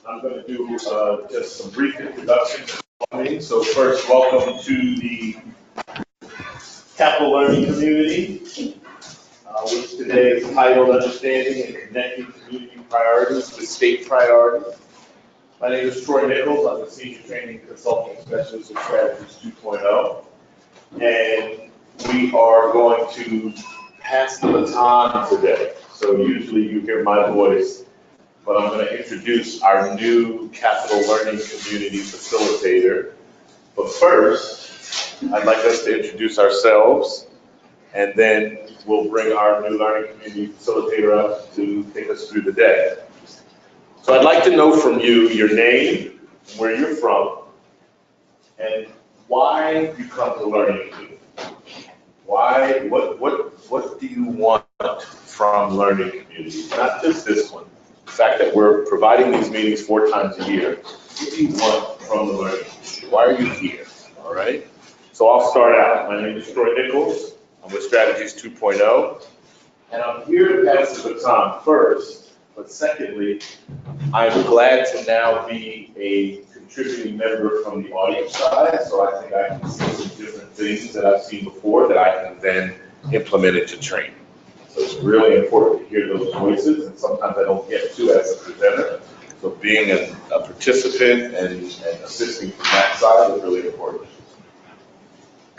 I'm going to do just some brief introductions. So first, welcome to the Capital Learning Community, which today is titled Understanding and Connecting Community Priorities with State Priorities. My name is Troy Nichols. I'm the Senior Training Consulting Specialist at Strategies 2.0. And we are going to pass the baton today. So usually you hear my voice, but I'm going to introduce our new Capital Learning Community Facilitator. But first, I'd like us to introduce ourselves, and then we'll bring our new Learning Community Facilitator up to take us through the day. So I'd like to know from you your name, where you're from, and why you come to Learning Community. Why, what do you want from Learning Community? Not just this one. The fact that we're providing these meetings 4 times a year. What do you want from the Learning Community? Why are you here? All right? So I'll start out. My name is Troy Nichols. I'm with Strategies 2.0. And I'm here to pass the baton first. But secondly, I'm glad to now be a contributing member from the audience side. So I think I can see some different things that I've seen before that I can then implement into training. So it's really important to hear those voices, and sometimes I don't get to as a presenter. So being a participant and assisting from that side is really important.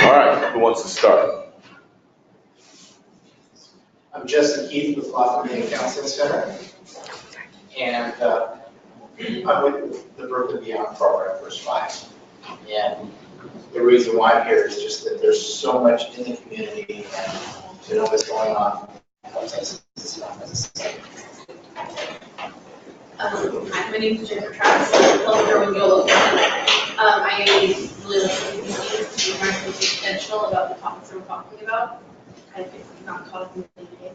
All right, who wants to start? I'm Justin Keith with Law Community Counseling Center, and I'm with the Brooklyn Beyond program for SPI. And the reason why I'm here is just that there's so much in the community, and to know what's going on. Hi, my name is Jennifer Travis. I'm here with YOLO. I really like the community, be mindful and intentional about the topics we're talking about. I think it's not causing anything.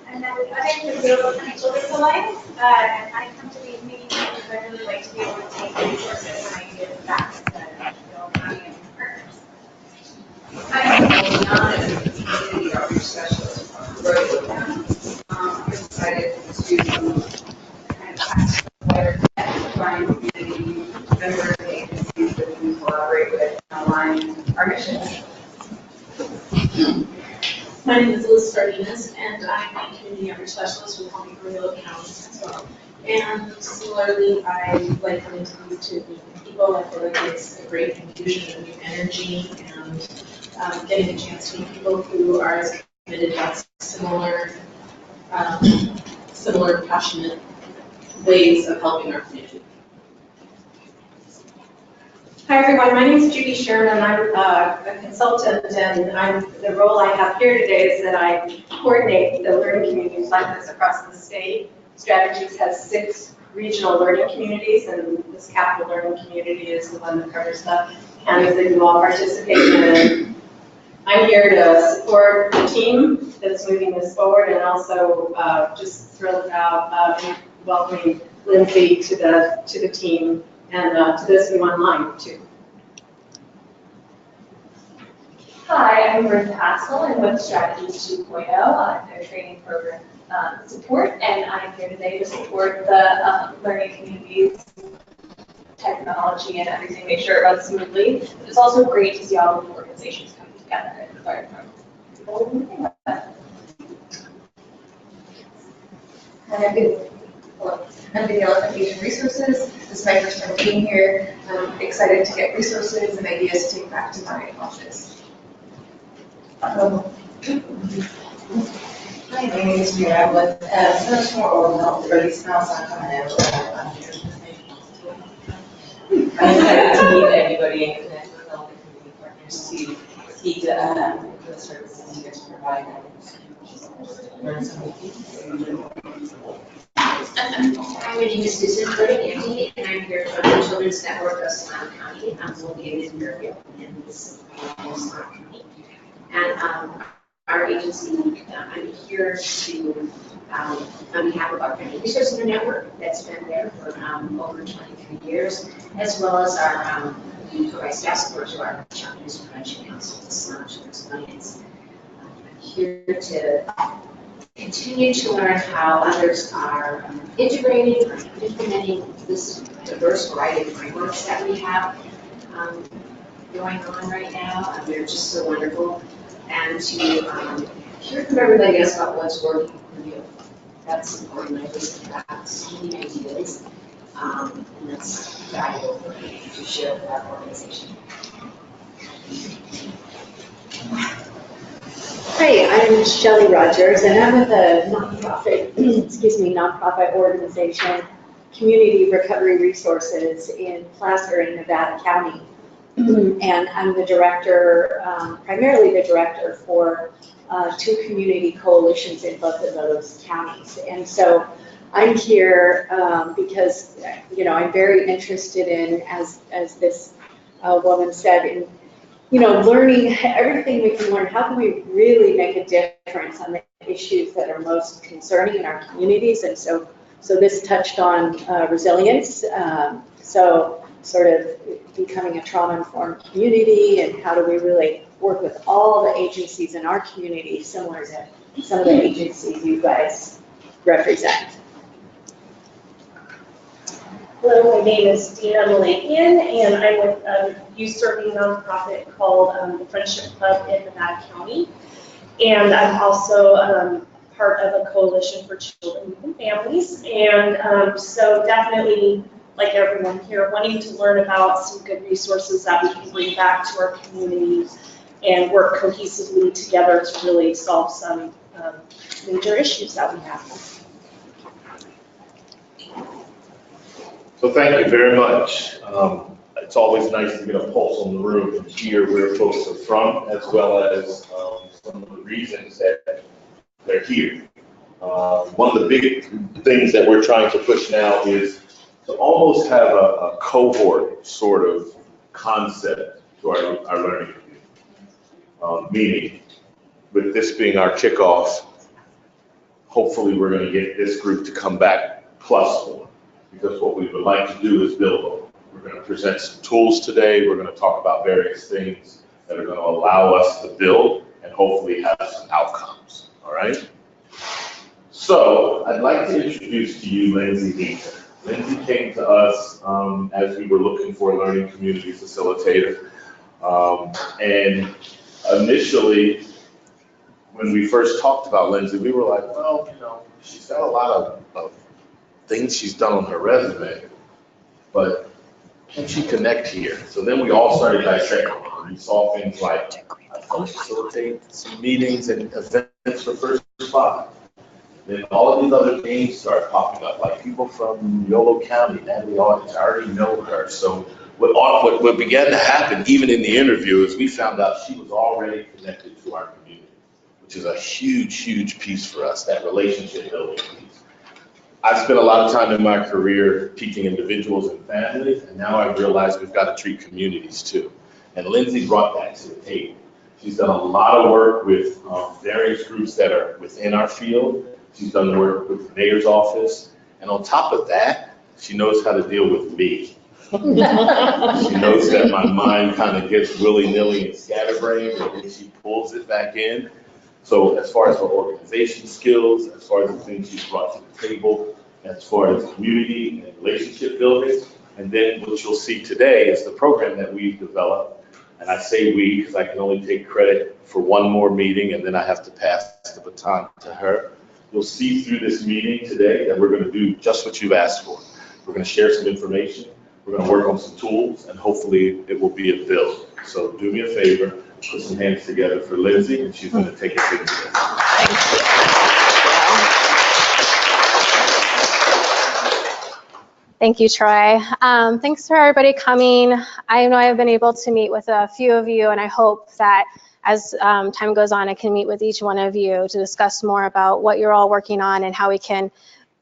And then the other is the Global Children's Alliance. And I come to these meetings because I really like to be able to take resources and ideas back to Bill County and partners. Hi, I'm Donna, community outreach specialist from Royal County. I'm excited to kind of pass the wider net, find community members and agencies that we can collaborate with and align our missions. My name is Liz Sardinas, and I'm a community outreach specialist with Palm County as well. And similarly, I like coming to these to meet people. I feel like it's a great infusion of new energy and getting a chance to meet people who are as committed, have similar passionate ways of helping our community. Hi everyone, my name is Judy Sherman. I'm a consultant, and the role I have here today is that I coordinate the learning communities like this across the state. Strategies has 6 regional learning communities, and this Capital Learning Community is the one that covers the counties that you all participate in. I'm here to support the team that's moving this forward, and also just thrilled about welcoming Lindsay to the team and to this new online too. Hi, I'm Ruth Hassel, and with Strategies 2.0, I'm their training program support, and I'm here today to support the learning communities, technology, and everything, make sure it runs smoothly. It's also great to see all of the organizations coming together and learn from people we're working with. I'm Daniela from Asian Resources. This is my first time being here. I'm excited to get resources and ideas to take back to my office. Hi, my name is Mary. I'm with Centers for Oral Health, or at least now I'm coming in. I'm excited to meet everybody and connect with all the community partners to see the services you guys provide and learn something. Hi, my name is Susan Andy, and I'm here from the Children's Network of Sonoma County. I'm located in Fairfield, in this Sonoma County. And our agency, I'm here to, on behalf of our Family Resource Center network that's been there for over 23 years, as well as our Vice Task Force, who are Child Abuse Prevention Council, the Sonoma Children's Alliance. I'm here to continue to learn how others are integrating or implementing this diverse variety of frameworks that we have going on right now. And they're just so wonderful. And to hear from everybody else about what's working for you. That's important. I just got so many ideas. And that's valuable for me to share with our organization. Hi, I'm Shelley Rogers, and I'm with a nonprofit, nonprofit organization, Community Recovery Resources in Placer in Nevada County. And I'm the director, primarily the director for 2 community coalitions in both of those counties. And so I'm here because, I'm very interested in, as this woman said, in learning everything we can learn. How can we really make a difference on the issues that are most concerning in our communities? And so this touched on resilience. So sort of becoming a trauma-informed community, and how do we really work with all the agencies in our community, similar to some of the agencies you guys represent. Hello, my name is Dina Malakian, and I'm with a youth-serving nonprofit called the Friendship Club in Nevada County. And I'm also part of a coalition for children and families. And so definitely, like everyone here, wanting to learn about some good resources that we can bring back to our community and work cohesively together to really solve some major issues that we have. So thank you very much. It's always nice to get a pulse on the room and hear where folks are from, as well as some of the reasons that they're here. One of the big things that we're trying to push now is to almost have a cohort sort of concept to our learning community. Meaning, with this being our kickoff, hopefully we're going to get this group to come back plus one. Because what we would like to do is build on. We're going to present some tools today. We're going to talk about various things that are going to allow us to build and hopefully have some outcomes. All right? So I'd like to introduce to you Lindsay Neeter. Lindsay came to us as we were looking for a learning community facilitator. And initially, when we first talked about Lindsay, we were like, well, she's got a lot of things she's done on her resume, but can she connect here? So then we all started dissecting. We saw things like, I facilitate some meetings and events for First Five. Then all of these other names start popping up, like people from Yolo County, Natalie August, I already know her. So what began to happen, even in the interview, is we found out she was already connected to our community, which is a huge, huge piece for us, that relationship building piece. I've spent a lot of time in my career teaching individuals and families, and now I realize we've got to treat communities too. And Lindsay brought that to the table. She's done a lot of work with various groups that are within our field. She's done work with the mayor's office. And on top of that, she knows how to deal with me. She knows that my mind kind of gets willy-nilly and scatterbrained, and then she pulls it back in. So as far as her organization skills, as far as the things she's brought to the table, as far as community and relationship building, and then what you'll see today is the program that we've developed. And I say we because I can only take credit for one more meeting, and then I have to pass the baton to her. You'll see through this meeting today that we're going to do just what you've asked for. We're going to share some information. We're going to work on some tools, and hopefully it will be a build. So do me a favor. Put some hands together for Lindsay, and she's going to take us into this. Thank you, Troy. Thanks for everybody coming. I know I've been able to meet with a few of you, and I hope that as time goes on, I can meet with each one of you to discuss more about what you're all working on and how we can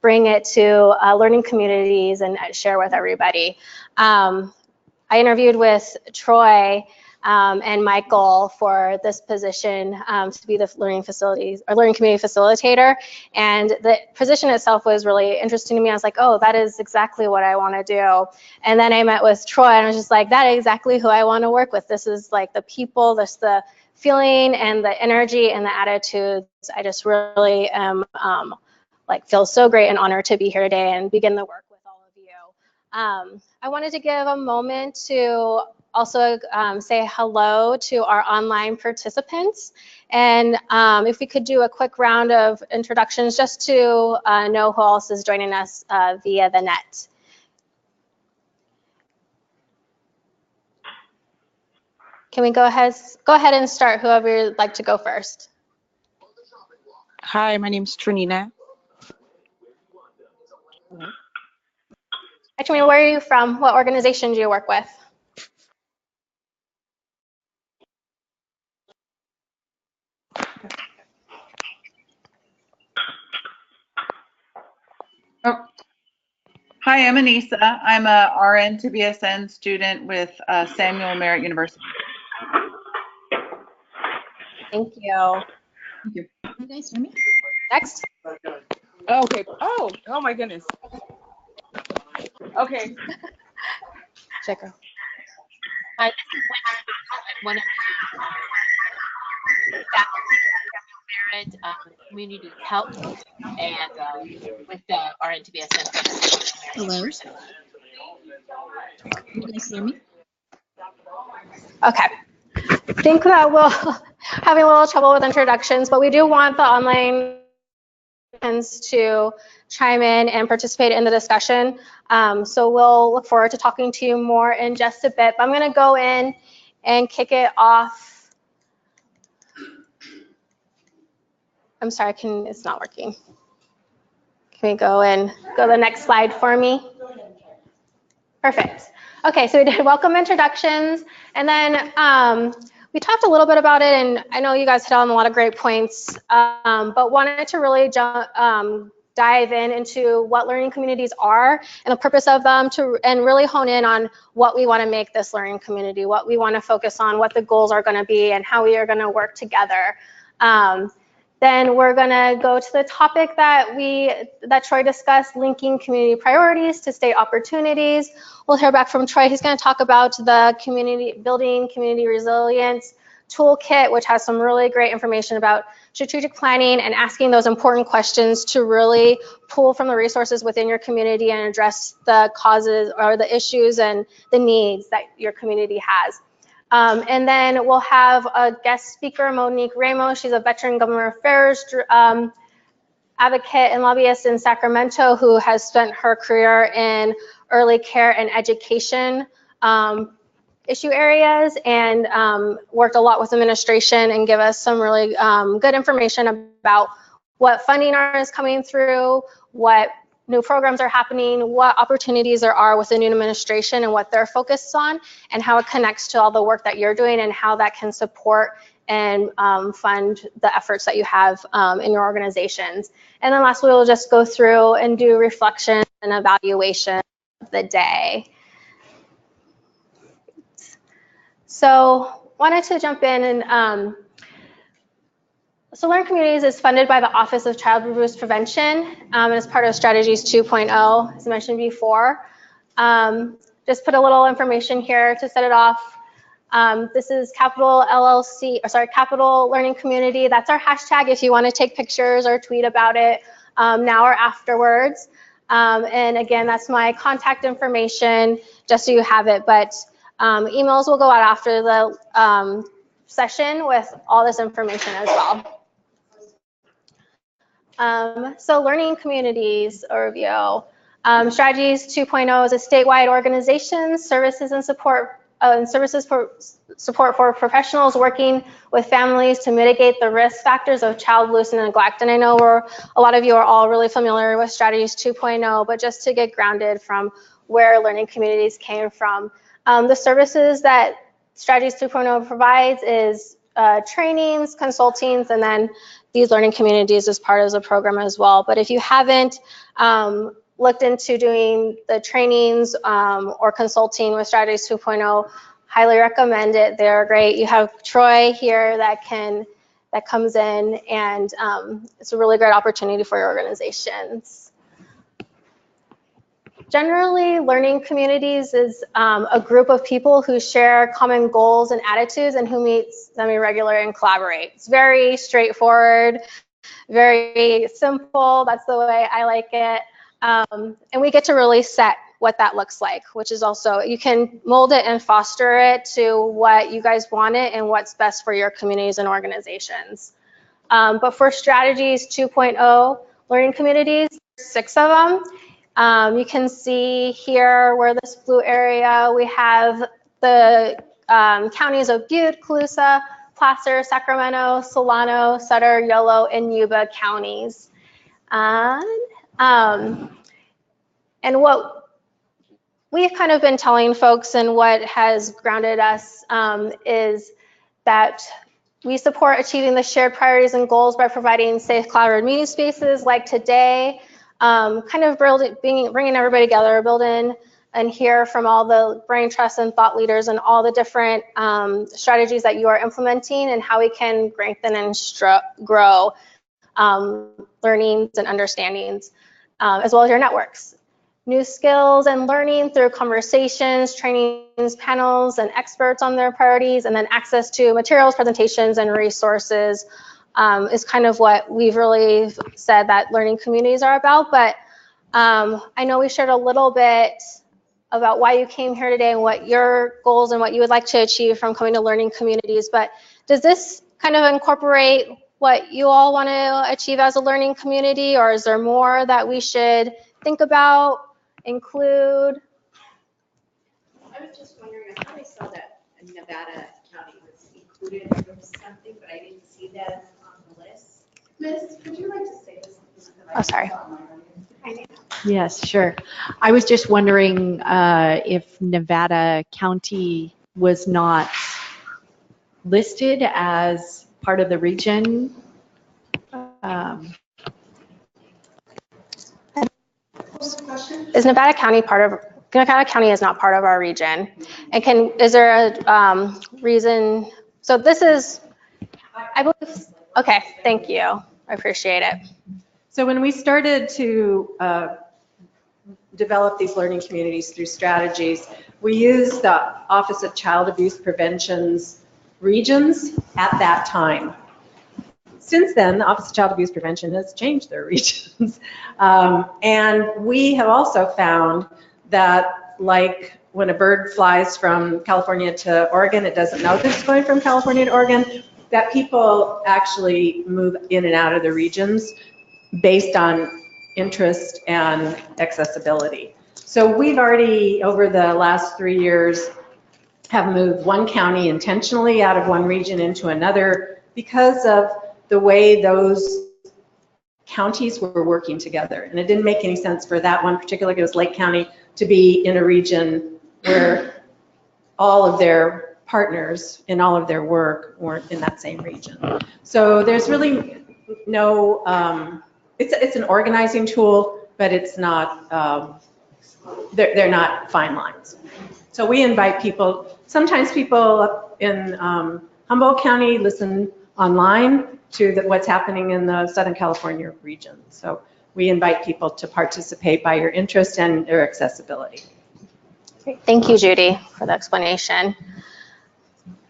bring it to learning communities and share with everybody. I interviewed with Troy and Michael for this position to be the learning community facilitator. And the position itself was really interesting to me. I was like, oh, that is exactly what I want to do. And then I met with Troy and I was just like, that is exactly who I want to work with. This is like the people, this the feeling and the energy and the attitudes. I just really am feel so great and honored to be here today and begin the work with all of you. I wanted to give a moment to also say hello to our online participants. And if we could do a quick round of introductions just to know who else is joining us via the net. Can we go ahead and start, whoever would like to go first? Hi, my name's Trinina. Hi, Trinina, where are you from? What organization do you work with? Oh. Hi, I'm Anissa. I'm a RN to BSN student with Samuel Merritt University. Thank you. Thank you. You guys hear me? Next. Okay. Oh my goodness. Okay. Check her. Hi, this is one of the faculty at Samuel Merritt Community Health and with the RN to BSN. Hello. Can you guys hear me? Okay. I think that we're having a little trouble with introductions, but we do want the online to chime in and participate in the discussion. So we'll look forward to talking to you more in just a bit. But I'm going to go in and kick it off. I'm sorry, it's not working. Can we go to the next slide for me? Perfect. Okay, so we did welcome introductions, and then we talked a little bit about it, and I know you guys hit on a lot of great points, but wanted to really dive into what learning communities are and the purpose of them, and really hone in on what we want to make this learning community, what we want to focus on, what the goals are going to be, and how we are going to work together. Then we're going to go to the topic that Troy discussed, linking community priorities to state opportunities. We'll hear back from Troy. He's going to talk about the building community resilience toolkit, which has some really great information about strategic planning and asking those important questions to really pull from the resources within your community and address the causes or the issues and the needs that your community has. And then we'll have a guest speaker, Monique Ramos. She's a veteran government affairs advocate and lobbyist in Sacramento who has spent her career in early care and education issue areas and worked a lot with administration and give us some really good information about what funding is coming through, what new programs are happening, what opportunities there are with the new administration and what they're focused on, and how it connects to all the work that you're doing and how that can support and fund the efforts that you have in your organizations. And then lastly, we'll just go through and do reflection and evaluation of the day. So wanted to jump in and so Learn Communities is funded by the Office of Child Abuse Prevention and is part of Strategies 2.0, as mentioned before. Just put a little information here to set it off. This is Capital Learning Community. That's our hashtag if you want to take pictures or tweet about it now or afterwards. And again, that's my contact information, just so you have it. But emails will go out after the session with all this information as well. So Learning Communities overview. Strategies 2.0 is a statewide organization, services and support for professionals working with families to mitigate the risk factors of child abuse and neglect. And I know a lot of you are all really familiar with Strategies 2.0, but just to get grounded from where Learning Communities came from. The services that Strategies 2.0 provides is trainings, consultings, and then these learning communities as part of the program as well. But if you haven't looked into doing the trainings or consulting with Strategies 2.0, highly recommend it. They're great. You have Troy here that comes in, and it's a really great opportunity for your organizations. Generally, learning communities is a group of people who share common goals and attitudes and who meet semi-regularly and collaborate. It's very straightforward, very simple. That's the way I like it. And we get to really set what that looks like, which is also, you can mold it and foster it to what you guys want it and what's best for your communities and organizations. But for strategies 2.0 learning communities, 6 of them. You can see here where this blue area, we have the counties of Butte, Colusa, Placer, Sacramento, Solano, Sutter, Yolo, and Yuba counties. And what we've kind of been telling folks and what has grounded us is that we support achieving the shared priorities and goals by providing safe collaborative meeting spaces like today, kind of bringing everybody together, building and hear from all the brain trusts and thought leaders and all the different strategies that you are implementing and how we can strengthen and grow learnings and understandings, as well as your networks. New skills and learning through conversations, trainings, panels, and experts on their priorities, and then access to materials, presentations, and resources is kind of what we've really said that learning communities are about. But I know we shared a little bit about why you came here today and what your goals and what you would like to achieve from coming to learning communities. But does this kind of incorporate what you all want to achieve as a learning community, or is there more that we should think about, include? I was just wondering, I thought I saw that Nevada County was included with something, but I didn't see that on the list. Liz, would you like to say this? Oh, sorry. Yes, sure. I was just wondering if Nevada County was not listed as part of the region. Is Nevada County Nevada County is not part of our region. And is there a reason? So this is, I believe, okay, thank you. I appreciate it. So when we started to develop these learning communities through strategies, we used the Office of Child Abuse Prevention's regions at that time. Since then, the Office of Child Abuse Prevention has changed their regions. And we have also found that, like when a bird flies from California to Oregon, it doesn't know if it's going from California to Oregon, that people actually move in and out of the regions based on interest and accessibility. So we've already, over the last 3 years, have moved one county intentionally out of one region into another because of the way those counties were working together. And it didn't make any sense for that one particular, it was Lake County, to be in a region where all of their partners in all of their work weren't in that same region. So there's really no, it's an organizing tool, but it's not, they're not fine lines. So we invite people, sometimes people up in Humboldt County listen online to what's happening in the Southern California region. So we invite people to participate by your interest and their accessibility. Great. Thank you, Judy, for the explanation.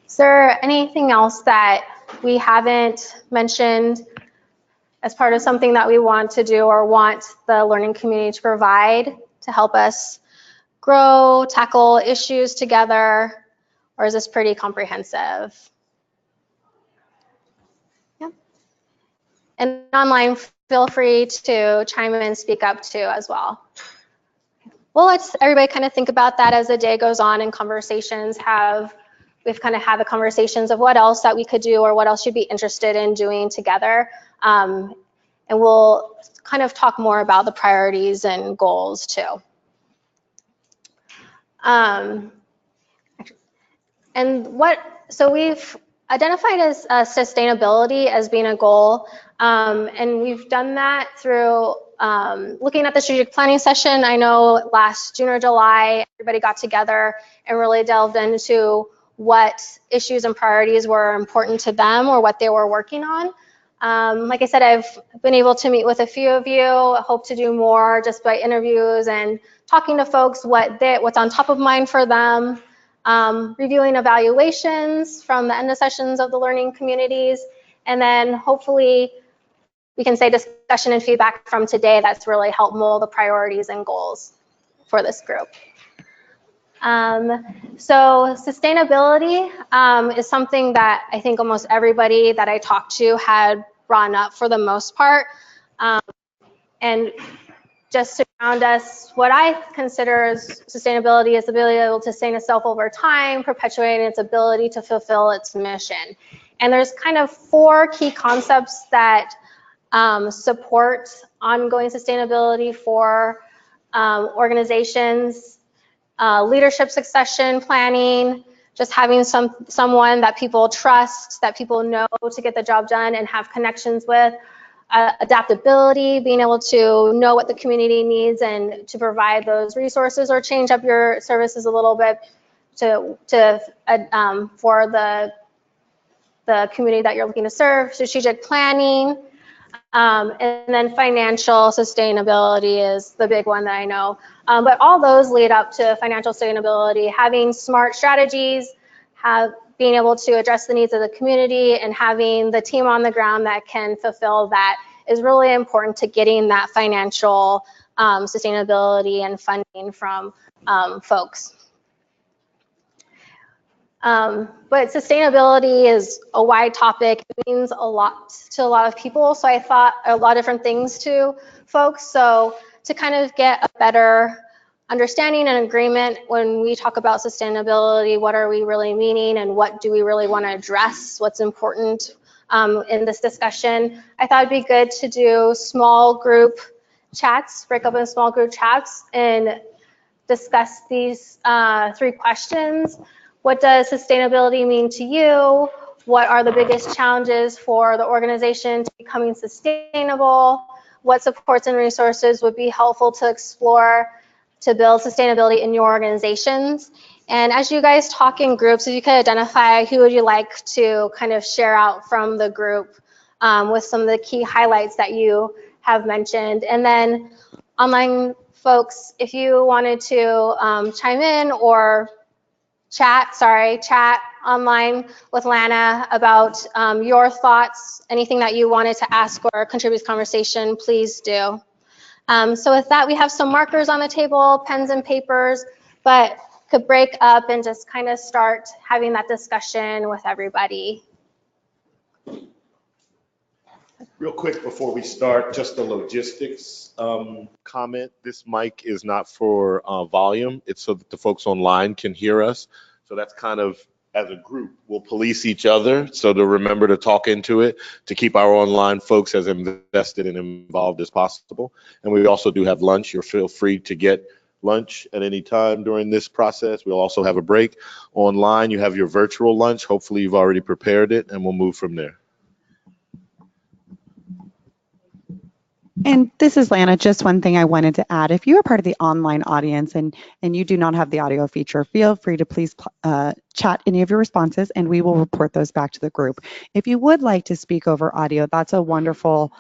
Is there anything else that we haven't mentioned as part of something that we want to do or want the learning community to provide to help us grow, tackle issues together, or is this pretty comprehensive? Yeah. And online, feel free to chime in and speak up too as well. Well, let's everybody kind of think about that as the day goes on and conversations we've kind of had the conversations of what else that we could do or what else you'd be interested in doing together. And we'll kind of talk more about the priorities and goals too. So we've identified as sustainability as being a goal, and we've done that through looking at the strategic planning session. I know last June or July, everybody got together and really delved into what issues and priorities were important to them or what they were working on. Like I said, I've been able to meet with a few of you. I hope to do more just by interviews and talking to folks what's on top of mind for them, reviewing evaluations from the end of sessions of the learning communities, and then hopefully we can say discussion and feedback from today that's really helped mold the priorities and goals for this group. So sustainability is something that I think almost everybody that I talked to had brought up for the most part. And just to ground us, what I consider as sustainability is the ability to sustain itself over time, perpetuating its ability to fulfill its mission. And there's kind of 4 key concepts that support ongoing sustainability for organizations. Leadership succession planning, just having someone that people trust, that people know to get the job done and have connections with. Adaptability, being able to know what the community needs and to provide those resources or change up your services a little bit for the community that you're looking to serve. Strategic planning. And then financial sustainability is the big one that I know. But all those lead up to financial sustainability, having smart strategies, being able to address the needs of the community, and having the team on the ground that can fulfill that is really important to getting that financial sustainability and funding from folks. But sustainability is a wide topic. It means a lot to a lot of people. So I thought a lot of different things to folks. So to kind of get a better understanding and agreement when we talk about sustainability, what are we really meaning and what do we really want to address? What's important in this discussion? I thought it'd be good to do small group chats, break up in small group chats and discuss these 3 questions. What does sustainability mean to you? What are the biggest challenges for the organization to becoming sustainable? What supports and resources would be helpful to explore to build sustainability in your organizations? And as you guys talk in groups, if you could identify who would you like to kind of share out from the group with some of the key highlights that you have mentioned. And then online folks, if you wanted to chime in or chat online with Lana about your thoughts, anything that you wanted to ask or contribute to the conversation, please do. So with that, we have some markers on the table, pens and papers, but could break up and just kind of start having that discussion with everybody. Real quick before we start, just the logistics comment. This mic is not for volume. It's so that the folks online can hear us. So that's kind of, as a group, we'll police each other. So to remember to talk into it, to keep our online folks as invested and involved as possible. And we also do have lunch. You'll feel free to get lunch at any time during this process. We'll also have a break. Online, you have your virtual lunch. Hopefully you've already prepared it, and we'll move from there. And this is Lana. Just one thing I wanted to add. If you are part of the online audience and you do not have the audio feature, feel free to please chat any of your responses and we will report those back to the group. If you would like to speak over audio, that's a wonderful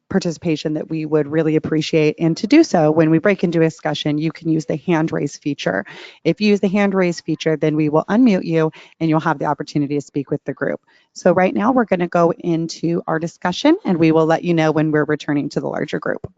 participation that we would really appreciate. And to do so, when we break into a discussion, you can use the hand raise feature. If you use the hand raise feature, then we will unmute you and you'll have the opportunity to speak with the group. So right now we're going to go into our discussion and we will let you know when we're returning to the larger group.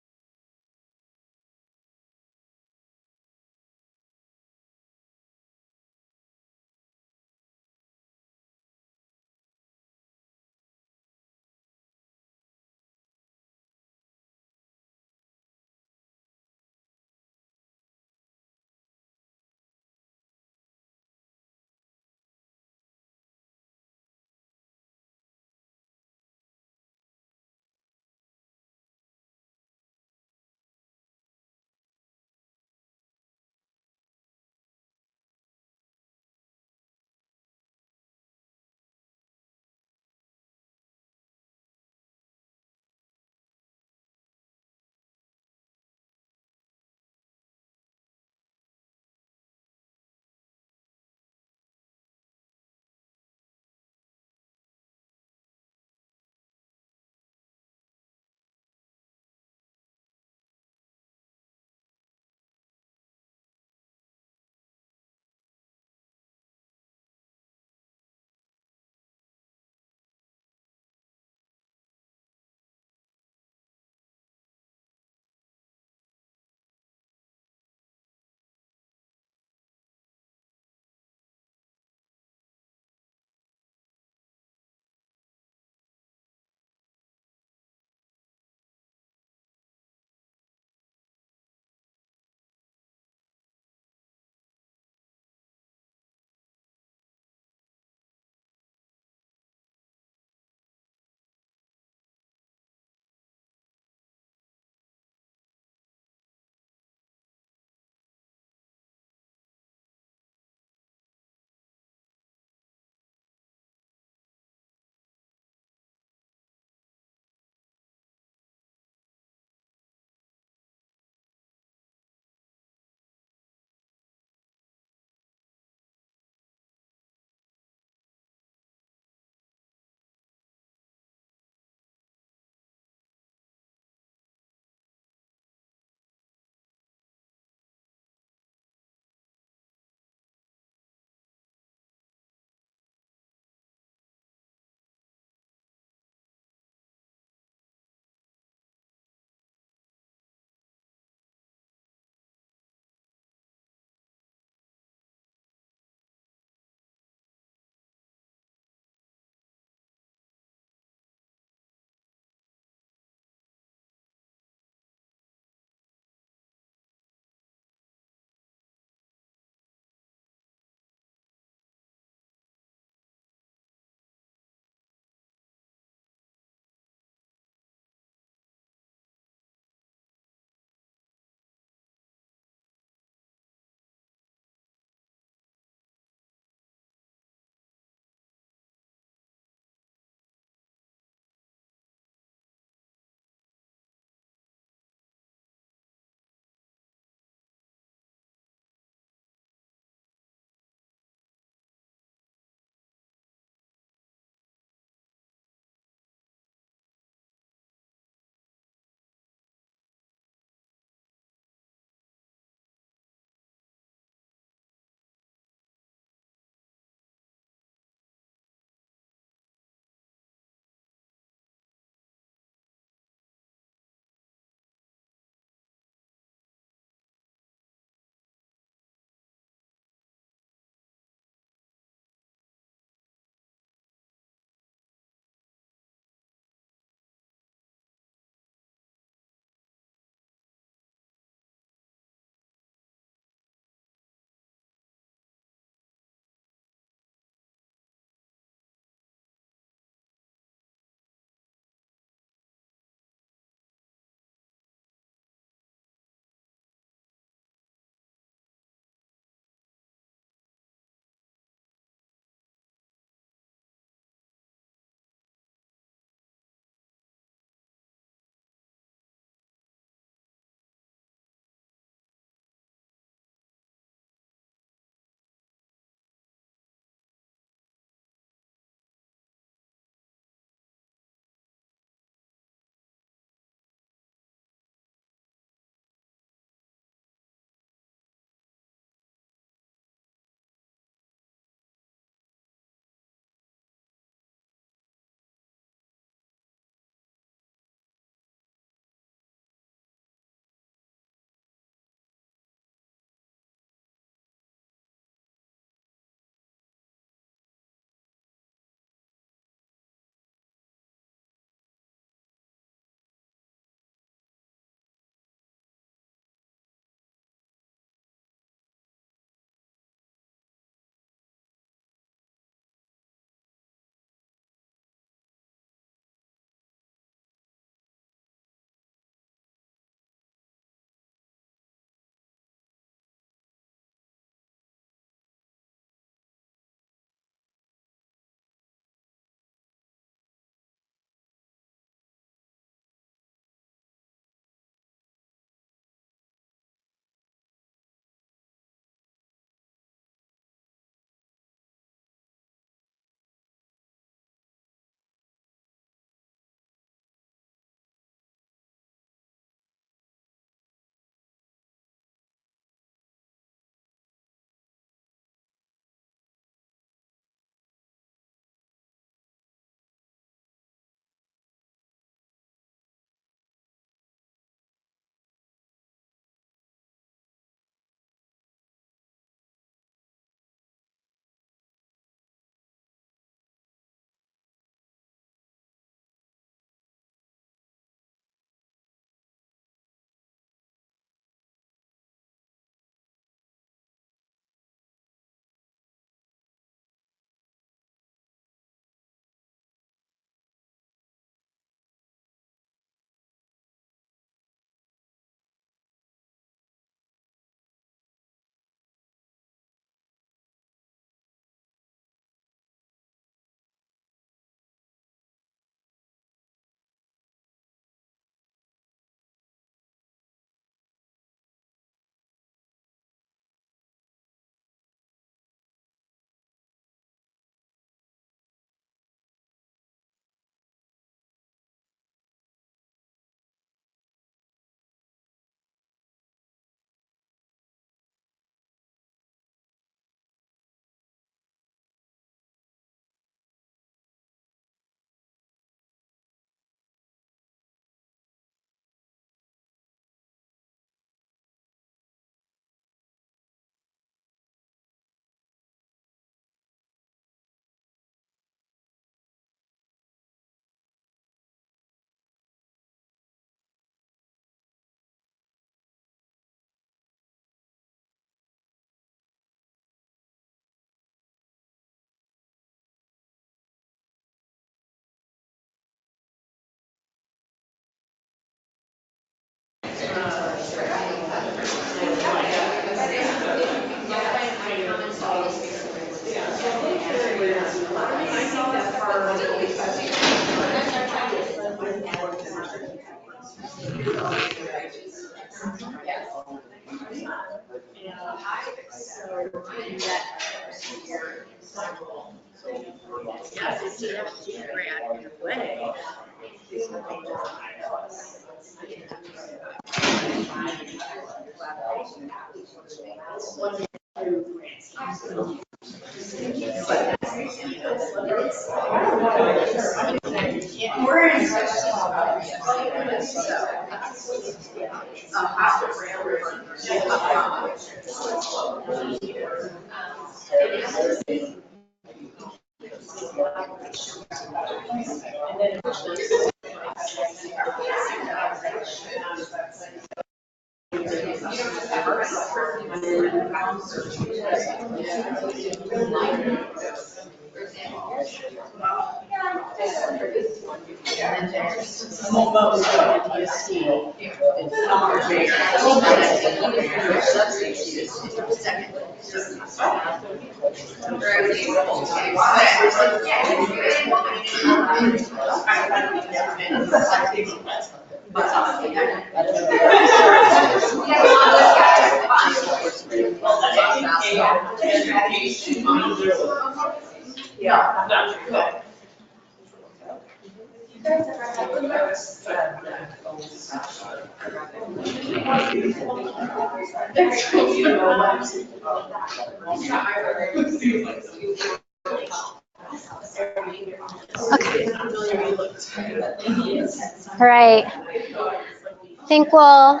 All right. I think we'll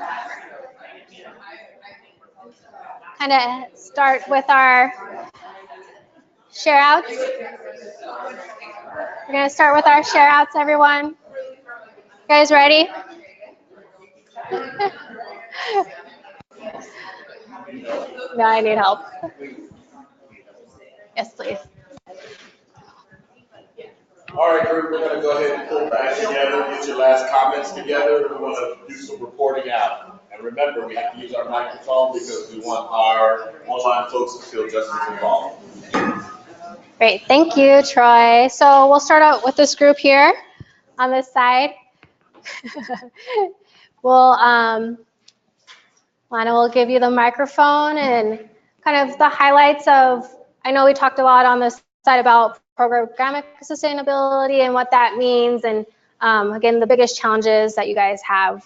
kind of start with our share outs. We're going to start with our share outs, everyone. You guys ready? No, I need help. Yes, please. All right, group, we're going to go ahead and pull back together, get your last comments together. We want to do some reporting out. And remember, we have to use our microphone because we want our online folks to feel just as involved. Great, thank you, Troy. So we'll start out with this group here on this side. Lana will give you the microphone and kind of the highlights of, I know we talked a lot on this side about programmatic sustainability and what that means, and again, the biggest challenges that you guys have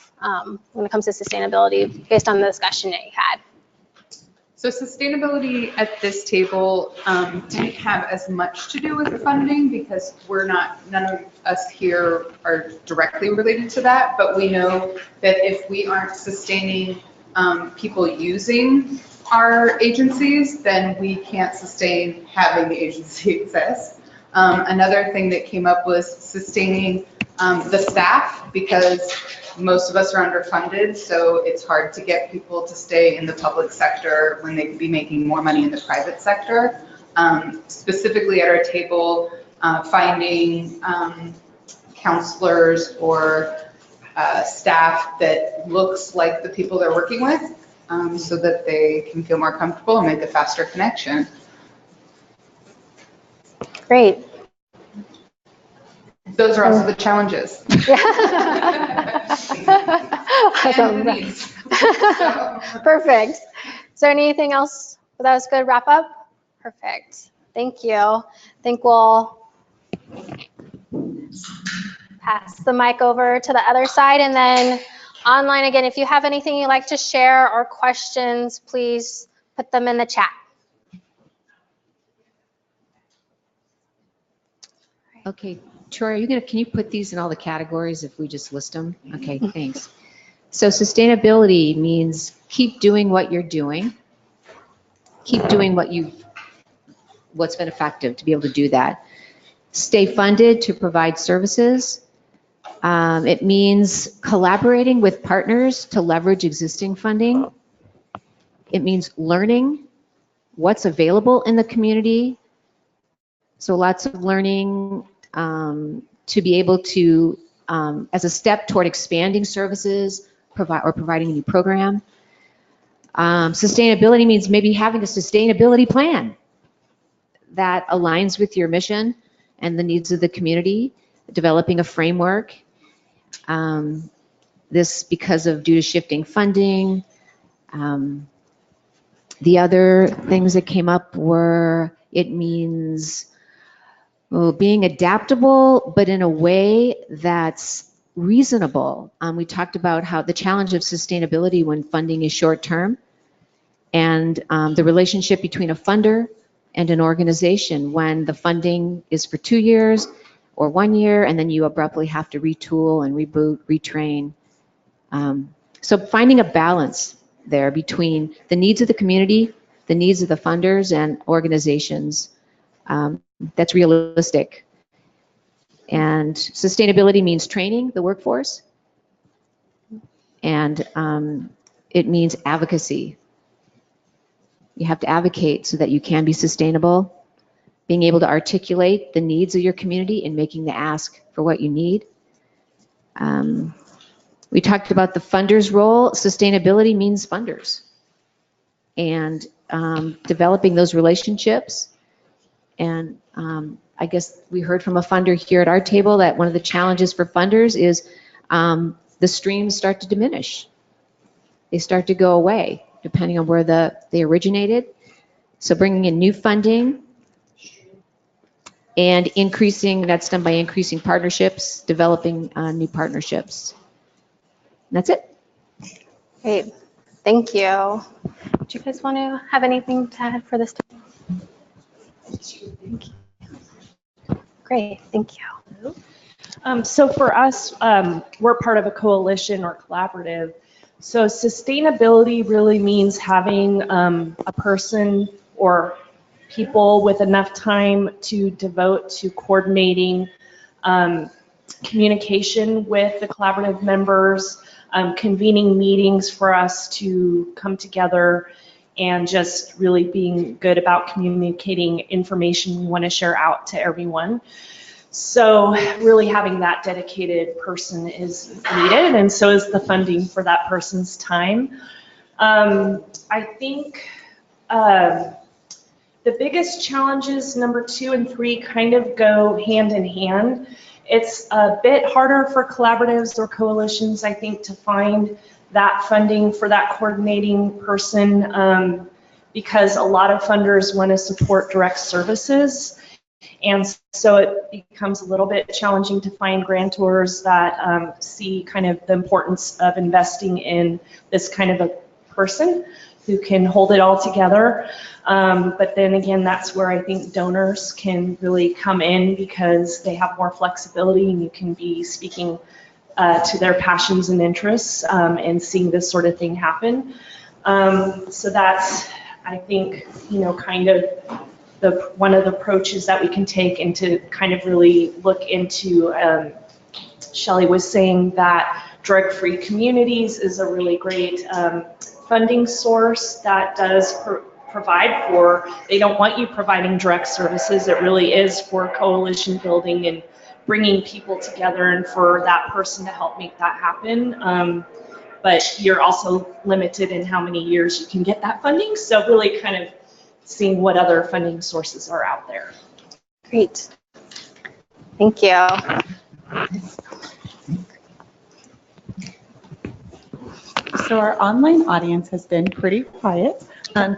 when it comes to sustainability based on the discussion that you had. So sustainability at this table didn't have as much to do with the funding because none of us here are directly related to that, but we know that if we aren't sustaining people using our agencies, then we can't sustain having the agency exist. Another thing that came up was sustaining the staff, because most of us are underfunded, so it's hard to get people to stay in the public sector when they could be making more money in the private sector. Specifically at our table, finding counselors or staff that looks like the people they're working with, so that they can feel more comfortable and make a faster connection. Great. Those are also the challenges. Awesome. Perfect. Is there anything else that was a good wrap up? Perfect. Thank you. I think we'll pass the mic over to the other side, and then online again, if you have anything you'd like to share or questions, please put them in the chat. Okay, Troy, can you put these in all the categories if we just list them? Okay, thanks. So sustainability means keep doing what you're doing. Keep doing what's been effective to be able to do that. Stay funded to provide services. It means collaborating with partners to leverage existing funding. It means learning what's available in the community. So lots of learning to be able to, as a step toward expanding services, providing a new program. Sustainability means maybe having a sustainability plan that aligns with your mission and the needs of the community, developing a framework. This because of due to shifting funding. The other things that came up were it means being adaptable, but in a way that's reasonable. We talked about how the challenge of sustainability when funding is short term, and the relationship between a funder and an organization when the funding is for 2 years or 1 year, and then you abruptly have to retool and reboot, retrain. So finding a balance there between the needs of the community, the needs of the funders and organizations, that's realistic. And sustainability means training the workforce, and it means advocacy. You have to advocate so that you can be sustainable, being able to articulate the needs of your community and making the ask for what you need. We talked about the funders' role. Sustainability means funders and developing those relationships. And I guess we heard from a funder here at our table that one of the challenges for funders is the streams start to diminish. They start to go away depending on where they originated. So bringing in new funding and increasing, that's done by increasing partnerships, developing new partnerships. And that's it. Great, thank you. Do you guys want to have anything to add for this? Thank you. Great, thank you. So for us, we're part of a coalition or collaborative. So sustainability really means having a person or people with enough time to devote to coordinating communication with the collaborative members, convening meetings for us to come together, and just really being good about communicating information we want to share out to everyone. So really having that dedicated person is needed, and so is the funding for that person's time. I think the biggest challenges, number 2 and 3, kind of go hand in hand. It's a bit harder for collaboratives or coalitions, I think, to find that funding for that coordinating person because a lot of funders want to support direct services. And so it becomes a little bit challenging to find grantors that see kind of the importance of investing in this kind of a person who can hold it all together. But then again, that's where I think donors can really come in because they have more flexibility and you can be speaking to their passions and interests and seeing this sort of thing happen. So that's, I think, kind of one of the approaches that we can take and to kind of really look into, Shelley was saying that drug-free communities is a really great funding source that does provide for, they don't want you providing direct services, it really is for coalition building and bringing people together and for that person to help make that happen. But you're also limited in how many years you can get that funding, so really kind of seeing what other funding sources are out there. Great. Thank you. So our online audience has been pretty quiet.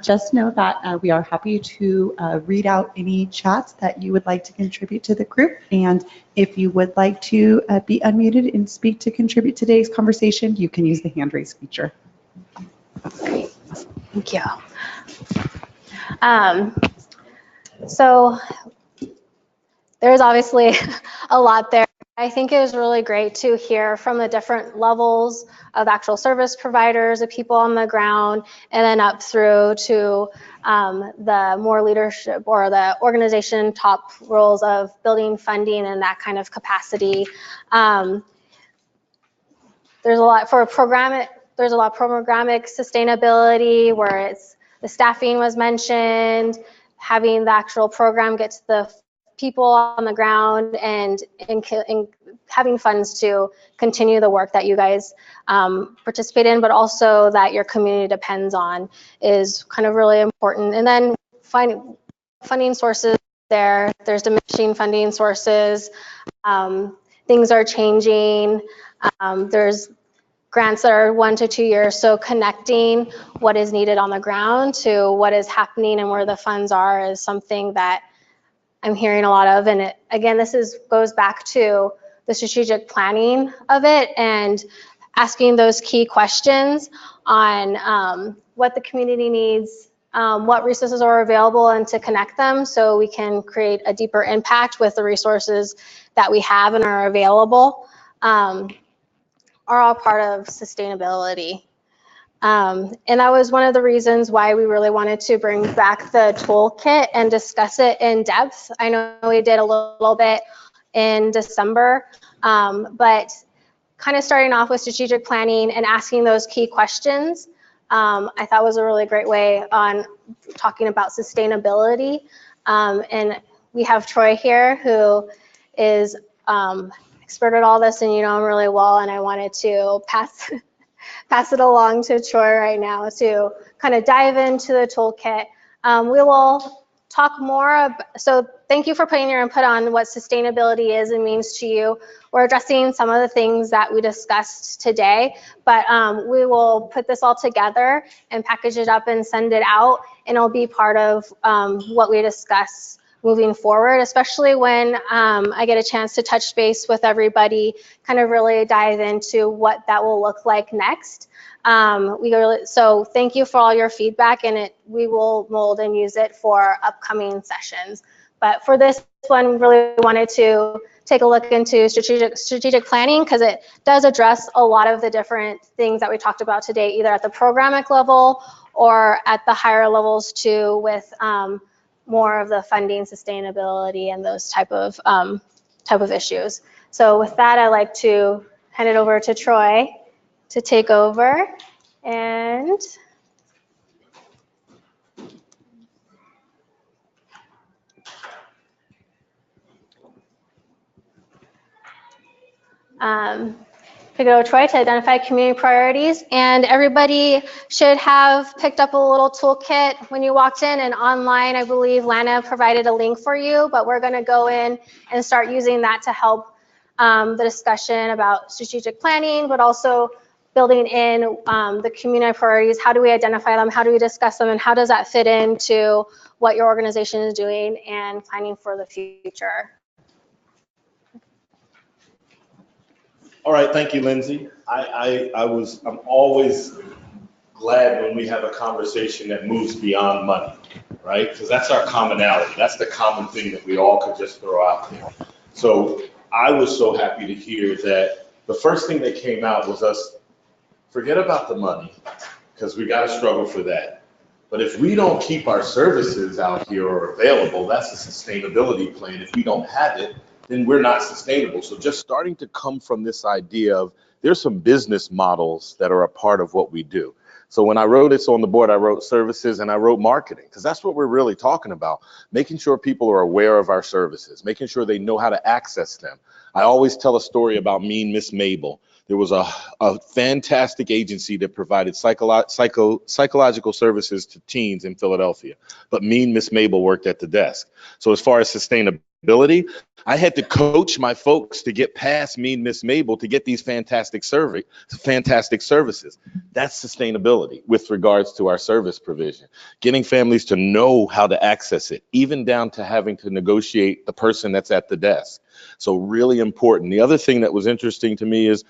Just know that we are happy to read out any chats that you would like to contribute to the group. And if you would like to be unmuted and speak to contribute to today's conversation, you can use the hand raise feature. Great. Thank you. So there's obviously a lot there. I think it was really great to hear from the different levels of actual service providers, the people on the ground, and then up through to the more leadership or the organization top roles of building funding and that kind of capacity. There's a lot for programmatic sustainability where it's the staffing was mentioned, having the actual program get to the people on the ground and having funds to continue the work that you guys participate in, but also that your community depends on is kind of really important. And then finding funding sources there's diminishing funding sources. Things are changing. There's grants that are 1 to 2 years. So connecting what is needed on the ground to what is happening and where the funds are is something that I'm hearing a lot of. And again, goes back to the strategic planning of it and asking those key questions on what the community needs, what resources are available, and to connect them so we can create a deeper impact with the resources that we have and are available. Are all part of sustainability. And that was one of the reasons why we really wanted to bring back the toolkit and discuss it in depth. I know we did a little bit in December, but kind of starting off with strategic planning and asking those key questions, I thought was a really great way on talking about sustainability. And we have Troy here, who is expert at all this, and you know him really well, and I wanted to pass it along to Troy right now to kind of dive into the toolkit. We will talk more so thank you for putting your input on what sustainability is and means to you. We're addressing some of the things that we discussed today, but we will put this all together and package it up and send it out, and it'll be part of what we discuss moving forward, especially when I get a chance to touch base with everybody, kind of really dive into what that will look like next. So thank you for all your feedback, and we will mold and use it for upcoming sessions. But for this one, we really wanted to take a look into strategic planning, because it does address a lot of the different things that we talked about today, either at the programic level or at the higher levels too, with more of the funding, sustainability, and those type of issues. So with that, I'd like to hand it over to Troy to take over. And pick it over to Troy to identify community priorities. And everybody should have picked up a little toolkit when you walked in, and online, I believe Lana provided a link for you, but we're gonna go in and start using that to help the discussion about strategic planning, but also building in the community priorities. How do we identify them? How do we discuss them? And how does that fit into what your organization is doing and planning for the future? All right, thank you, Lindsay. I'm always glad when we have a conversation that moves beyond money, right? Because that's our commonality. That's the common thing that we all could just throw out there. So I was so happy to hear that the first thing that came out was us forget about the money, because we got to struggle for that. But if we don't keep our services out here or available, that's a sustainability plan. If we don't have it, then we're not sustainable. So just starting to come from this idea of there's some business models that are a part of what we do. So when I wrote this on the board, I wrote services and I wrote marketing, because that's what we're really talking about, making sure people are aware of our services, making sure they know how to access them. I always tell a story about Mean Miss Mabel. There was a fantastic agency that provided psychological services to teens in Philadelphia, but Mean Miss Mabel worked at the desk. So as far as sustainability, I had to coach my folks to get past Mean Miss Mabel to get these fantastic services. That's sustainability with regards to our service provision, getting families to know how to access it, even down to having to negotiate the person that's at the desk. So really important. The other thing that was interesting to me is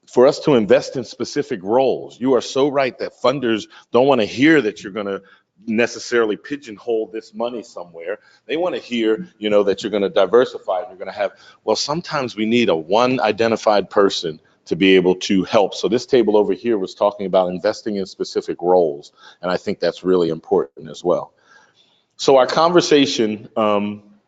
for us to invest in specific roles. You are so right that funders don't want to hear that you're going to necessarily pigeonhole this money somewhere. They want to hear, that you're going to diversify and you're going to have, well, sometimes we need a one identified person to be able to help. So this table over here was talking about investing in specific roles, and I think that's really important as well. So our conversation,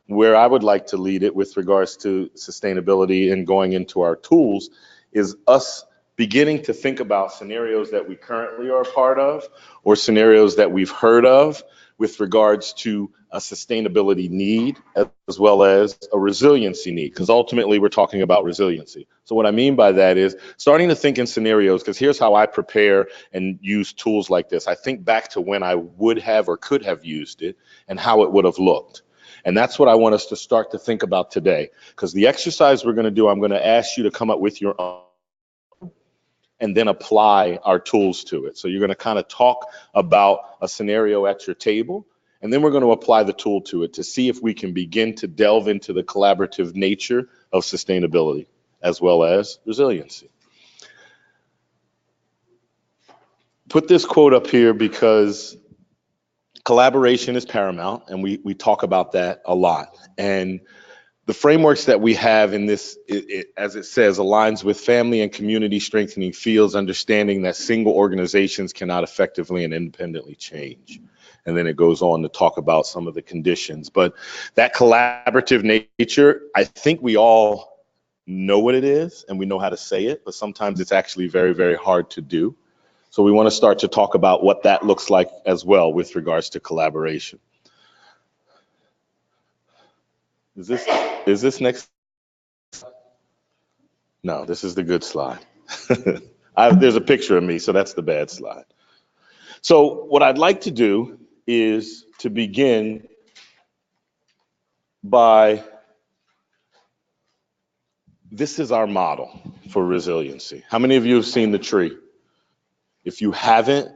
where I would like to lead it with regards to sustainability and going into our tools, is us beginning to think about scenarios that we currently are a part of or scenarios that we've heard of with regards to a sustainability need as well as a resiliency need, because ultimately we're talking about resiliency. So what I mean by that is starting to think in scenarios, because here's how I prepare and use tools like this. I think back to when I would have or could have used it and how it would have looked. And that's what I want us to start to think about today, because the exercise we're going to do, I'm going to ask you to come up with your own. and then apply our tools to it. So you're going to kind of talk about a scenario at your table, and then we're going to apply the tool to it to see if we can begin to delve into the collaborative nature of sustainability as well as resiliency. Put this quote up here because collaboration is paramount, and we talk about that a lot. And the frameworks that we have in this, as it says, aligns with family and community strengthening fields, understanding that single organizations cannot effectively and independently change. And then it goes on to talk about some of the conditions. But that collaborative nature, I think we all know what it is and we know how to say it, but sometimes it's actually very, very hard to do. So we want to start to talk about what that looks like as well with regards to collaboration. Is this next? No, this is the good slide. There's a picture of me, so that's the bad slide. So what I'd like to do is to begin by, this is our model for resiliency. How many of you have seen the tree? If you haven't,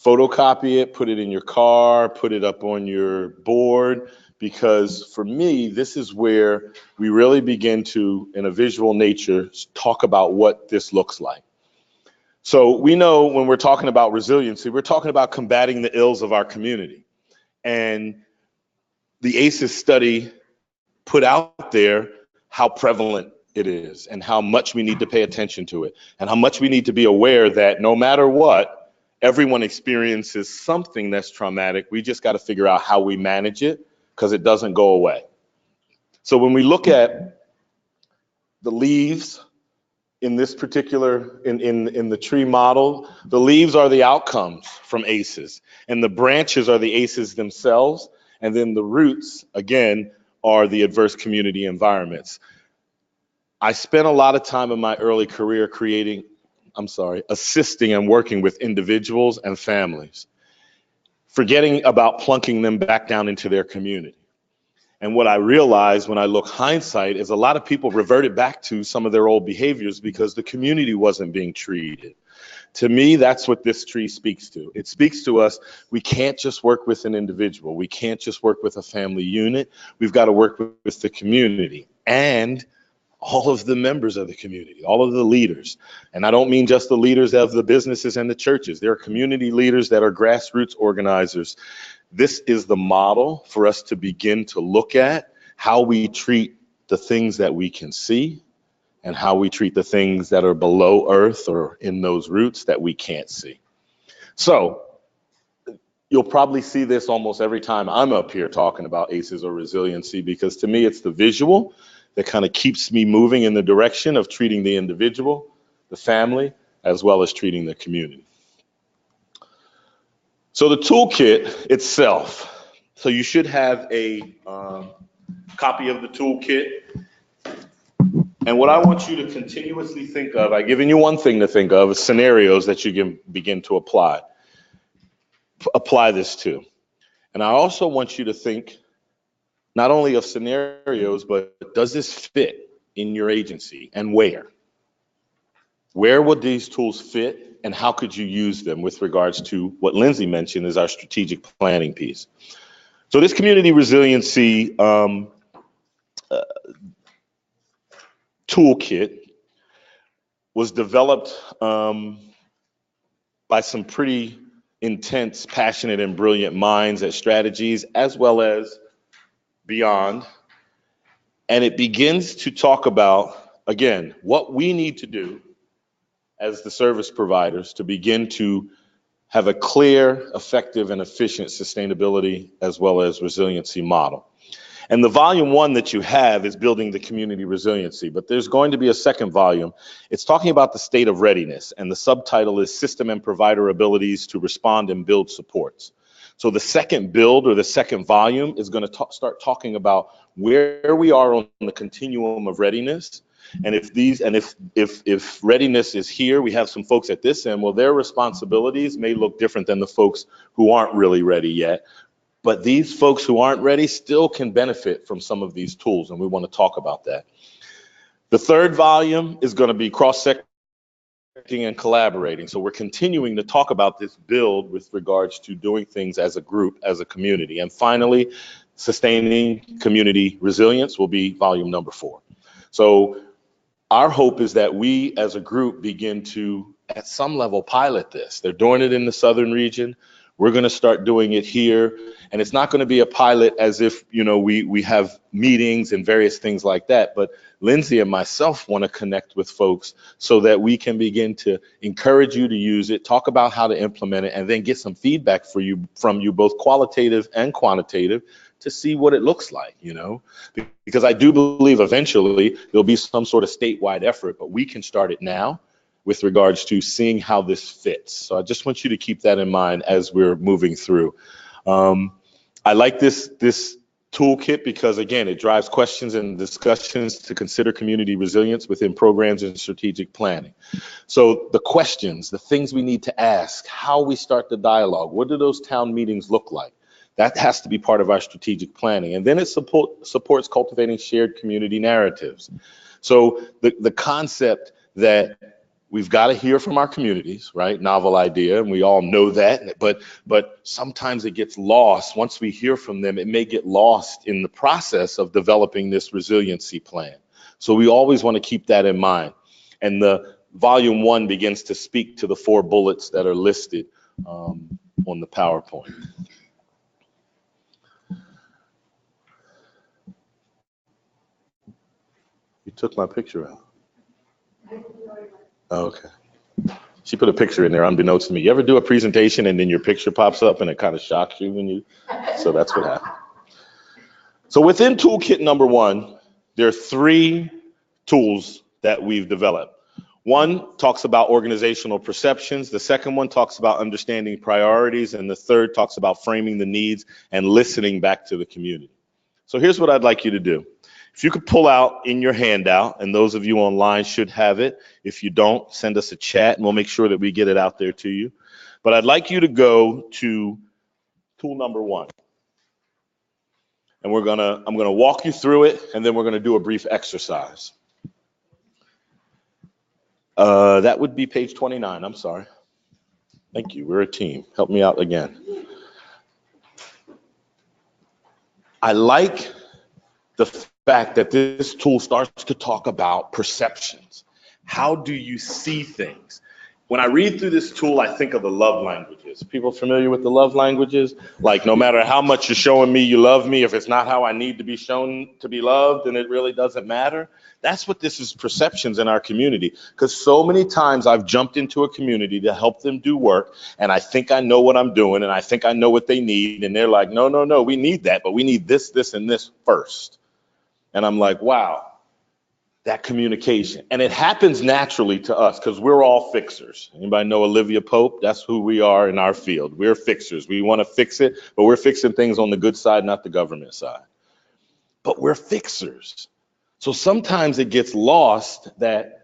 photocopy it, put it in your car, put it up on your board, because for me, this is where we really begin to, in a visual nature, talk about what this looks like. So we know when we're talking about resiliency, we're talking about combating the ills of our community. And the ACEs study put out there how prevalent it is and how much we need to pay attention to it and how much we need to be aware that no matter what, everyone experiences something that's traumatic. We just got to figure out how we manage it because it doesn't go away. So when we look at the leaves in this particular, in the tree model, the leaves are the outcomes from ACEs and the branches are the ACEs themselves. And then the roots, again, are the adverse community environments. I spent a lot of time in my early career assisting and working with individuals and families, forgetting about plunking them back down into their community. And what I realized when I look hindsight is a lot of people reverted back to some of their old behaviors because the community wasn't being treated. To me, that's what this tree speaks to. It speaks to us, we can't just work with an individual. We can't just work with a family unit. We've got to work with the community and all of the members of the community, all of the leaders. And I don't mean just the leaders of the businesses and the churches. There are community leaders that are grassroots organizers. This is the model for us to begin to look at how we treat the things that we can see and how we treat the things that are below earth or in those roots that we can't see. So you'll probably see this almost every time I'm up here talking about ACEs or resiliency, because to me, it's the visual that kind of keeps me moving in the direction of treating the individual, the family, as well as treating the community. So the toolkit itself, so you should have a copy of the toolkit. And what I want you to continuously think of, I've given you one thing to think of, is scenarios that you can begin to apply this to. And I also want you to think not only of scenarios, but does this fit in your agency and where? Where would these tools fit and how could you use them with regards to what Lindsay mentioned is our strategic planning piece? So this community resiliency toolkit was developed by some pretty intense, passionate, and brilliant minds at Strategies as well as beyond. And it begins to talk about, again, what we need to do as the service providers to begin to have a clear, effective, and efficient sustainability as well as resiliency model. And the volume 1 that you have is building the community resiliency, but there's going to be a second volume. It's talking about the state of readiness, and the subtitle is System and Provider Abilities to Respond and Build Supports. So the second build or the second volume is going to start talking about where we are on the continuum of readiness. And if readiness is here, we have some folks at this end, well, their responsibilities may look different than the folks who aren't really ready yet. But these folks who aren't ready still can benefit from some of these tools, and we want to talk about that. The third volume is going to be cross-sector and collaborating. So we're continuing to talk about this build with regards to doing things as a group, as a community. And finally, sustaining community resilience will be volume number 4. So our hope is that we as a group begin to, at some level, pilot this. They're doing it in the southern region. We're going to start doing it here. And it's not going to be a pilot as if, you know, we have meetings and various things like that. But Lindsay and myself want to connect with folks so that we can begin to encourage you to use it, talk about how to implement it, and then get some feedback from you, both qualitative and quantitative, to see what it looks like, you know, because I do believe eventually there'll be some sort of statewide effort, but we can start it now with regards to seeing how this fits. So I just want you to keep that in mind as we're moving through. I like this toolkit because, again, it drives questions and discussions to consider community resilience within programs and strategic planning. So the questions, the things we need to ask, how we start the dialogue, what do those town meetings look like? That has to be part of our strategic planning. And then it supports cultivating shared community narratives. So the concept that we've got to hear from our communities, right? Novel idea, and we all know that, but sometimes it gets lost. Once we hear from them, it may get lost in the process of developing this resiliency plan. So we always want to keep that in mind. And the volume 1 begins to speak to the 4 bullets that are listed on the PowerPoint. You took my picture out. Oh, okay. She put a picture in there unbeknownst to me. You ever do a presentation and then your picture pops up and it kind of shocks you when you, so that's what happened. So within toolkit number 1, there are 3 tools that we've developed. One talks about organizational perceptions. The second one talks about understanding priorities. And the third talks about framing the needs and listening back to the community. So here's what I'd like you to do. If you could pull out in your handout, and those of you online should have it. If you don't, send us a chat and we'll make sure that we get it out there to you. But I'd like you to go to tool number 1. And I'm gonna walk you through it, and then we're gonna do a brief exercise. That would be page 29, I'm sorry. Thank you, we're a team. Help me out again. I like the fact that this tool starts to talk about perceptions. How do you see things? When I read through this tool, I think of the love languages. People familiar with the love languages? Like, no matter how much you're showing me you love me, if it's not how I need to be shown to be loved, then it really doesn't matter. That's what this is, perceptions in our community. Because so many times I've jumped into a community to help them do work, and I think I know what I'm doing, and I think I know what they need, and they're like, no, we need that, but we need this, this, and this first. And I'm like, wow, that communication. And it happens naturally to us because we're all fixers. Anybody know Olivia Pope? That's who we are in our field. We're fixers. We want to fix it, but we're fixing things on the good side, not the government side. But we're fixers. So sometimes it gets lost that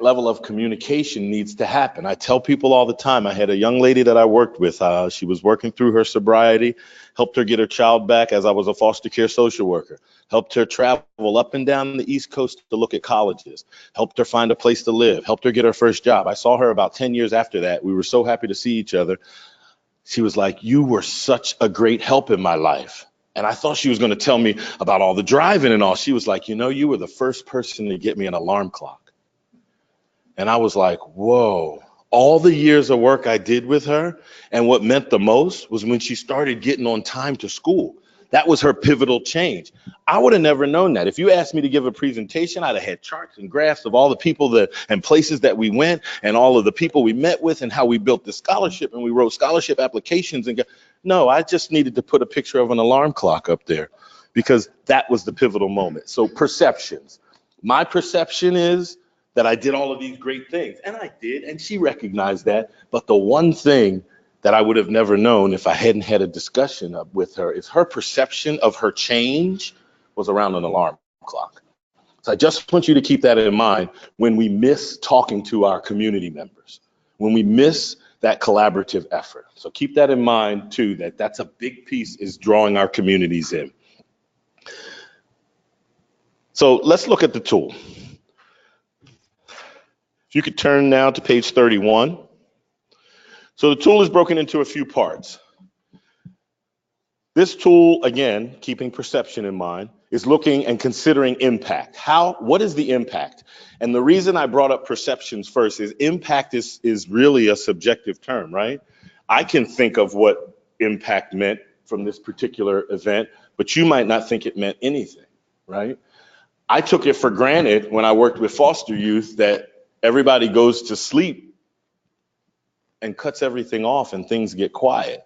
level of communication needs to happen. I tell people all the time, I had a young lady that I worked with. She was working through her sobriety, helped her get her child back as I was a foster care social worker, helped her travel up and down the East Coast to look at colleges, helped her find a place to live, helped her get her first job. I saw her about 10 years after that. We were so happy to see each other. She was like, you were such a great help in my life. And I thought she was going to tell me about all the driving and all. She was like, you were the first person to get me an alarm clock. And I was like, whoa, all the years of work I did with her, and what meant the most was when she started getting on time to school. That was her pivotal change. I would have never known that. If you asked me to give a presentation, I'd have had charts and graphs of all the people and places that we went and all of the people we met with and how we built the scholarship and we wrote scholarship applications. No, I just needed to put a picture of an alarm clock up there because that was the pivotal moment. So perceptions. My perception is that I did all of these great things, and I did, and she recognized that. But the one thing that I would have never known if I hadn't had a discussion with her is her perception of her change was around an alarm clock. So I just want you to keep that in mind when we miss talking to our community members, when we miss that collaborative effort. So keep that in mind too, that's a big piece, is drawing our communities in. So let's look at the tool. If you could turn now to page 31. So the tool is broken into a few parts. This tool, again, keeping perception in mind, is looking and considering impact. What is the impact? And the reason I brought up perceptions first is impact is really a subjective term, right? I can think of what impact meant from this particular event, but you might not think it meant anything, right? I took it for granted when I worked with foster youth that everybody goes to sleep and cuts everything off and things get quiet.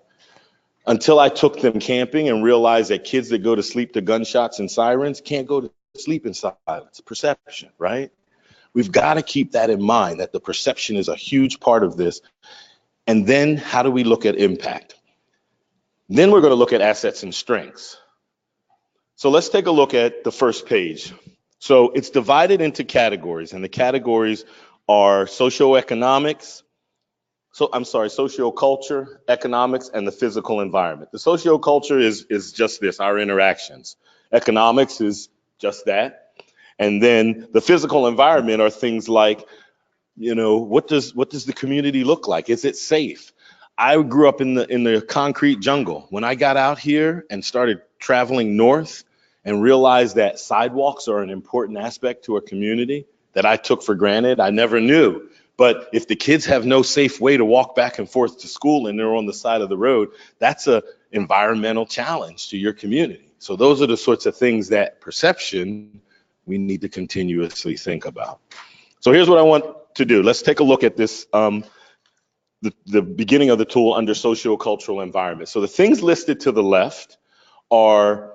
Until I took them camping and realized that kids that go to sleep to gunshots and sirens can't go to sleep in silence. Perception, right? We've got to keep that in mind, that the perception is a huge part of this. And then how do we look at impact? Then we're going to look at assets and strengths. So let's take a look at the first page. So it's divided into categories, and the categories are socioeconomics, socioculture, economics, and the physical environment. The socioculture is just this, our interactions. Economics is just that. And then the physical environment are things like, what does the community look like? Is it safe? I grew up in the concrete jungle. When I got out here and started traveling north and realized that sidewalks are an important aspect to a community that I took for granted, I never knew. But if the kids have no safe way to walk back and forth to school and they're on the side of the road, that's an environmental challenge to your community. So those are the sorts of things that perception we need to continuously think about. So here's what I want to do. Let's take a look at this, the beginning of the tool under sociocultural environment. So the things listed to the left are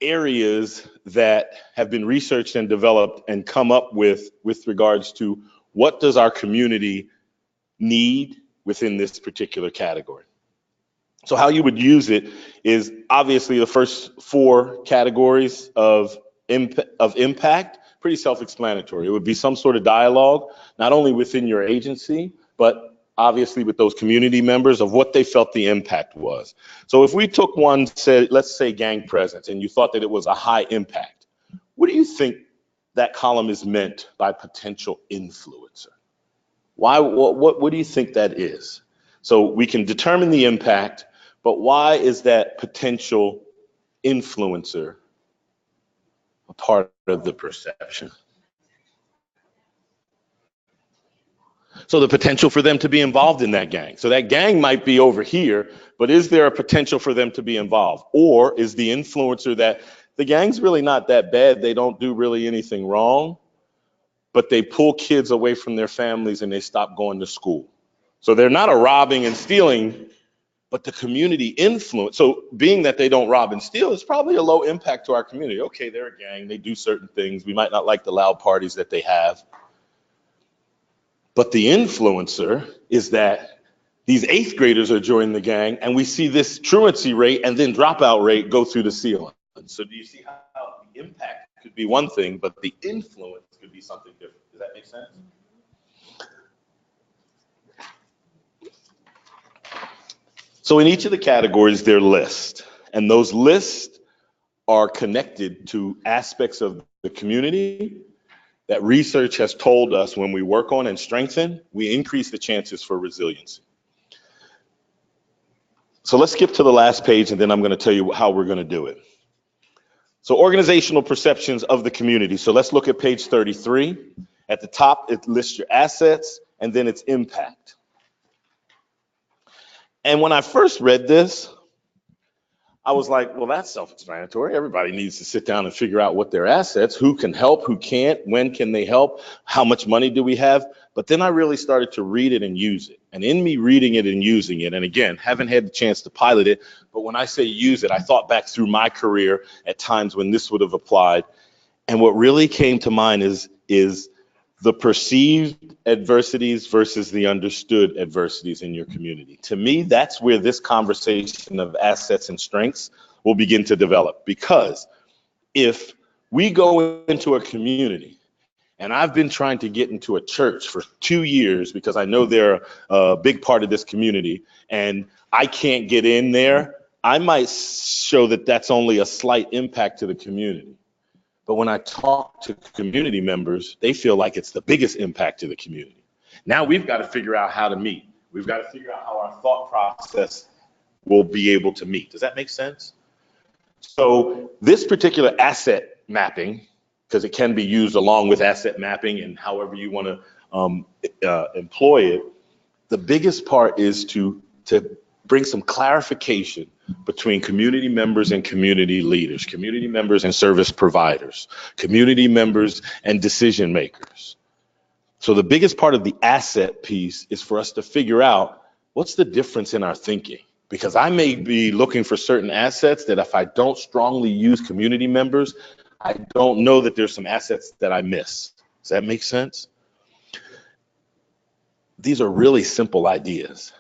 areas that have been researched and developed and come up with regards to what does our community need within this particular category. So how you would use it is obviously the first four categories of impact, pretty self-explanatory. It would be some sort of dialogue, not only within your agency, but obviously with those community members of what they felt the impact was. So if we took one, let's say gang presence, and you thought that it was a high impact, what do you think that column is meant by potential influencer? Why? What do you think that is? So we can determine the impact, but why is that potential influencer a part of the perception? So the potential for them to be involved in that gang. So that gang might be over here, but is there a potential for them to be involved? Or is the influencer that the gang's really not that bad, they don't do really anything wrong, but they pull kids away from their families and they stop going to school. So they're not a robbing and stealing, but the community influence. So being that they don't rob and steal is probably a low impact to our community. Okay, they're a gang, they do certain things. We might not like the loud parties that they have. But the influencer is that these 8th graders are joining the gang and we see this truancy rate and then dropout rate go through the ceiling. So do you see how the impact could be one thing, but the influence could be something different? Does that make sense? So in each of the categories, there are lists, and those lists are connected to aspects of the community that research has told us when we work on and strengthen, we increase the chances for resiliency. So let's skip to the last page, and then I'm going to tell you how we're going to do it. So organizational perceptions of the community. So let's look at page 33. At the top, it lists your assets, and then its impact. And when I first read this, I was like, well, that's self-explanatory. Everybody needs to sit down and figure out what their assets, who can help, who can't, when can they help, how much money do we have? But then I really started to read it and use it. And in me reading it and using it, and again, haven't had the chance to pilot it, but when I say use it, I thought back through my career at times when this would have applied. And what really came to mind is the perceived adversities versus the understood adversities in your community. To me, that's where this conversation of assets and strengths will begin to develop. Because if we go into a community, and I've been trying to get into a church for 2 years because I know they're a big part of this community, and I can't get in there, I might show that that's only a slight impact to the community. But when I talk to community members, they feel like it's the biggest impact to the community. Now we've got to figure out how to meet. We've got to figure out how our thought process will be able to meet. Does that make sense? So this particular asset mapping, because it can be used along with asset mapping and however you want to employ it, the biggest part is to bring some clarification between community members and community leaders, community members and service providers, community members and decision makers. So the biggest part of the asset piece is for us to figure out what's the difference in our thinking. Because I may be looking for certain assets that if I don't strongly use community members, I don't know that there's some assets that I miss. Does that make sense? These are really simple ideas.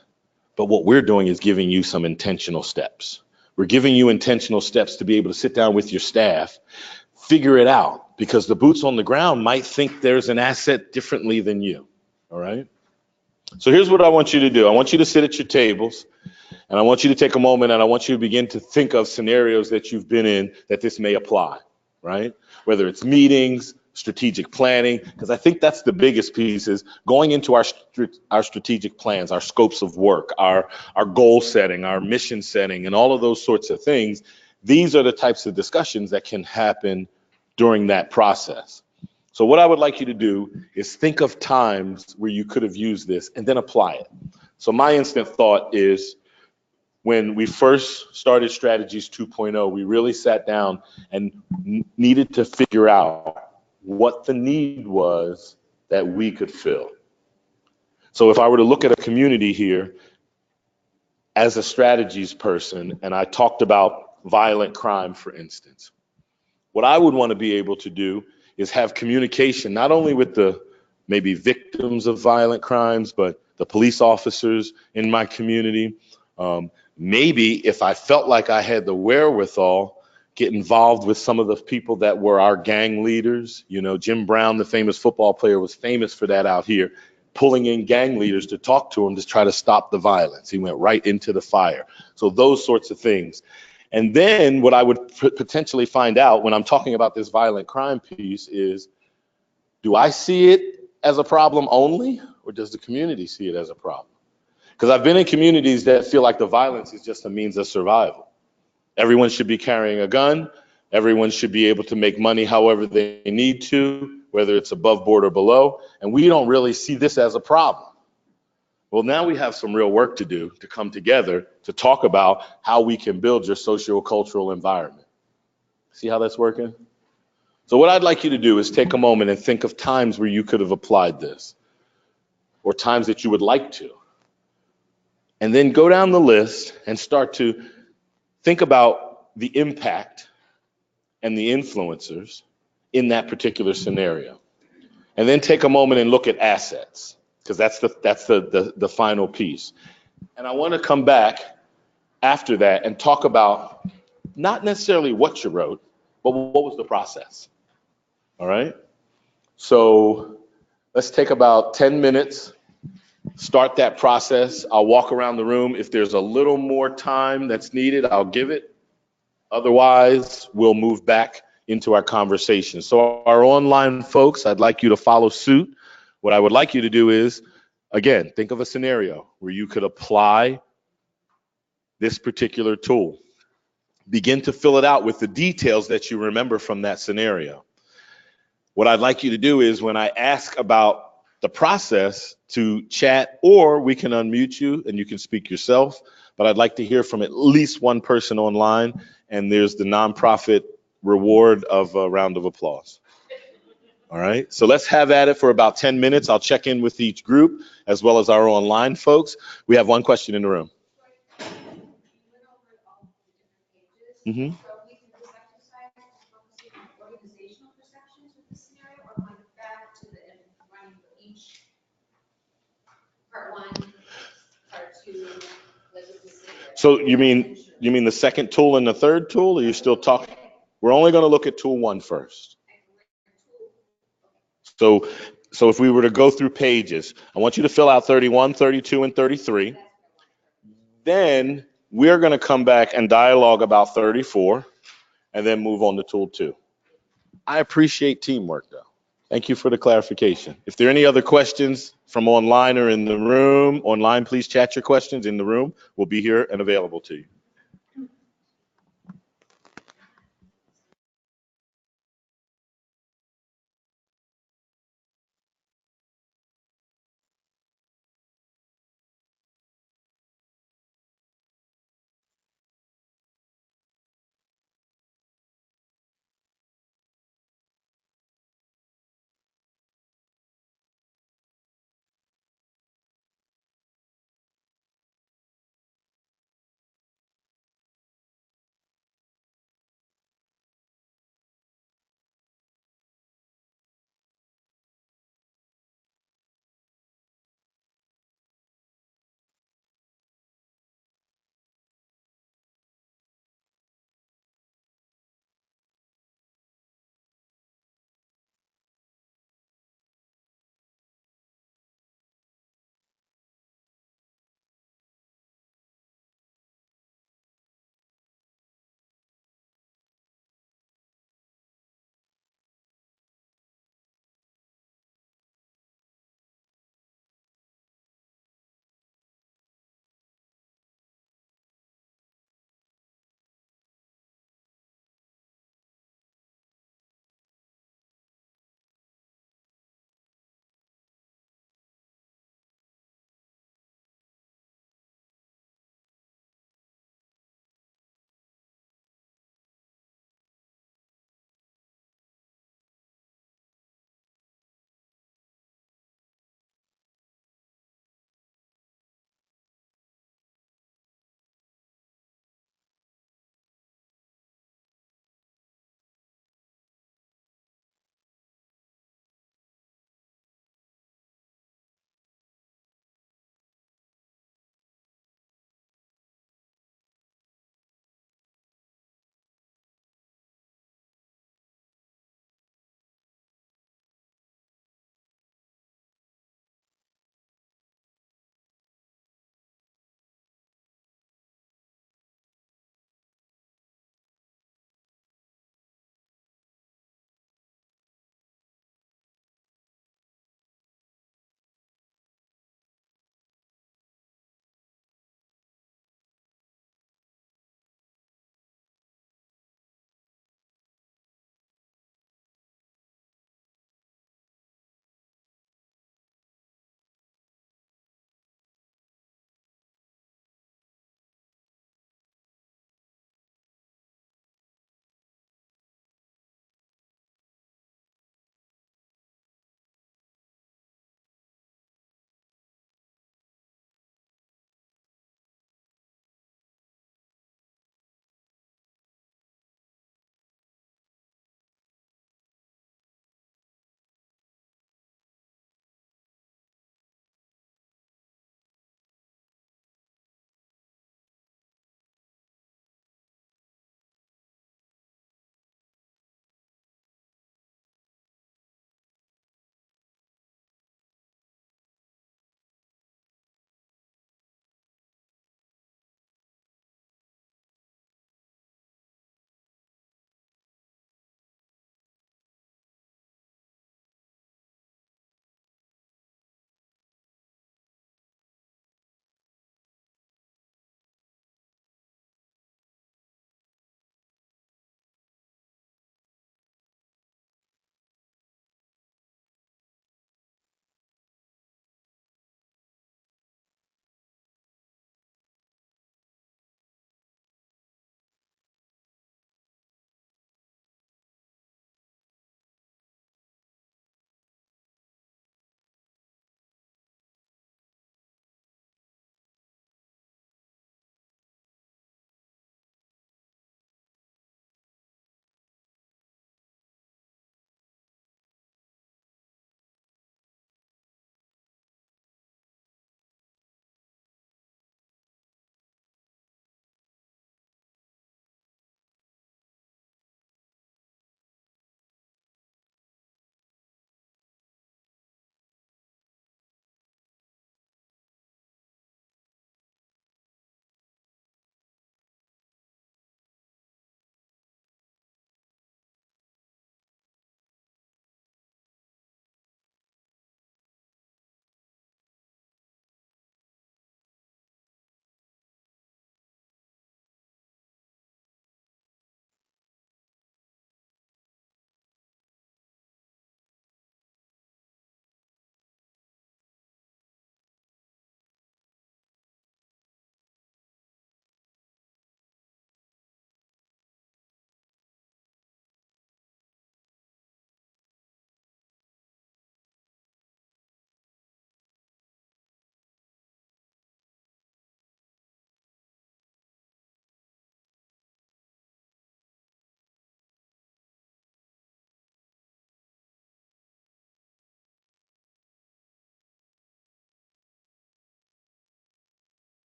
But what we're doing is giving you some intentional steps. We're giving you intentional steps to be able to sit down with your staff, figure it out, because the boots on the ground might think there's an asset differently than you, all right? So here's what I want you to do. I want you to sit at your tables, and I want you to take a moment, and I want you to begin to think of scenarios that you've been in that this may apply, right? Whether it's meetings, strategic planning, because I think that's the biggest piece, is going into our strategic plans, our scopes of work, our goal setting, our mission setting, and all of those sorts of things. These are the types of discussions that can happen during that process. So what I would like you to do is think of times where you could have used this and then apply it. So my instant thought is, when we first started Strategies 2.0, we really sat down and needed to figure out what the need was that we could fill. So if I were to look at a community here as a strategies person, and I talked about violent crime, for instance, what I would want to be able to do is have communication, not only with the maybe victims of violent crimes, but the police officers in my community. Maybe if I felt like I had the wherewithal, get involved with some of the people that were our gang leaders. You know, Jim Brown, the famous football player, was famous for that out here, pulling in gang leaders to talk to them to try to stop the violence. He went right into the fire. So those sorts of things. And then what I would potentially find out when I'm talking about this violent crime piece is, do I see it as a problem only, or does the community see it as a problem? Because I've been in communities that feel like the violence is just a means of survival. Everyone should be carrying a gun. Everyone should be able to make money however they need to, whether it's above board or below. And we don't really see this as a problem. Well, now we have some real work to do to come together to talk about how we can build your socio-cultural environment. See how that's working? So what I'd like you to do is take a moment and think of times where you could have applied this, or times that you would like to. And then go down the list and start to think about the impact and the influencers in that particular scenario. And then take a moment and look at assets, because that's the final piece. And I want to come back after that and talk about not necessarily what you wrote, but what was the process. All right? So let's take about 10 minutes, start that process. I'll walk around the room. If there's a little more time that's needed, I'll give it. Otherwise, we'll move back into our conversation. So our online folks, I'd like you to follow suit. What I would like you to do is, again, think of a scenario where you could apply this particular tool. Begin to fill it out with the details that you remember from that scenario. What I'd like you to do is, when I ask about the process, to chat, or we can unmute you and you can speak yourself, but I'd like to hear from at least one person online, and there's the nonprofit reward of a round of applause. All right, so let's have at it for about 10 minutes. I'll check in with each group as well as our online folks. We have one question in the room. Mm-hmm. So you mean the second tool and the third tool, or you still talking? We're only going to look at tool 1 first. So if we were to go through pages, I want you to fill out 31, 32, and 33. Then we're going to come back and dialogue about 34, and then move on to tool 2. I appreciate teamwork, though. Thank you for the clarification. If there are any other questions from online or in the room, online, please chat your questions in the room. We'll be here and available to you.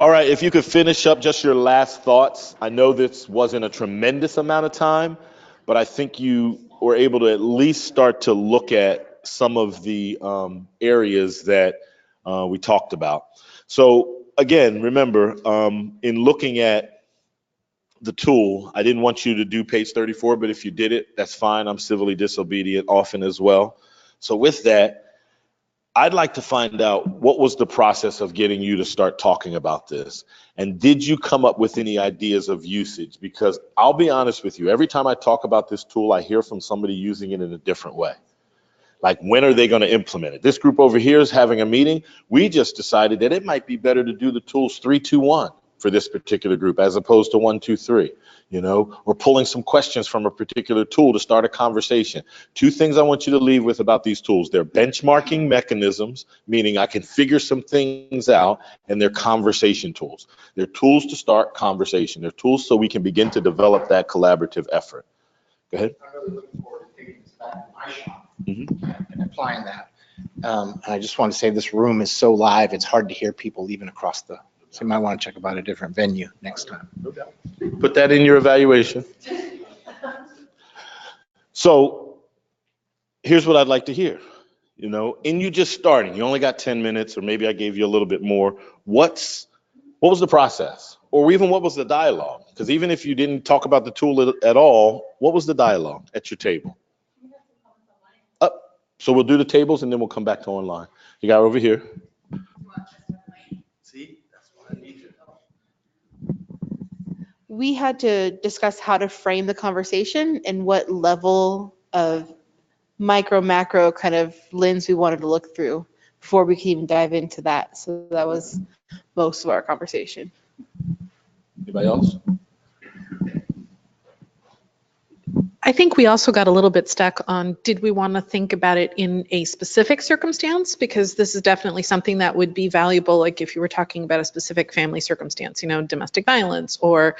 All right, if you could finish up just your last thoughts. I know this wasn't a tremendous amount of time, but I think you were able to at least start to look at some of the areas that we talked about. So again, remember, in looking at the tool, I didn't want you to do page 34, but if you did it, that's fine. I'm civilly disobedient often as well. So with that, I'd like to find out what was the process of getting you to start talking about this? And did you come up with any ideas of usage? Because I'll be honest with you, every time I talk about this tool, I hear from somebody using it in a different way. Like, when are they going to implement it? This group over here is having a meeting. We just decided that it might be better to do the tools 3, 2, 1 for this particular group as opposed to 1, 2, 3. You know, we're pulling some questions from a particular tool to start a conversation. 2 things I want you to leave with about these tools. They're benchmarking mechanisms, meaning I can figure some things out, and they're conversation tools. They're tools to start conversation. They're tools so we can begin to develop that collaborative effort. Go ahead. I'm really looking forward to taking this back to my shop and applying that. And I just want to say this room is so live, it's hard to hear people even across the, so you might want to check about a different venue next time. Put that in your evaluation. So here's what I'd like to hear. You know, in you just starting, you only got 10 minutes, or maybe I gave you a little bit more. What was the process? Or even what was the dialogue? Because even if you didn't talk about the tool at all, what was the dialogue at your table? So we'll do the tables and then we'll come back to online. You got over here. See, that's what I need your help. We had to discuss how to frame the conversation and what level of micro macro kind of lens we wanted to look through before we could even dive into that. So that was most of our conversation. Anybody else? I think we also got a little bit stuck on, did we want to think about it in a specific circumstance? Because this is definitely something that would be valuable, like if you were talking about a specific family circumstance, you know, domestic violence, or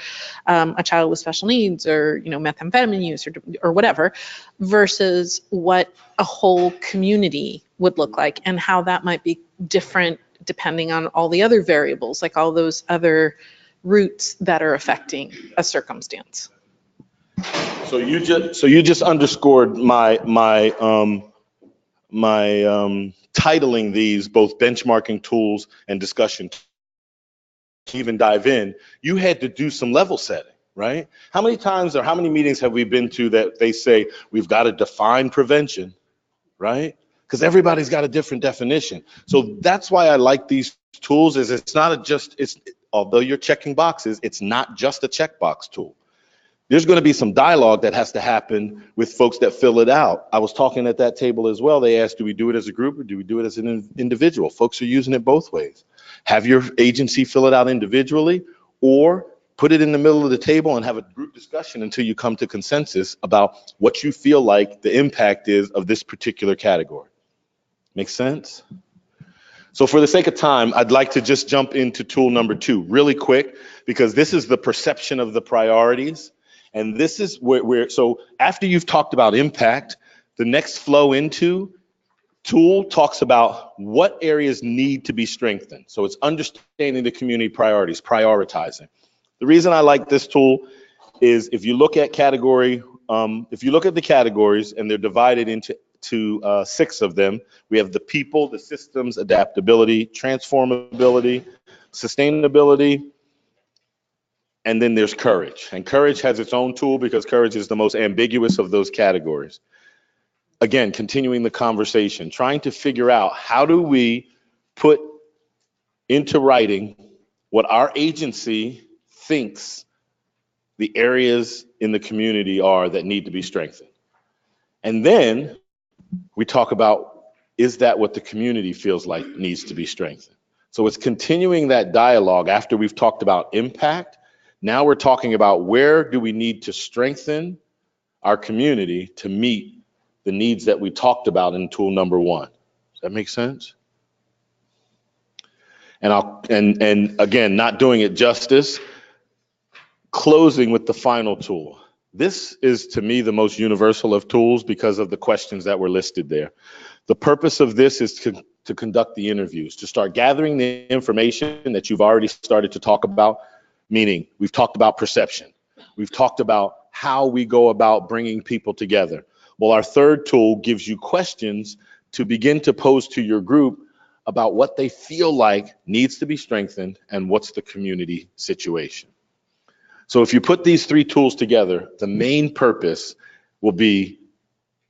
a child with special needs, or, you know, methamphetamine use, or whatever, versus what a whole community would look like and how that might be different depending on all the other variables, like all those other roots that are affecting a circumstance. So you just underscored my titling these both benchmarking tools and discussion. To even dive in, you had to do some level setting, right? How many times or how many meetings have we been to that they say we've got to define prevention, right? Because everybody's got a different definition. So that's why I like these tools. Is it's not although you're checking boxes, it's not just a checkbox tool. There's going to be some dialogue that has to happen with folks that fill it out. I was talking at that table as well. They asked, do we do it as a group or do we do it as an individual? Folks are using it both ways. Have your agency fill it out individually, or put it in the middle of the table and have a group discussion until you come to consensus about what you feel like the impact is of this particular category. Make sense? So for the sake of time, I'd like to just jump into tool number 2 really quick, because this is the perception of the priorities. And this is where, so after you've talked about impact, the next flow into tool talks about what areas need to be strengthened. So it's understanding the community priorities, prioritizing. The reason I like this tool is if you look at the categories, and they're divided into 6 of them. We have the people, the systems, adaptability, transformability, sustainability, and then there's courage. And courage has its own tool because courage is the most ambiguous of those categories. Again, continuing the conversation, trying to figure out how do we put into writing what our agency thinks the areas in the community are that need to be strengthened. And then we talk about, is that what the community feels like needs to be strengthened? So it's continuing that dialogue after we've talked about impact. Now we're talking about where do we need to strengthen our community to meet the needs that we talked about in tool number 1. Does that make sense? And again, not doing it justice, closing with the final tool. This is, to me, the most universal of tools because of the questions that were listed there. The purpose of this is to to conduct the interviews, to start gathering the information that you've already started to talk about, meaning we've talked about perception. We've talked about how we go about bringing people together. Well, our third tool gives you questions to begin to pose to your group about what they feel like needs to be strengthened and what's the community situation. So if you put these three tools together, the main purpose will be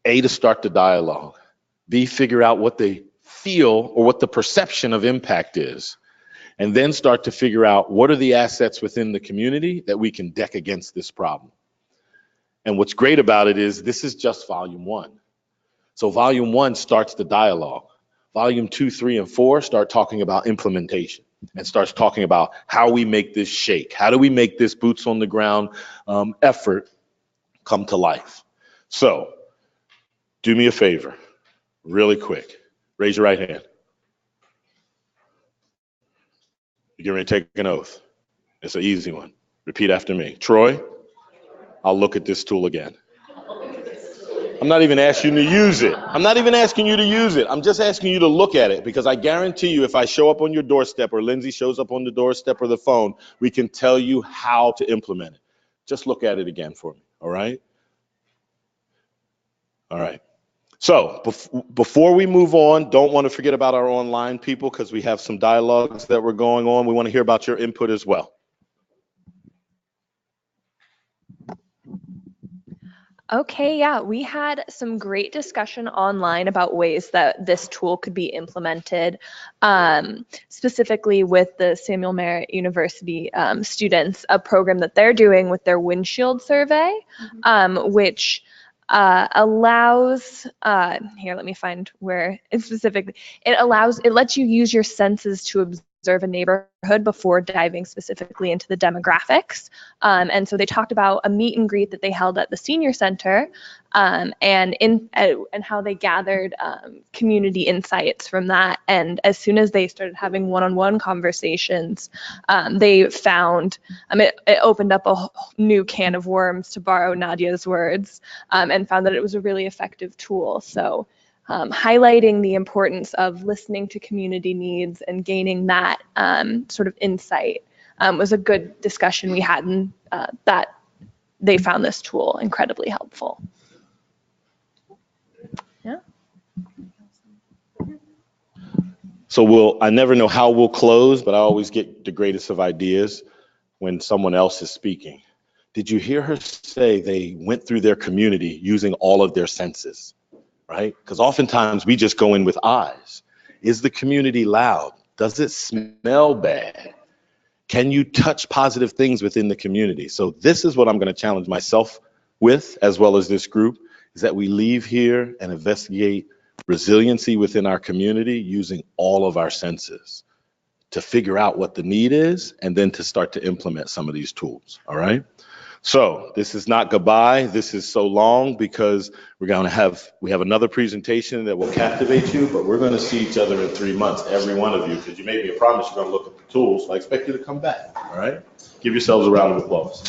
A, to start the dialogue, B, figure out what they feel or what the perception of impact is, and then start to figure out what are the assets within the community that we can deck against this problem. And what's great about it is this is just volume 1. So volume 1 starts the dialogue. Volume 2, 3, and 4 start talking about implementation and starts talking about how we make this shake. How do we make this boots on the ground effort come to life? So do me a favor, really quick. Raise your right hand. You're getting ready to take an oath. It's an easy one. Repeat after me. Troy, I'll look at this tool again. I'm not even asking you to use it. I'm not even asking you to use it. I'm just asking you to look at it, because I guarantee you if I show up on your doorstep or Lindsay shows up on the doorstep or the phone, we can tell you how to implement it. Just look at it again for me, all right? All right. So before we move on, don't want to forget about our online people, because we have some dialogues that were going on. We want to hear about your input as well. Okay, yeah, we had some great discussion online about ways that this tool could be implemented, specifically with the Samuel Merritt University students, a program that they're doing with their windshield survey, which allows, here, let me find where it's specifically, it lets you use your senses to observe a neighborhood before diving specifically into the demographics. And so they talked about a meet and greet that they held at the senior center, and how they gathered community insights from that. And as soon as they started having one-on-one conversations, they found it opened up a new can of worms, to borrow Nadia's words, and found that it was a really effective tool. So highlighting the importance of listening to community needs and gaining that sort of insight was a good discussion we had, and that they found this tool incredibly helpful. Yeah. So I never know how we'll close, but I always get the greatest of ideas when someone else is speaking. Did you hear her say they went through their community using all of their senses? Right? Because oftentimes we just go in with eyes. Is the community loud? Does it smell bad? Can you touch positive things within the community? So this is what I'm going to challenge myself with, as well as this group, is that we leave here and investigate resiliency within our community using all of our senses to figure out what the need is, and then to start to implement some of these tools. All right. So this is not goodbye. This is so long, because we have another presentation that will captivate you, but we're going to see each other in 3 months, every one of you, because you made me a promise you're going to look at the tools. So I expect you to come back. All right. Give yourselves a round of applause.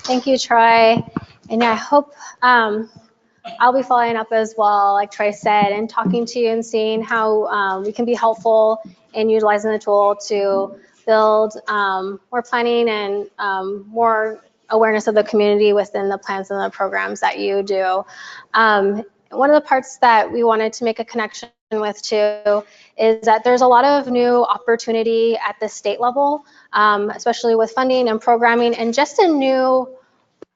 Thank you, Troy. And I hope I'll be following up as well, like Troy said, and talking to you and seeing how we can be helpful in utilizing the tool to build more planning and more awareness of the community within the plans and the programs that you do. One of the parts that we wanted to make a connection with too is that there's a lot of new opportunity at the state level, especially with funding and programming, and just a new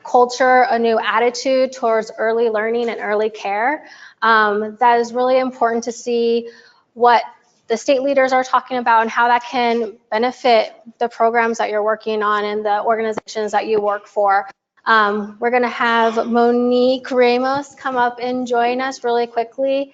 culture, a new attitude towards early learning and early care. That is really important to see what the state leaders are talking about and how that can benefit the programs that you're working on and the organizations that you work for. We're going to have Monique Ramos come up and join us really quickly.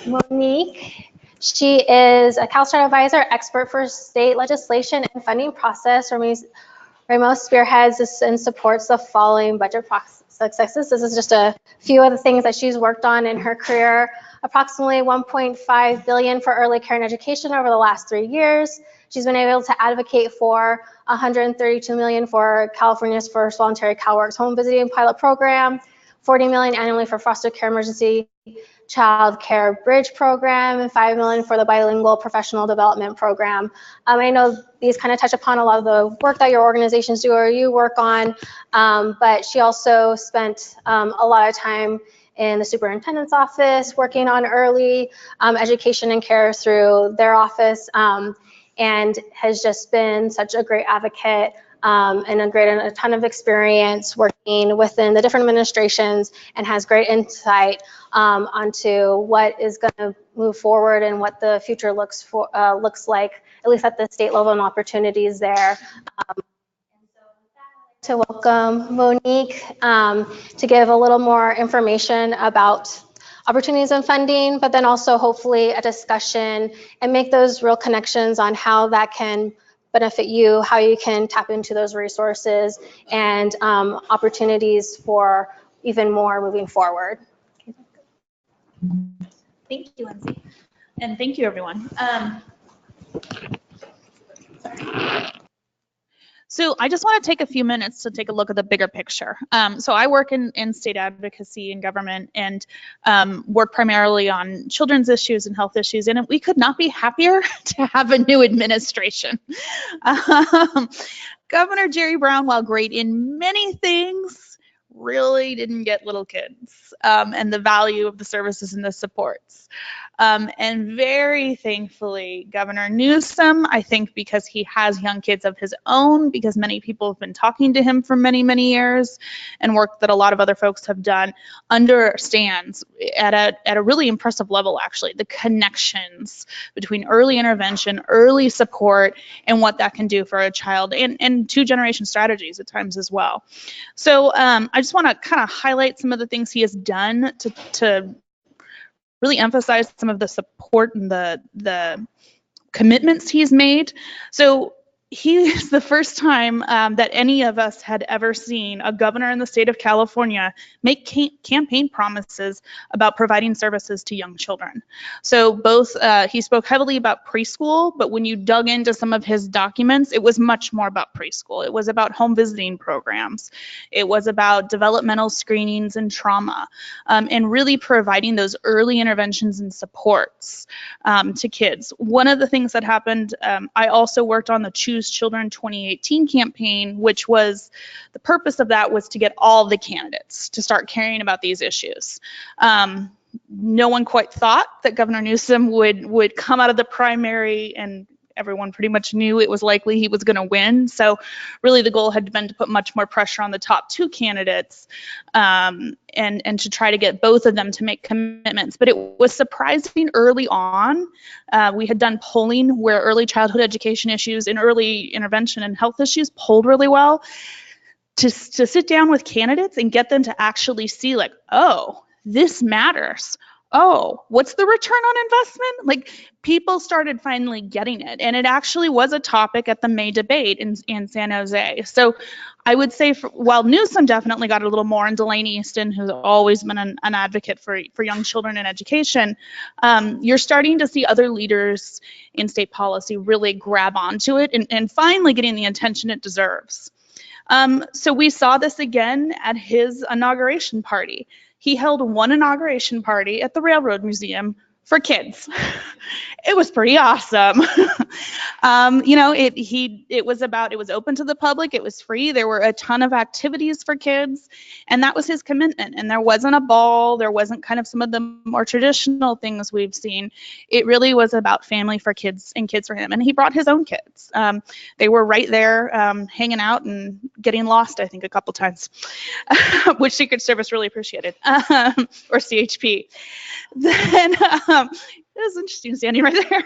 Monique, she is a CalSTART advisor, expert for state legislation and funding process. Ramos spearheads and supports the following budget successes. This is just a few of the things that she's worked on in her career. Approximately $1.5 billion for early care and education over the last 3 years. She's been able to advocate for $132 million for California's first voluntary CalWorks home visiting pilot program. $40 million annually for foster care emergency child care bridge program, and $5 million for the bilingual professional development program. I know these kind of touch upon a lot of the work that your organizations do or you work on, but she also spent a lot of time in the superintendent's office working on early education and care through their office, and has just been such a great advocate and a ton of experience working within the different administrations, and has great insight onto what is going to move forward and what the future looks like, at least at the state level, and opportunities there. To welcome Monique to give a little more information about opportunities and funding, but then also hopefully a discussion and make those real connections on how that can benefit you, how you can tap into those resources and opportunities for even more moving forward. Thank you, Lindsay. And thank you, everyone. So I just want to take a few minutes to take a look at the bigger picture. So I work in state advocacy and government, and work primarily on children's issues and health issues. And we could not be happier to have a new administration. Governor Jerry Brown, while great in many things, really didn't get little kids and the value of the services and the supports. And very thankfully, Governor Newsom, I think because he has young kids of his own, because many people have been talking to him for many, many years, and work that a lot of other folks have done, understands at a really impressive level, actually, the connections between early intervention, early support, and what that can do for a child, and two-generation strategies at times as well. So I just want to kind of highlight some of the things he has done to really emphasize some of the support and the commitments he's made. So he is the first time that any of us had ever seen a governor in the state of California make campaign promises about providing services to young children. So both, he spoke heavily about preschool, but when you dug into some of his documents, it was much more about preschool. It was about home visiting programs. It was about developmental screenings and trauma, and really providing those early interventions and supports to kids. One of the things that happened, I also worked on the Choose Children 2018 campaign, which was, the purpose of that was to get all the candidates to start caring about these issues. No one quite thought that Governor Newsom would come out of the primary, and everyone pretty much knew it was likely he was going to win. So really the goal had been to put much more pressure on the top two candidates, and to try to get both of them to make commitments. But it was surprising early on. We had done polling where early childhood education issues and early intervention and health issues polled really well. To sit down with candidates and get them to actually see, like, oh, this matters. Oh, what's the return on investment? Like, people started finally getting it. And it actually was a topic at the May debate in San Jose. So I would say, while Newsom definitely got a little more, and Delaney Easton, who's always been an advocate for young children and education, you're starting to see other leaders in state policy really grab onto it and finally getting the attention it deserves. So we saw this again at his inauguration party. He held one inauguration party at the Railroad Museum for kids. It was pretty awesome. You know, it was open to the public. It was free. There were a ton of activities for kids, and that was his commitment. And there wasn't a ball. There wasn't kind of some of the more traditional things we've seen. It really was about family for kids and kids for him. And he brought his own kids. They were right there hanging out and getting lost, I think, a couple times, which Secret Service really appreciated, or CHP. Then it was interesting standing right there.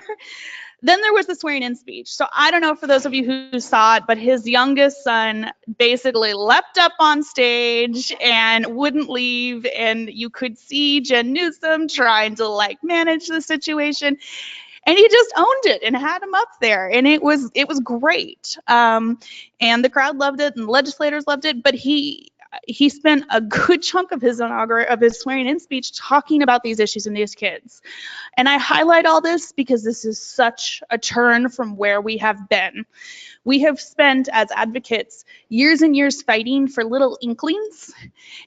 Then there was the swearing-in speech. So I don't know for those of you who saw it, but his youngest son basically leapt up on stage and wouldn't leave, and you could see Jen Newsom trying to like manage the situation, and he just owned it and had him up there, and it was great. And the crowd loved it, and legislators loved it, but he spent a good chunk of his swearing-in speech talking about these issues and these kids. And I highlight all this because this is such a turn from where we have been. We have spent, as advocates, years and years fighting for little inklings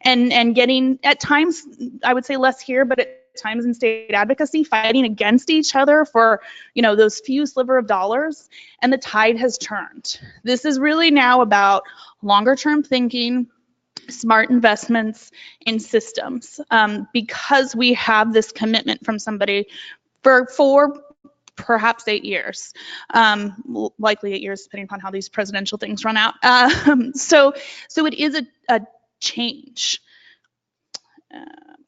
and getting, at times, I would say less here, but at times in state advocacy, fighting against each other for, those few sliver of dollars, and the tide has turned. This is really now about longer term thinking, smart investments in systems, because we have this commitment from somebody for perhaps 8 years, likely 8 years, depending upon how these presidential things run out. So it is a change.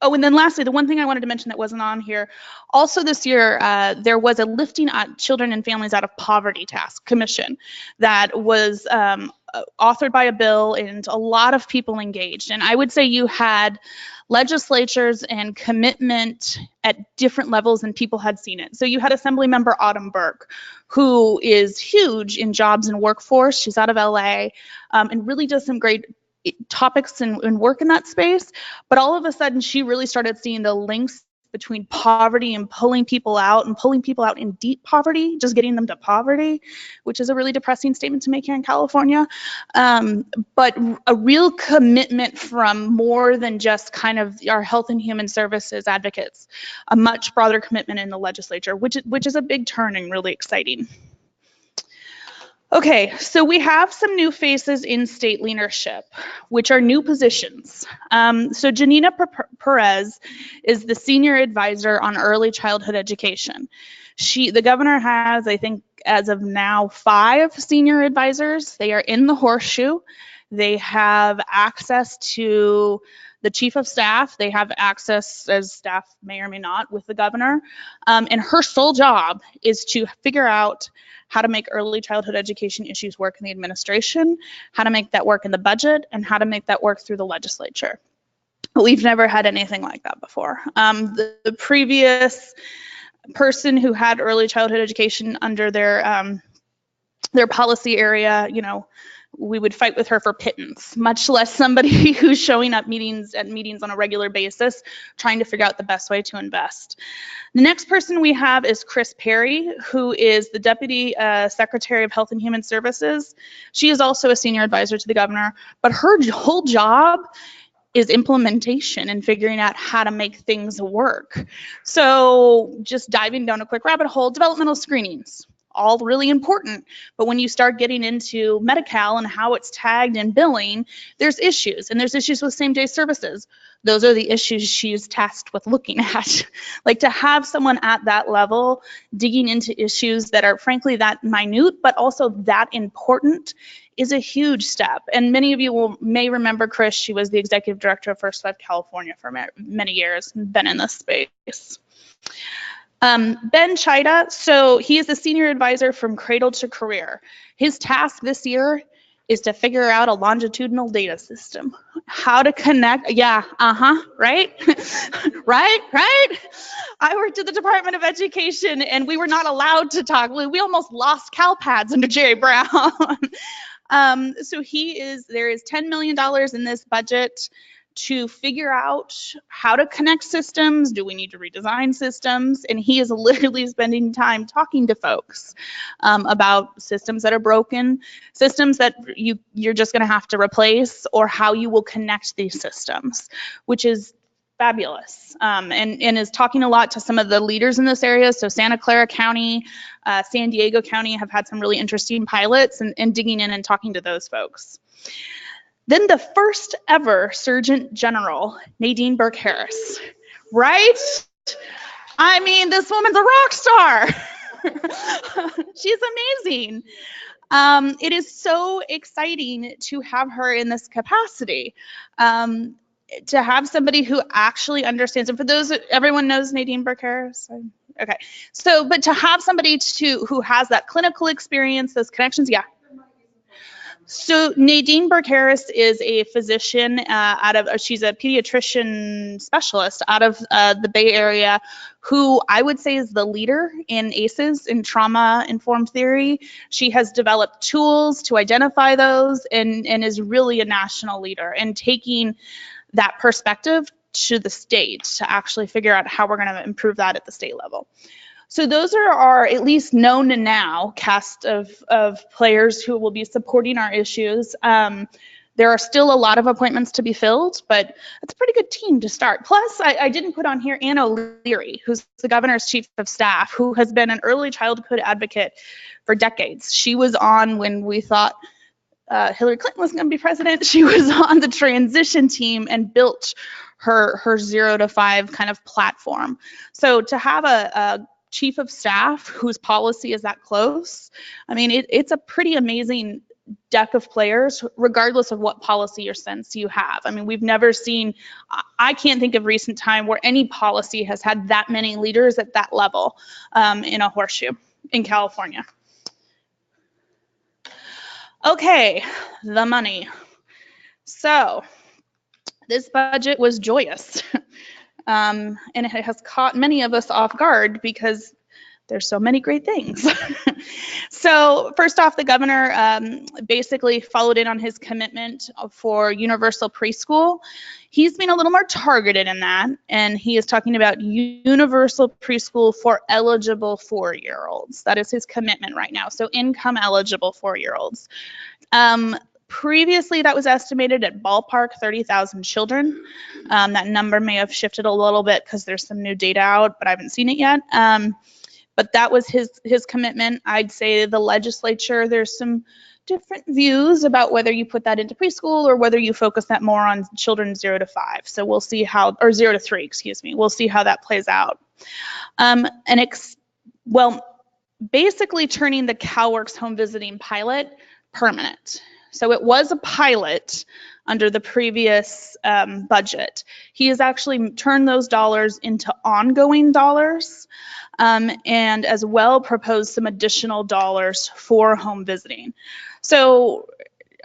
And then lastly, the one thing I wanted to mention that wasn't on here, also this year, there was a Lifting Children and Families Out of Poverty Task Commission that was authored by a bill, and a lot of people engaged. And I would say you had legislatures and commitment at different levels, and people had seen it. So you had Assemblymember Autumn Burke, who is huge in jobs and workforce. She's out of LA, and really does some great topics and work in that space. But all of a sudden, she really started seeing the links between poverty and pulling people out in deep poverty, just getting them to poverty, which is a really depressing statement to make here in California. But a real commitment from more than just kind of our health and human services advocates, a much broader commitment in the legislature, which is a big turn and really exciting. Okay, so we have some new faces in state leadership, which are new positions. So Janina Perez is the senior advisor on early childhood education. The governor has, I think, as of now, 5 senior advisors. They are in the horseshoe. They have access to the chief of staff. They have access, as staff may or may not, with the governor. And her sole job is to figure out how to make early childhood education issues work in the administration, how to make that work in the budget, and how to make that work through the legislature. We've never had anything like that before. The previous person who had early childhood education under their policy area, we would fight with her for pittance, much less somebody who's showing up at meetings on a regular basis, trying to figure out the best way to invest. The next person we have is Chris Perry, who is the Deputy Secretary of Health and Human Services. She is also a senior advisor to the governor, but her whole job is implementation and figuring out how to make things work. So just diving down a quick rabbit hole, developmental screenings, all really important. But when you start getting into Medi-Cal and how it's tagged in billing, there's issues, and there's issues with same-day services. Those are the issues she's tasked with looking at. Like, to have someone at that level digging into issues that are frankly that minute, but also that important, is a huge step. And many of you may remember Chris. She was the executive director of First Five California for many years, been in this space. Ben Chida, so he is a senior advisor from Cradle to Career. His task this year is to figure out a longitudinal data system, how to connect, right? right? I worked at the Department of Education, and we were not allowed to talk. We almost lost CalPads under Jerry Brown. So there is $10 million in this budget to figure out how to connect systems. Do we need to redesign systems? And he is literally spending time talking to folks about systems that are broken, systems that you're just going to have to replace, or how you will connect these systems, which is fabulous. And is talking a lot to some of the leaders in this area. So Santa Clara County, San Diego County have had some really interesting pilots, and digging in and talking to those folks. Then the first ever Surgeon General, Nadine Burke Harris, right? I mean, this woman's a rock star. She's amazing. It is so exciting to have her in this capacity, to have somebody who actually understands. And for those, everyone knows Nadine Burke Harris. Okay, but to have somebody who has that clinical experience, those connections, So Nadine Burke-Harris is a physician she's a pediatrician specialist out of the Bay Area, who I would say is the leader in ACEs, in trauma-informed theory. She has developed tools to identify those and is really a national leader in taking that perspective to the state to actually figure out how we're going to improve that at the state level. So those are our, at least known to now, cast of players who will be supporting our issues. There are still a lot of appointments to be filled, but it's a pretty good team to start. Plus, I didn't put on here Ann O'Leary, who's the governor's chief of staff, who has been an early childhood advocate for decades. She was on when we thought Hillary Clinton was going to be president. She was on the transition team and built her 0 to 5 kind of platform. So to have a chief of staff whose policy is that close, I mean, it's a pretty amazing deck of players, regardless of what policy or sense you have. I mean, we've never seen, I can't think of recent time where any policy has had that many leaders at that level in a horseshoe in California. Okay, the money. So this budget was joyous. And it has caught many of us off guard because there's so many great things. So first off, the governor basically followed in on his commitment for universal preschool. He's been a little more targeted in that, and he is talking about universal preschool for eligible 4-year-olds. That is his commitment right now. So income eligible 4-year-olds. Previously, that was estimated at ballpark 30,000 children. That number may have shifted a little bit because there's some new data out, but I haven't seen it yet. But that was his commitment. I'd say the legislature, there's some different views about whether you put that into preschool or whether you focus that more on children 0 to 5. So we'll see how, or 0 to 3, excuse me. We'll see how that plays out. Basically turning the CalWORKs home visiting pilot permanent. So it was a pilot under the previous budget. He has actually turned those dollars into ongoing dollars and as well proposed some additional dollars for home visiting. So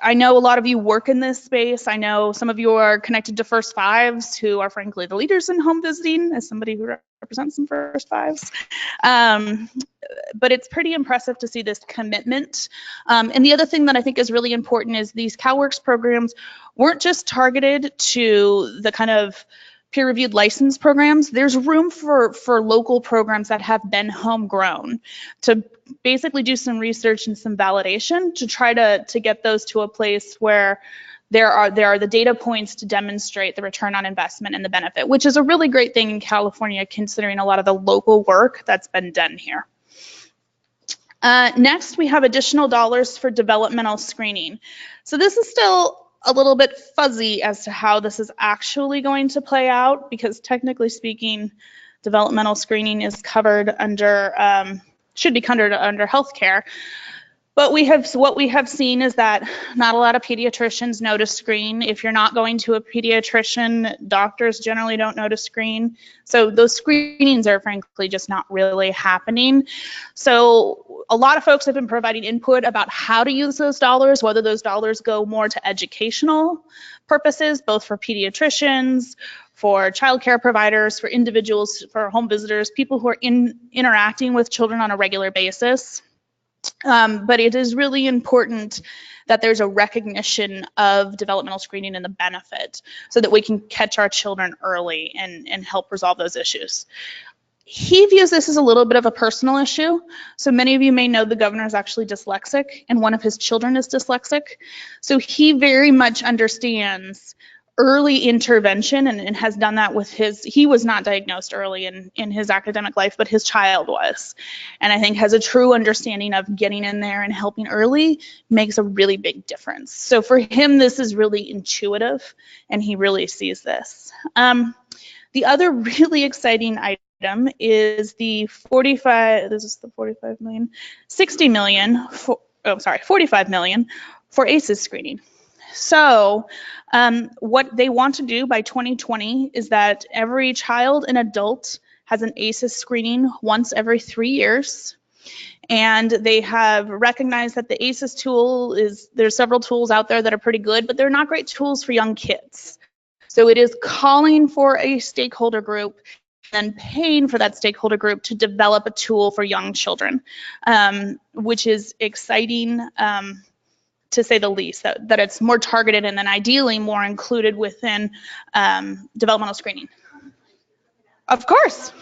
I know a lot of you work in this space. I know some of you are connected to First Fives, who are frankly the leaders in home visiting, as somebody who represents some First Fives. But it's pretty impressive to see this commitment. And the other thing that I think is really important is these CalWORKs programs weren't just targeted to the kind of peer-reviewed license programs. There's room for local programs that have been homegrown to basically do some research and some validation to try to get those to a place where there are the data points to demonstrate the return on investment and the benefit, which is a really great thing in California considering a lot of the local work that's been done here. Next, we have additional dollars for developmental screening. So this is still a little bit fuzzy as to how this is actually going to play out because technically speaking, developmental screening is covered under, should be covered under healthcare. But what we have seen is that not a lot of pediatricians know to screen. If you're not going to a pediatrician, doctors generally don't know to screen. So those screenings are frankly just not really happening. So a lot of folks have been providing input about how to use those dollars, whether those dollars go more to educational purposes, both for pediatricians, for childcare providers, for individuals, for home visitors, people who are interacting with children on a regular basis. But it is really important that there's a recognition of developmental screening and the benefit so that we can catch our children early and help resolve those issues. He views this as a little bit of a personal issue. So many of you may know the governor is actually dyslexic and one of his children is dyslexic. So he very much understands early intervention and has done that with he was not diagnosed early in his academic life, but his child was. And I think has a true understanding of getting in there and helping early makes a really big difference. So for him, this is really intuitive and he really sees this. The other really exciting item is the 45 million, 45 million for ACEs screening. So what they want to do by 2020 is that every child and adult has an ACEs screening once every 3 years. And they have recognized that the ACES tool there's several tools out there that are pretty good, but they're not great tools for young kids. So it is calling for a stakeholder group and paying for that stakeholder group to develop a tool for young children, which is exciting, to say the least, that it's more targeted and then ideally more included within developmental screening. Of course.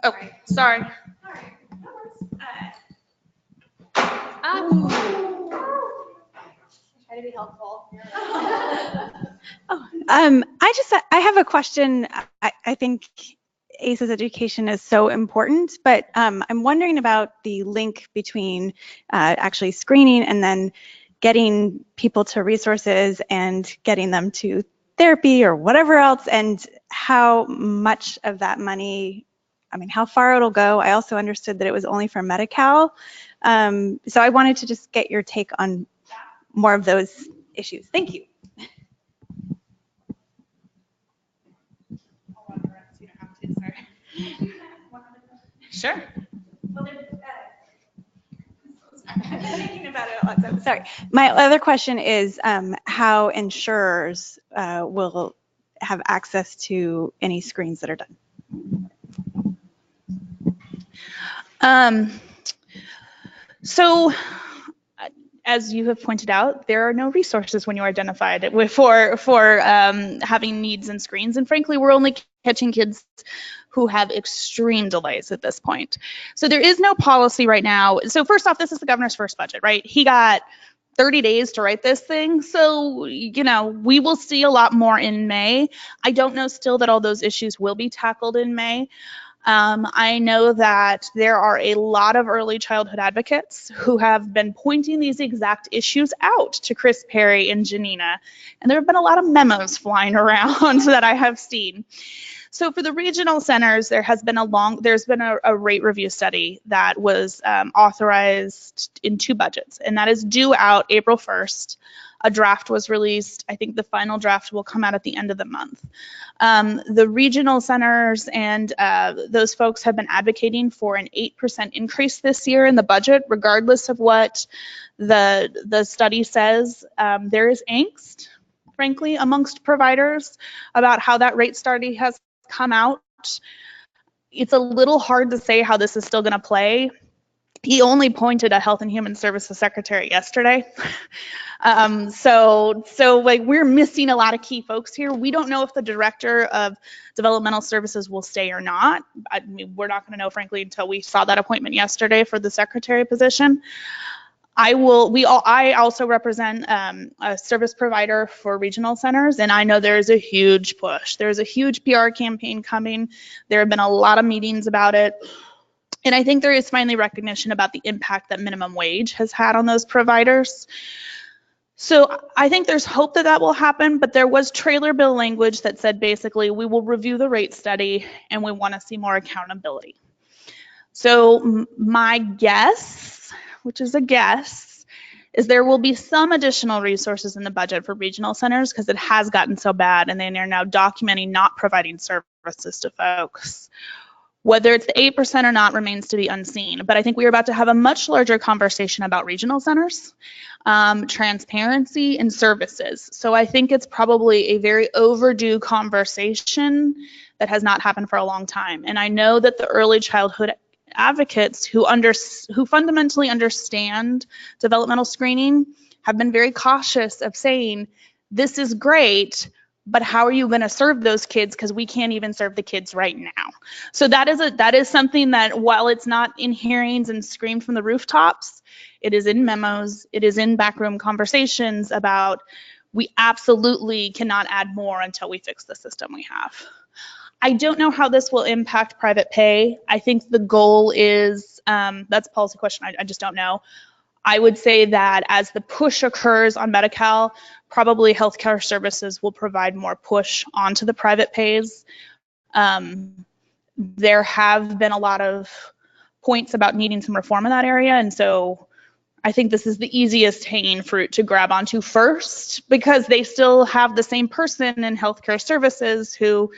Oh, sorry. Try to be helpful. I have a question. I think ACES education is so important, but I'm wondering about the link between actually screening and then getting people to resources and getting them to therapy or whatever else, and how much of that money, I mean, how far it'll go. I also understood that it was only for Medi-Cal. So I wanted to just get your take on more of those issues. Thank you. Sure. I'm thinking about it a lot. So sorry. My other question is how insurers will have access to any screens that are done. So, as you have pointed out, there are no resources when you are identified for having needs and screens, and frankly, we're only catching kids who have extreme delays at this point. So there is no policy right now. So first off, this is the governor's first budget, right? He got 30 days to write this thing. So, you know, we will see a lot more in May. I don't know still that all those issues will be tackled in May. I know that there are a lot of early childhood advocates who have been pointing these exact issues out to Chris Perry and Janina, and there have been a lot of memos flying around that I have seen. So for the regional centers, there's been a rate review study that was authorized in 2 budgets, and that is due out April 1st. A draft was released. I think the final draft will come out at the end of the month. The regional centers and those folks have been advocating for an 8% increase this year in the budget, regardless of what the study says. There is angst, frankly, amongst providers about how that rate study has come out. It's a little hard to say how this is still going to play. He only appointed a Health and Human Services secretary yesterday. So like we're missing a lot of key folks here. We don't know if the director of developmental services will stay or not. I mean, we're not going to know, frankly, until we saw that appointment yesterday for the secretary position. I also represent a service provider for regional centers, and I know there's a huge push. There's a huge PR campaign coming. There have been a lot of meetings about it. And I think there is finally recognition about the impact that minimum wage has had on those providers. So I think there's hope that that will happen, but there was trailer bill language that said basically we will review the rate study and we want to see more accountability. So my guess, which is a guess, is there will be some additional resources in the budget for regional centers because it has gotten so bad and they are now documenting not providing services to folks. Whether it's the 8% or not remains to be unseen, but I think we're about to have a much larger conversation about regional centers, transparency, and services. So I think it's probably a very overdue conversation that has not happened for a long time. And I know that the early childhood advocates who fundamentally understand developmental screening have been very cautious of saying, this is great, but how are you going to serve those kids? Because we can't even serve the kids right now. So that is something that while it's not in hearings and screamed from the rooftops, it is in memos, it is in backroom conversations about we absolutely cannot add more until we fix the system we have. I don't know how this will impact private pay. I think the goal is, that's a policy question, I just don't know. I would say that as the push occurs on Medi-Cal, probably healthcare services will provide more push onto the private pays. There have been a lot of points about needing some reform in that area, and so I think this is the easiest hanging fruit to grab onto first because they still have the same person in healthcare services who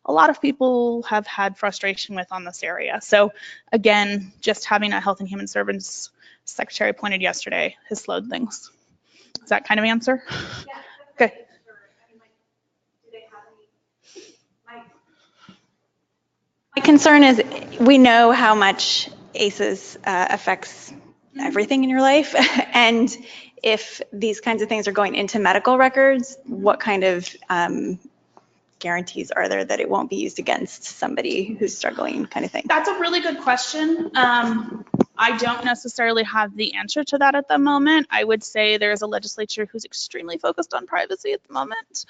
a lot of people have had frustration with on this area. So again, just having a Health and Human Services Secretary appointed yesterday has slowed things. Is that kind of answer? Okay. My concern is we know how much ACEs affects everything in your life. And if these kinds of things are going into medical records, what kind of guarantees are there that it won't be used against somebody who's struggling, kind of thing? That's a really good question. I don't necessarily have the answer to that at the moment. I would say there's a legislature who's extremely focused on privacy at the moment.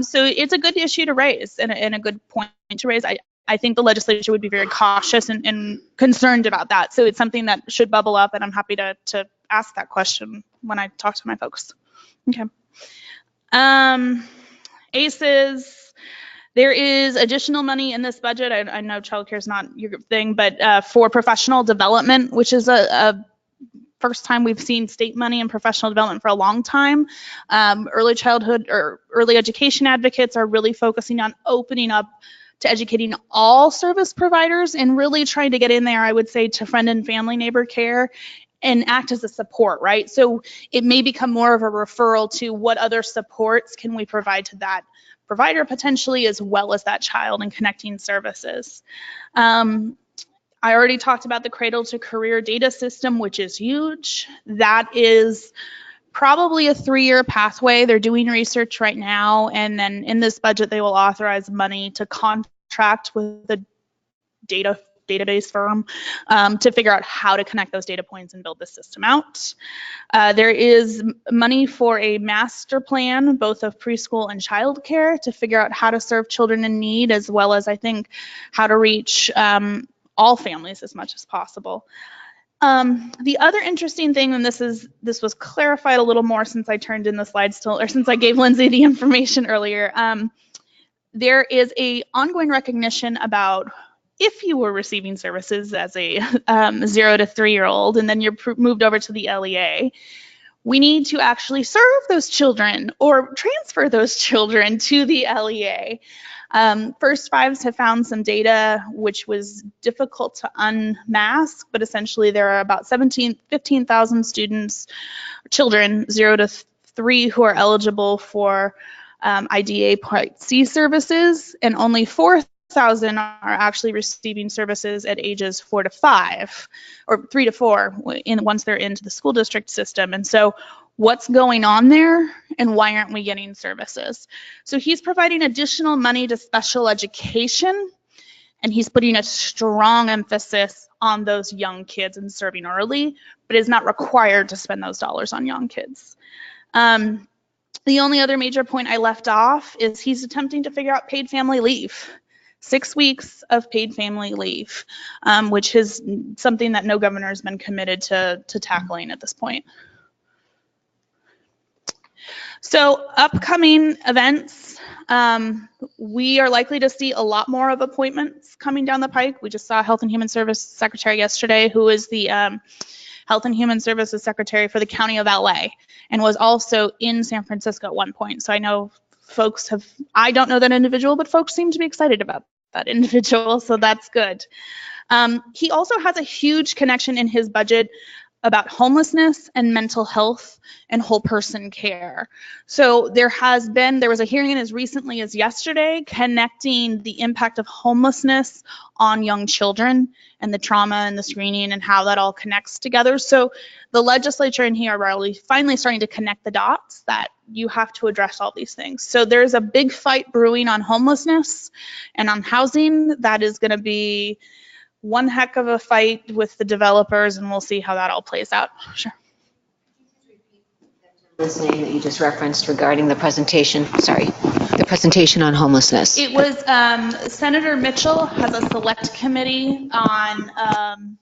So it's a good issue to raise and a good point to raise. I think the legislature would be very cautious and concerned about that. So it's something that should bubble up, and I'm happy to ask that question when I talk to my folks. Okay. ACEs, there is additional money in this budget. I know childcare is not your thing, but for professional development, which is a first time we've seen state money in professional development for a long time. Early childhood or early education advocates are really focusing on opening up to educating all service providers and really trying to get in there, I would say, to friend and family neighbor care and act as a support, right? So it may become more of a referral to what other supports can we provide to that provider potentially, as well as that child, and connecting services. I already talked about the cradle to career data system, which is huge. That is probably a 3-year pathway. They're doing research right now, and then in this budget, they will authorize money to contract with the database firm to figure out how to connect those data points and build the system out. There is money for a master plan, both of preschool and childcare, to figure out how to serve children in need, as well as, I think, how to reach all families as much as possible. The other interesting thing, and this was clarified a little more since I turned in the slides or since I gave Lindsay the information earlier, there is a ongoing recognition about if you were receiving services as a 0 to 3-year-old and then you're moved over to the LEA, we need to actually serve those children or transfer those children to the LEA. First Fives have found some data which was difficult to unmask, but essentially there are about 15,000 students, children 0 to 3 who are eligible for IDA Part C services, and only 4,000 are actually receiving services at ages 4 to 5 or 3 to 4 once they're into the school district system. And so what's going on there and why aren't we getting services? So he's providing additional money to special education, and he's putting a strong emphasis on those young kids and serving early, but is not required to spend those dollars on young kids. The only other major point I left off is he's attempting to figure out paid family leave. 6 weeks of paid family leave, which is something that no governor has been committed to tackling at this point. So upcoming events, we are likely to see a lot more of appointments coming down the pike. We just saw Health and Human Services Secretary yesterday, who is the Health and Human Services Secretary for the County of LA and was also in San Francisco at one point. So I know folks I don't know that individual, but folks seem to be excited about that individual, so that's good. He also has a huge connection in his budget about homelessness and mental health and whole person care. So there was a hearing as recently as yesterday connecting the impact of homelessness on young children and the trauma and the screening and how that all connects together. So the legislature and he are really finally starting to connect the dots that you have to address all these things. So there's a big fight brewing on homelessness and on housing that is going to be one heck of a fight with the developers, and we'll see how that all plays out. Sure. This name that you just referenced regarding the presentation, the presentation on homelessness. It was Senator Mitchell has a select committee on,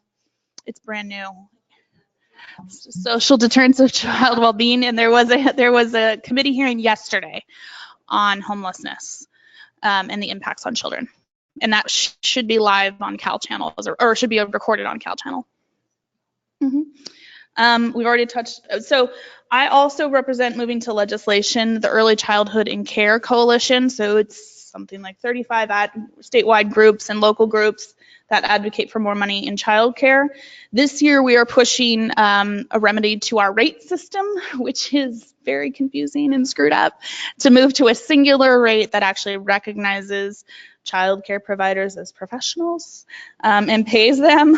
it's brand new, social deterrence of child well-being, and there was a committee hearing yesterday on homelessness and the impacts on children. And that should be live on Cal Channel, or should be recorded on Cal Channel. We've already touched, so I also represent, moving to legislation, the Early Childhood and Care Coalition. So it's something like 35 statewide groups and local groups that advocate for more money in childcare. This year we are pushing a remedy to our rate system, which is very confusing and screwed up, to move to a singular rate that actually recognizes childcare providers as professionals and pays them,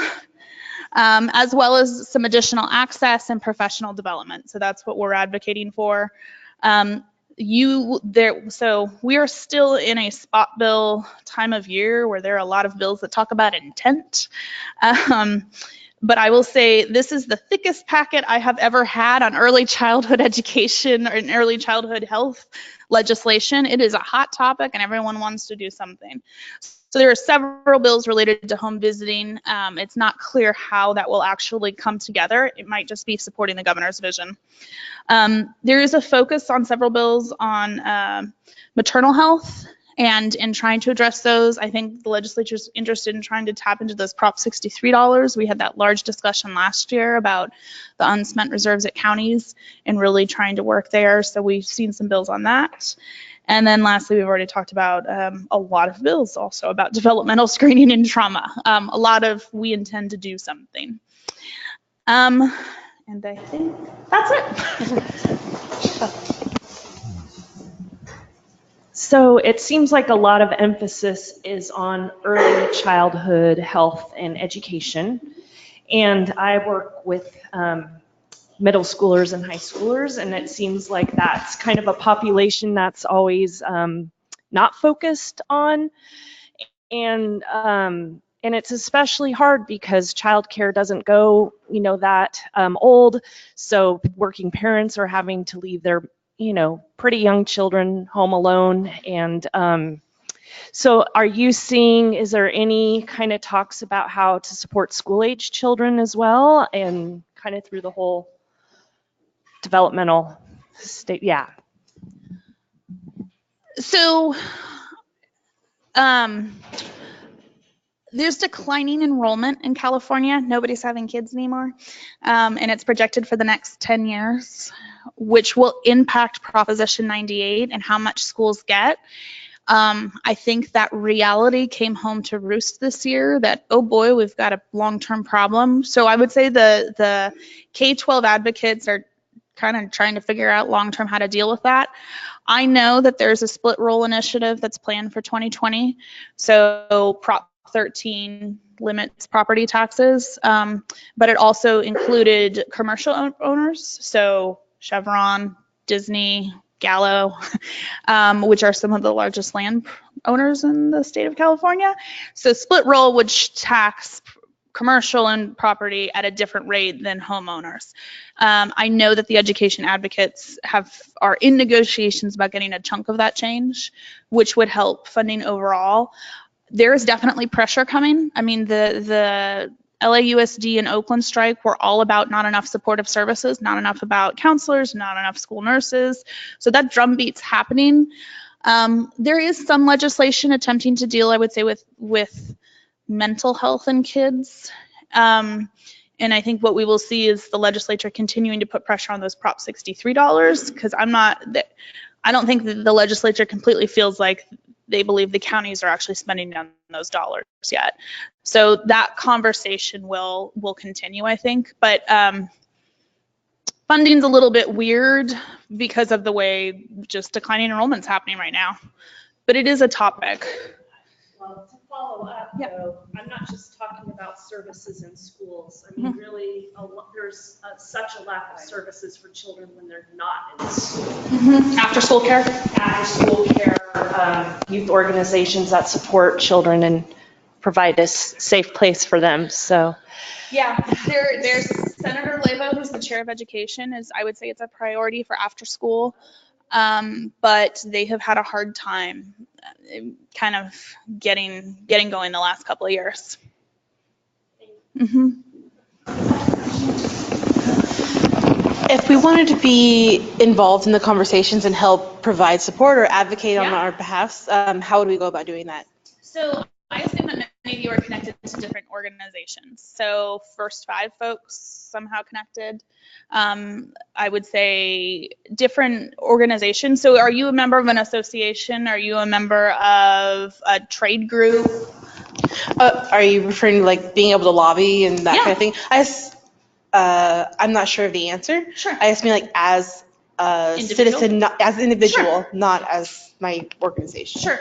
as well as some additional access and professional development. So that's what we're advocating for. So we are still in a spot bill time of year where there are a lot of bills that talk about intent. But I will say this is the thickest packet I have ever had on early childhood education or in early childhood health legislation. It is a hot topic and everyone wants to do something. So there are several bills related to home visiting. It's not clear how that will actually come together. It might just be supporting the governor's vision. There is a focus on several bills on maternal health and in trying to address those. I think the legislature's interested in trying to tap into those Prop 63 dollars. We had that large discussion last year about the unspent reserves at counties and really trying to work there. So we've seen some bills on that. And then lastly, we've already talked about a lot of bills also about developmental screening and trauma. A lot of we intend to do something. And I think that's it. So it seems like a lot of emphasis is on early childhood health and education. And I work with middle schoolers and high schoolers, and it seems like that's kind of a population that's always not focused on. And it's especially hard because childcare doesn't go, that old. So working parents are having to leave their, pretty young children home alone. And so are you seeing, is there any kind of talks about how to support school-age children as well, and kind of through the whole developmental state? Yeah. So there's declining enrollment in California. Nobody's having kids anymore. And it's projected for the next 10 years, which will impact Proposition 98 and how much schools get. I think that reality came home to roost this year that, oh boy, we've got a long-term problem. So I would say the K-12 advocates are kind of trying to figure out long-term how to deal with that. I know that there's a split roll initiative that's planned for 2020. So Prop 13 limits property taxes, but it also included commercial owners. So Chevron, Disney, Gallo, which are some of the largest land owners in the state of California. So split roll would tax commercial and property at a different rate than homeowners. I know that the education advocates are in negotiations about getting a chunk of that change, which would help funding overall. There is definitely pressure coming. I mean, the LAUSD and Oakland strike were all about not enough supportive services, not enough about counselors, not enough school nurses. So that drumbeat's happening. There is some legislation attempting to deal, I would say, with mental health in kids. And I think what we will see is the legislature continuing to put pressure on those Prop 63 dollars, because I don't think that the legislature completely feels like they believe the counties are actually spending down those dollars yet. So that conversation will continue, I think. But funding's a little bit weird because of the way just declining enrollment's happening right now. But it is a topic. Well, to follow up, though, I'm not just talking about services in schools. I mean, really, there's such a lack of services for children when they're not in school. After school care? After school care, youth organizations that support children and provide a safe place for them. So, yeah, there's Senator Lavo, who's the chair of education, I would say it's a priority for after school. But they have had a hard time kind of getting going the last couple of years. If we wanted to be involved in the conversations and help provide support or advocate on our behalf, how would we go about doing that? So I assume that of you are connected to different organizations. So First Five folks somehow connected. I would say different organizations. So are you a member of an association? Are you a member of a trade group? Are you referring to like being able to lobby and that kind of thing? I'm not sure of the answer. Sure. I just mean like as a Individual? citizen, not as an individual, Sure. not as my organization. Sure.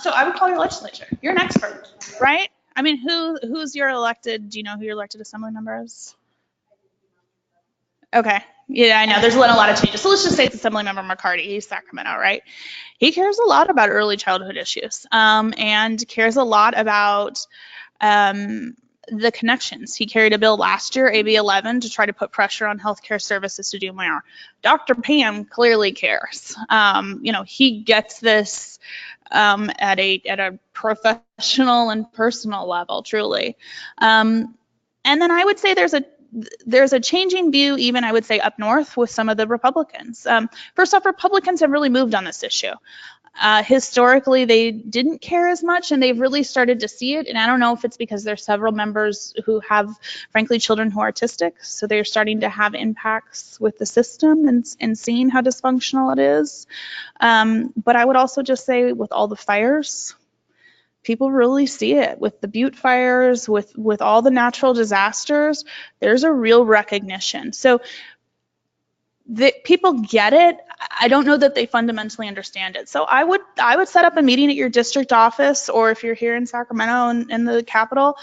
So I would call your legislature. You're an expert, right? I mean, who's your elected? Do you know who your elected assembly member is? Okay. Yeah, I know. There's been a lot of changes. So let's just say it's Assemblymember McCarty. He's Sacramento, right? He cares a lot about early childhood issues, and cares a lot about the connections. He carried a bill last year, AB 11, to try to put pressure on healthcare services to do more. Dr. Pam clearly cares. He gets this at a professional and personal level, truly. And then I would say there's a changing view, even I would say up north with some of the Republicans. First off, Republicans have really moved on this issue. Historically, they didn't care as much, and they've really started to see it. And I don't know if it's because there's several members who have, frankly, children who are autistic, so they're starting to have impacts with the system and seeing how dysfunctional it is. But I would also just say with all the fires, people really see it with the Butte fires, with all the natural disasters. There's a real recognition. So people get it. I don't know that they fundamentally understand it. So I would set up a meeting at your district office, or if you're here in Sacramento in the Capitol,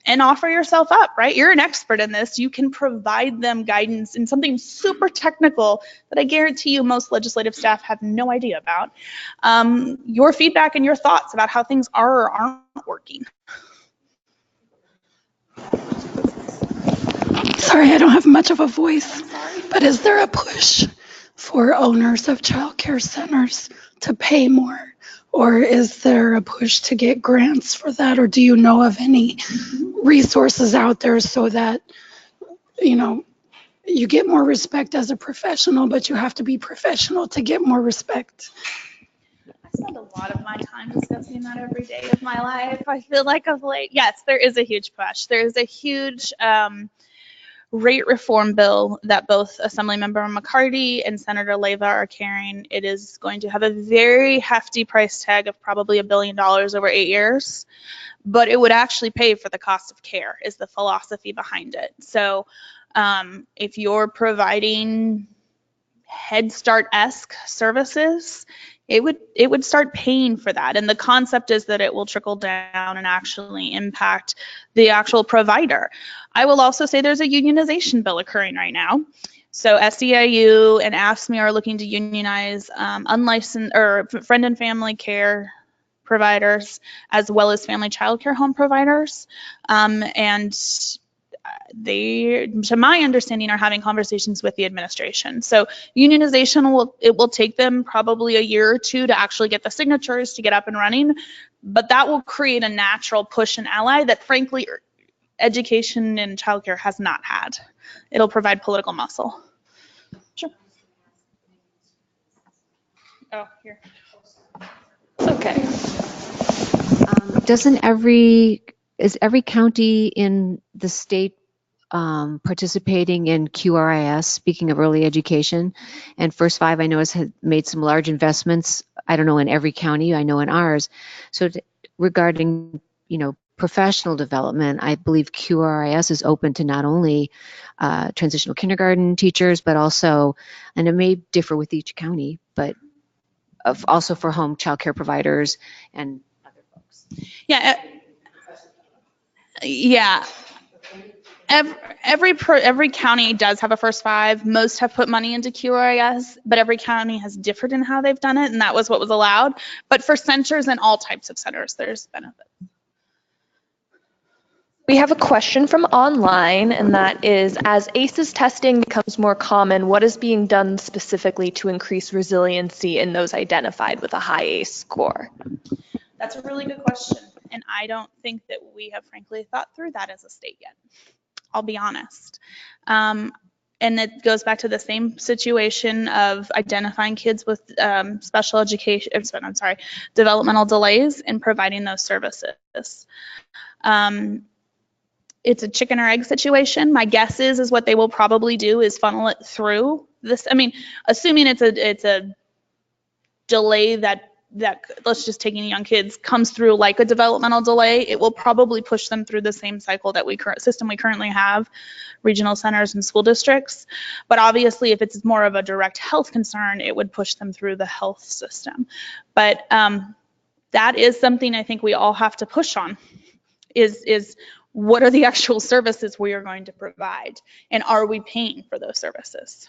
and offer yourself up, right? You're an expert in this. You can provide them guidance in something super technical that I guarantee you most legislative staff have no idea about. Your feedback and your thoughts about how things are or aren't working. Sorry, I don't have much of a voice, but is there a push for owners of childcare centers to pay more? Or is there a push to get grants for that? Or do you know of any resources out there so that, you get more respect as a professional, but you have to be professional to get more respect? I spend a lot of my time discussing that every day of my life. I feel like of late, yes, there is a huge push. There's a huge rate reform bill that both Assemblymember McCarty and Senator Leyva are carrying. It is going to have a very hefty price tag of probably $1 billion over 8 years, but it would actually pay for the cost of care, is the philosophy behind it. So if you're providing Head Start-esque services, it would start paying for that. And the concept is that it will trickle down and actually impact the actual provider. I will also say there's a unionization bill occurring right now. So SEIU and AFSCME are looking to unionize unlicensed or friend and family care providers, as well as family child care home providers. And they, to my understanding, are having conversations with the administration. So unionization will take them probably a year or two to actually get the signatures to get up and running, but that will create a natural push and ally that, frankly, education and childcare has not had. It'll provide political muscle. Sure. Oh, here. Okay. Is every county in the state participating in QRIS, speaking of early education? And First Five, I know, has made some large investments. I don't know in every county, I know in ours. So regarding, professional development, I believe QRIS is open to not only transitional kindergarten teachers, but also, and it may differ with each county, but also for home child care providers and other folks. Yeah. Every county does have a First Five. Most have put money into QRIS, but every county has differed in how they've done it, and that was what was allowed. But for centers and all types of centers, there's benefit. We have a question from online, and that is, as ACEs testing becomes more common, what is being done specifically to increase resiliency in those identified with a high ACE score? That's a really good question, and I don't think that we have frankly thought through that as a state yet. I'll be honest. And it goes back to the same situation of identifying kids with special education, I'm sorry, developmental delays and providing those services. It's a chicken or egg situation. My guess is what they will probably do is funnel it through this. I mean, assuming it's a delay that let's just taking young kids comes through like a developmental delay, it will probably push them through the same cycle that we currently have, regional centers and school districts. But obviously, if it's more of a direct health concern, it would push them through the health system. But that is something I think we all have to push on. Is what are the actual services we are going to provide, and are we paying for those services?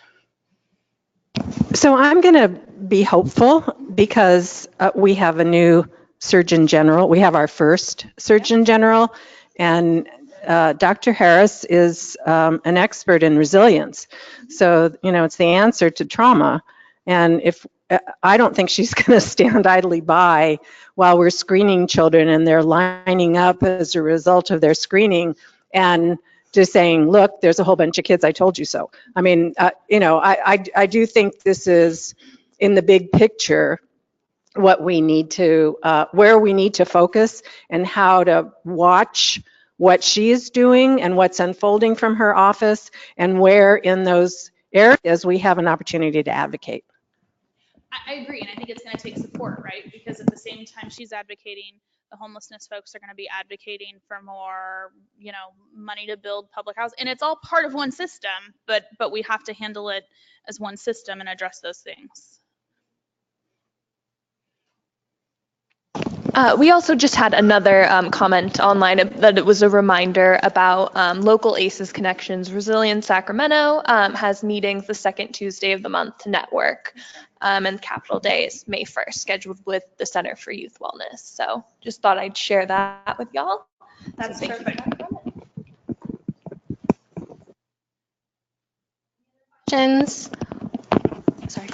So I'm going to be hopeful because we have a new Surgeon General. We have our first Surgeon General, and Dr. Harris is an expert in resilience. So, it's the answer to trauma. And I don't think she's going to stand idly by while we're screening children and they're lining up as a result of their screening and just saying, look, there's a whole bunch of kids, I told you so. I mean, I do think this is, in the big picture, what we need to, where we need to focus and how to watch what she's doing and what's unfolding from her office and where in those areas we have an opportunity to advocate. I agree, and I think it's going to take support, right? Because at the same time she's advocating, the homelessness folks are going to be advocating for more, money to build public housing, and it's all part of one system. But we have to handle it as one system and address those things. We also just had another comment online that it was a reminder about local ACEs Connections. Resilient Sacramento has meetings the second Tuesday of the month to network. And Capital Day is May 1st, scheduled with the Center for Youth Wellness. So just thought I'd share that with y'all. That's perfect. Questions? Sorry.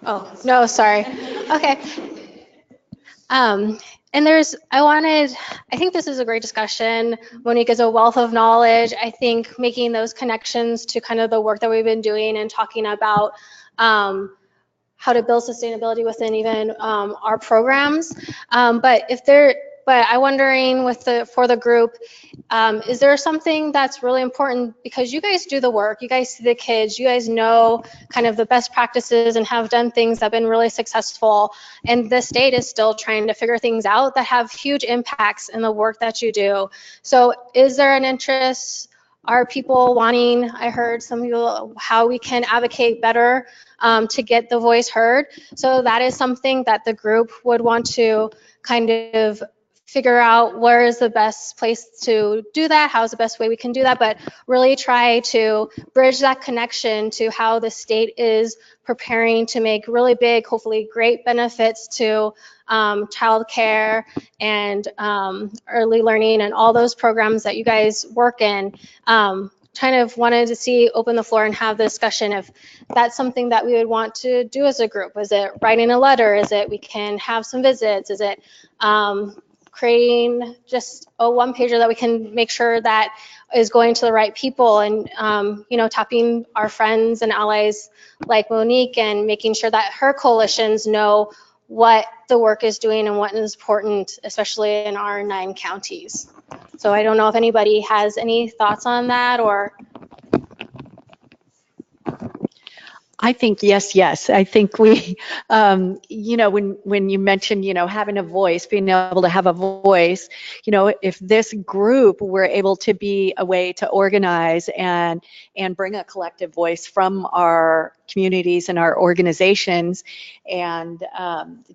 Oh, no, sorry. Okay. And I think this is a great discussion. Monique is a wealth of knowledge. I think making those connections to kind of the work that we've been doing and talking about how to build sustainability within even our programs. But I'm wondering for the group, is there something that's really important, because you guys do the work, you guys see the kids, you guys know kind of the best practices and have done things that have been really successful, and the state is still trying to figure things out that have huge impacts in the work that you do. So is there an interest? Are people wanting, I heard some people, how we can advocate better to get the voice heard? So that is something that the group would want to kind of figure out where is the best place to do that, how's the best way we can do that, but really try to bridge that connection to how the state is preparing to make really big, hopefully great benefits to childcare and early learning and all those programs that you guys work in. Kind of wanted to open the floor and have the discussion if that's something that we would want to do as a group. Is it writing a letter? Is it we can have some visits? Is it creating just a one-pager that we can make sure that is going to the right people, and tapping our friends and allies like Monique and making sure that her coalitions know what the work is doing and what is important, especially in our 9 counties. So I don't know if anybody has any thoughts on that, or. I think yes. I think we, when you mentioned, having a voice, being able to have a voice, if this group were able to be a way to organize and bring a collective voice from our communities and our organizations, and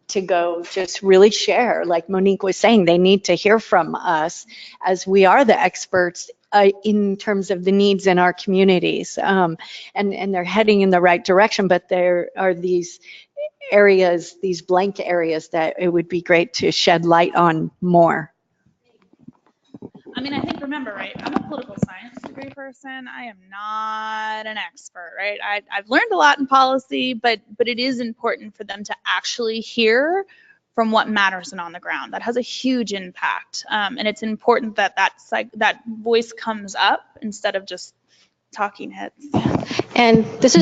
to go just really share, like Monique was saying, they need to hear from us as we are the experts in terms of the needs in our communities, and they're heading in the right direction, but there are these areas, these blank areas that it would be great to shed light on more. I mean, I think, remember, right, I'm a political science degree person. I am not an expert, right? I've learned a lot in policy, but it is important for them to actually hear from what matters and on the ground. That has a huge impact. And it's important that that voice comes up instead of just talking heads. And this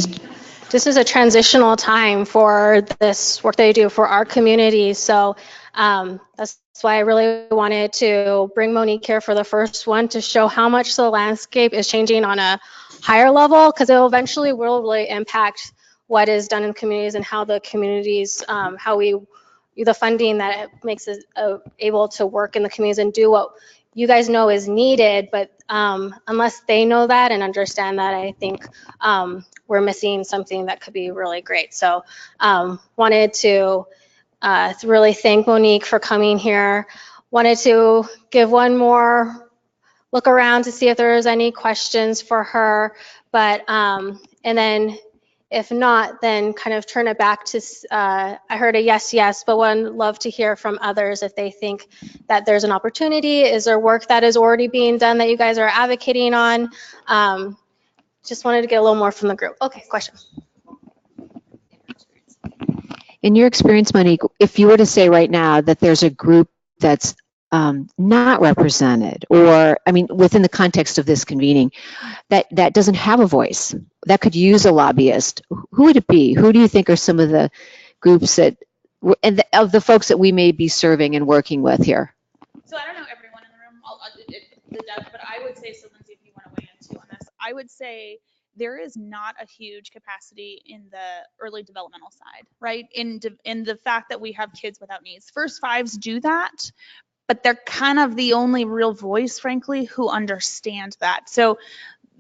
is a transitional time for this work that I do for our community. So that's why I really wanted to bring Monique here for the first one to show how much the landscape is changing on a higher level, because it eventually will really impact what is done in communities and how the communities, the funding that makes us able to work in the communities and do what you guys know is needed. But unless they know that and understand that, I think we're missing something that could be really great. So wanted to really thank Monique for coming here. Wanted to give one more look around to see if there was any questions for her, but and then if not, then kind of turn it back to, I heard a yes, but would love to hear from others if they think that there's an opportunity. Is there work that is already being done that you guys are advocating on? Just wanted to get a little more from the group. Okay, question. In your experience, Monique, if you were to say right now that there's a group that's not represented, or, I mean, within the context of this convening, that doesn't have a voice, that could use a lobbyist, who would it be? Who do you think are some of the groups that, and of the folks that we may be serving and working with here? So I don't know everyone in the room, but I would say, so Lindsay, if you want to weigh in too on this, I would say there is not a huge capacity in the early developmental side, right? In the fact that we have kids without needs. First fives do that, but they're kind of the only real voice, frankly, who understand that. So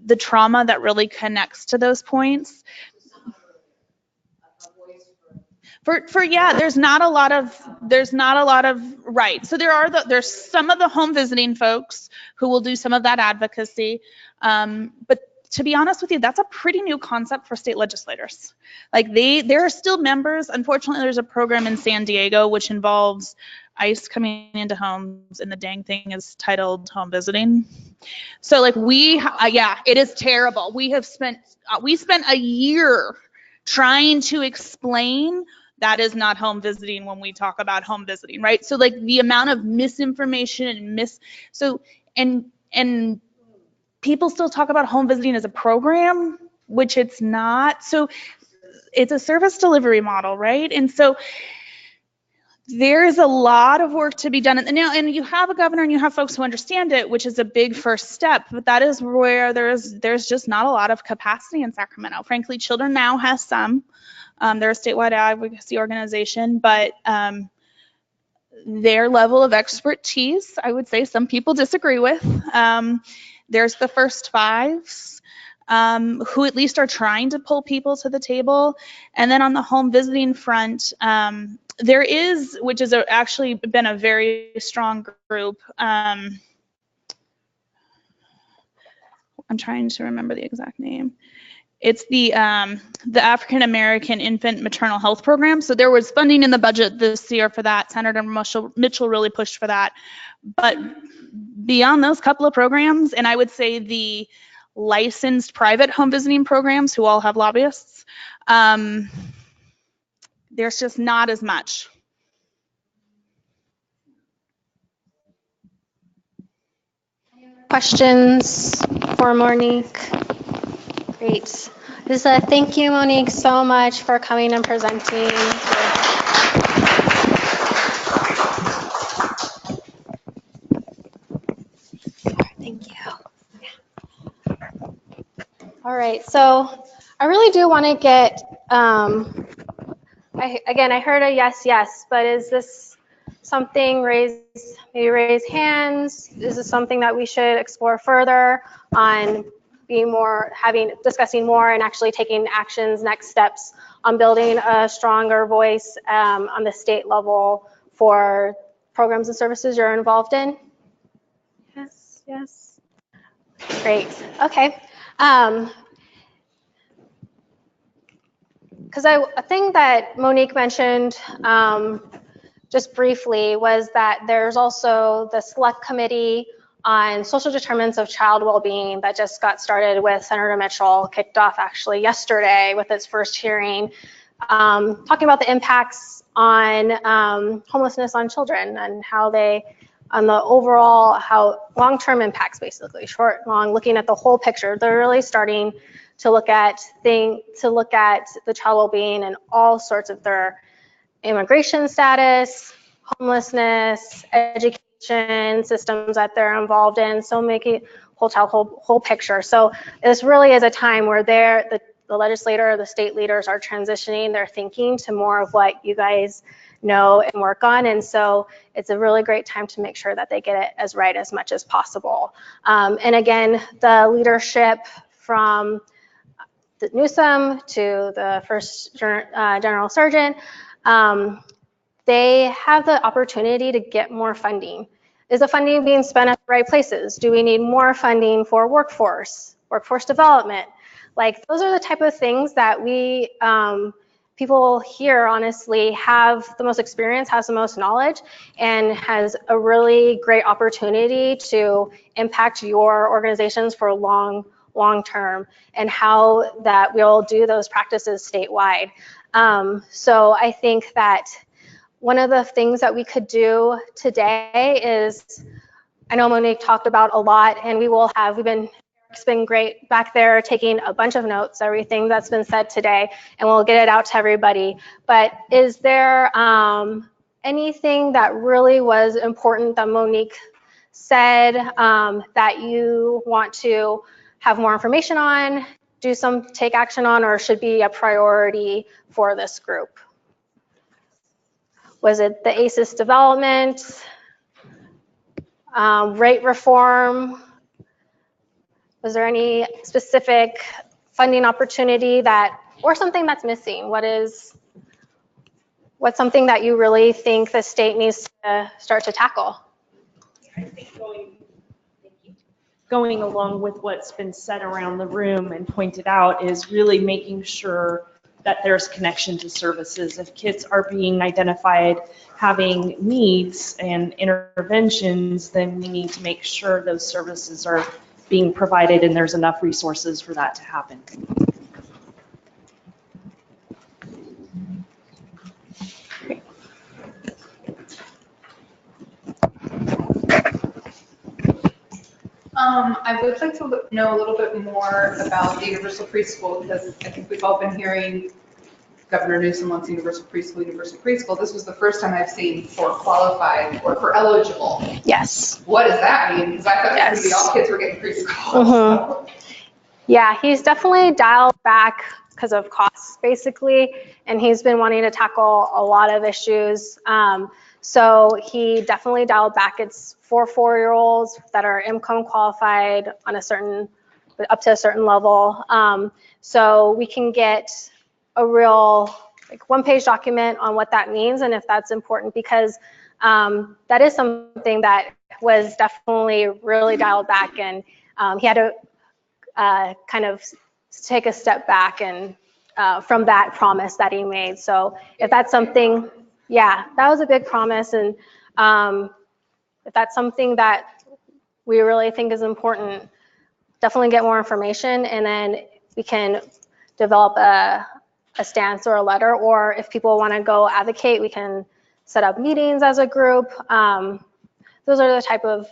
the trauma that really connects to those points. There's not a lot of right. So there's some of the home visiting folks who will do some of that advocacy, but to be honest with you, that's a pretty new concept for state legislators. Like there are still members. Unfortunately, there's a program in San Diego which involves ICE coming into homes, and the dang thing is titled home visiting. So like it is terrible. We spent a year trying to explain that is not home visiting when we talk about home visiting, right? So like the amount of misinformation and people still talk about home visiting as a program, which it's not. So it's a service delivery model, right? And so there's a lot of work to be done. And you have a governor and you have folks who understand it, which is a big first step, but that is where there's just not a lot of capacity in Sacramento. Frankly, Children Now has some. They're a statewide advocacy organization, but their level of expertise, I would say some people disagree with. There's the First Fives, who at least are trying to pull people to the table. And then on the home visiting front, there is, which has actually been a very strong group. I'm trying to remember the exact name. It's the African American Infant Maternal Health Program. So there was funding in the budget this year for that. Senator Mitchell really pushed for that. But beyond those couple of programs, and I would say the licensed private home visiting programs who all have lobbyists, there's just not as much. Questions for Monique? Great. Thank you, Monique, so much for coming and presenting. Thank you. All right, so I really do want to get, I heard a yes, but is this something, maybe raise hands? Is this something that we should explore further on discussing more and actually taking actions, next steps on building a stronger voice on the state level for programs and services you're involved in? Yes. Great, okay. Because a thing that Monique mentioned just briefly was that there's also the select committee on social determinants of child well-being that just got started with Senator Mitchell, kicked off actually yesterday with its first hearing, talking about the impacts on homelessness on children and how they on the overall, how long-term impacts, basically, short, long, looking at the whole picture. They're really starting to look at the child well-being and all sorts of their immigration status, homelessness, education systems that they're involved in. So making whole picture. So this really is a time where the legislator, the state leaders are transitioning their thinking to more of what you guys know and work on. And so it's a really great time to make sure that they get it as right as much as possible. And again, the leadership from the Newsom to the first general surgeon, they have the opportunity to get more funding. Is the funding being spent at the right places? Do we need more funding for workforce development? Like, those are the type of things that we, people here honestly have the most experience, has the most knowledge, and has a really great opportunity to impact your organizations for long term, and how that we'll do those practices statewide. So I think that one of the things that we could do today is, I know Monique talked about a lot, and Eric's been great back there taking a bunch of notes, everything that's been said today, and we'll get it out to everybody. But is there anything that really was important that Monique said that you want to have more information on, take action on, or should be a priority for this group? Was it the ACES development, rate reform? Was there any specific funding opportunity or something that's missing? What's something that you really think the state needs to start to tackle? I think going along with what's been said around the room and pointed out is really making sure that there's connection to services. If kids are being identified having needs and interventions, then we need to make sure those services are being provided and there's enough resources for that to happen. I would like to know a little bit more about the universal preschool, because I think we've all been hearing Governor Newsom wants universal preschool, universal preschool. This was the first time I've seen for qualified or for eligible. Yes. What does that mean? Because I thought it was all kids were getting preschool. Mm-hmm. Yeah, he's definitely dialed back because of costs, basically, and he's been wanting to tackle a lot of issues. So he definitely dialed back. It's for 4-year-olds that are income qualified on up to a certain level. So we can get a real one-page document on what that means and if that's important, because that is something that was definitely really dialed back, and he had to kind of take a step back and from that promise that he made. So if that's something, yeah, that was a big promise, and if that's something that we really think is important, definitely get more information, and then we can develop a stance or a letter, or if people want to go advocate, we can set up meetings as a group. Those are the type of,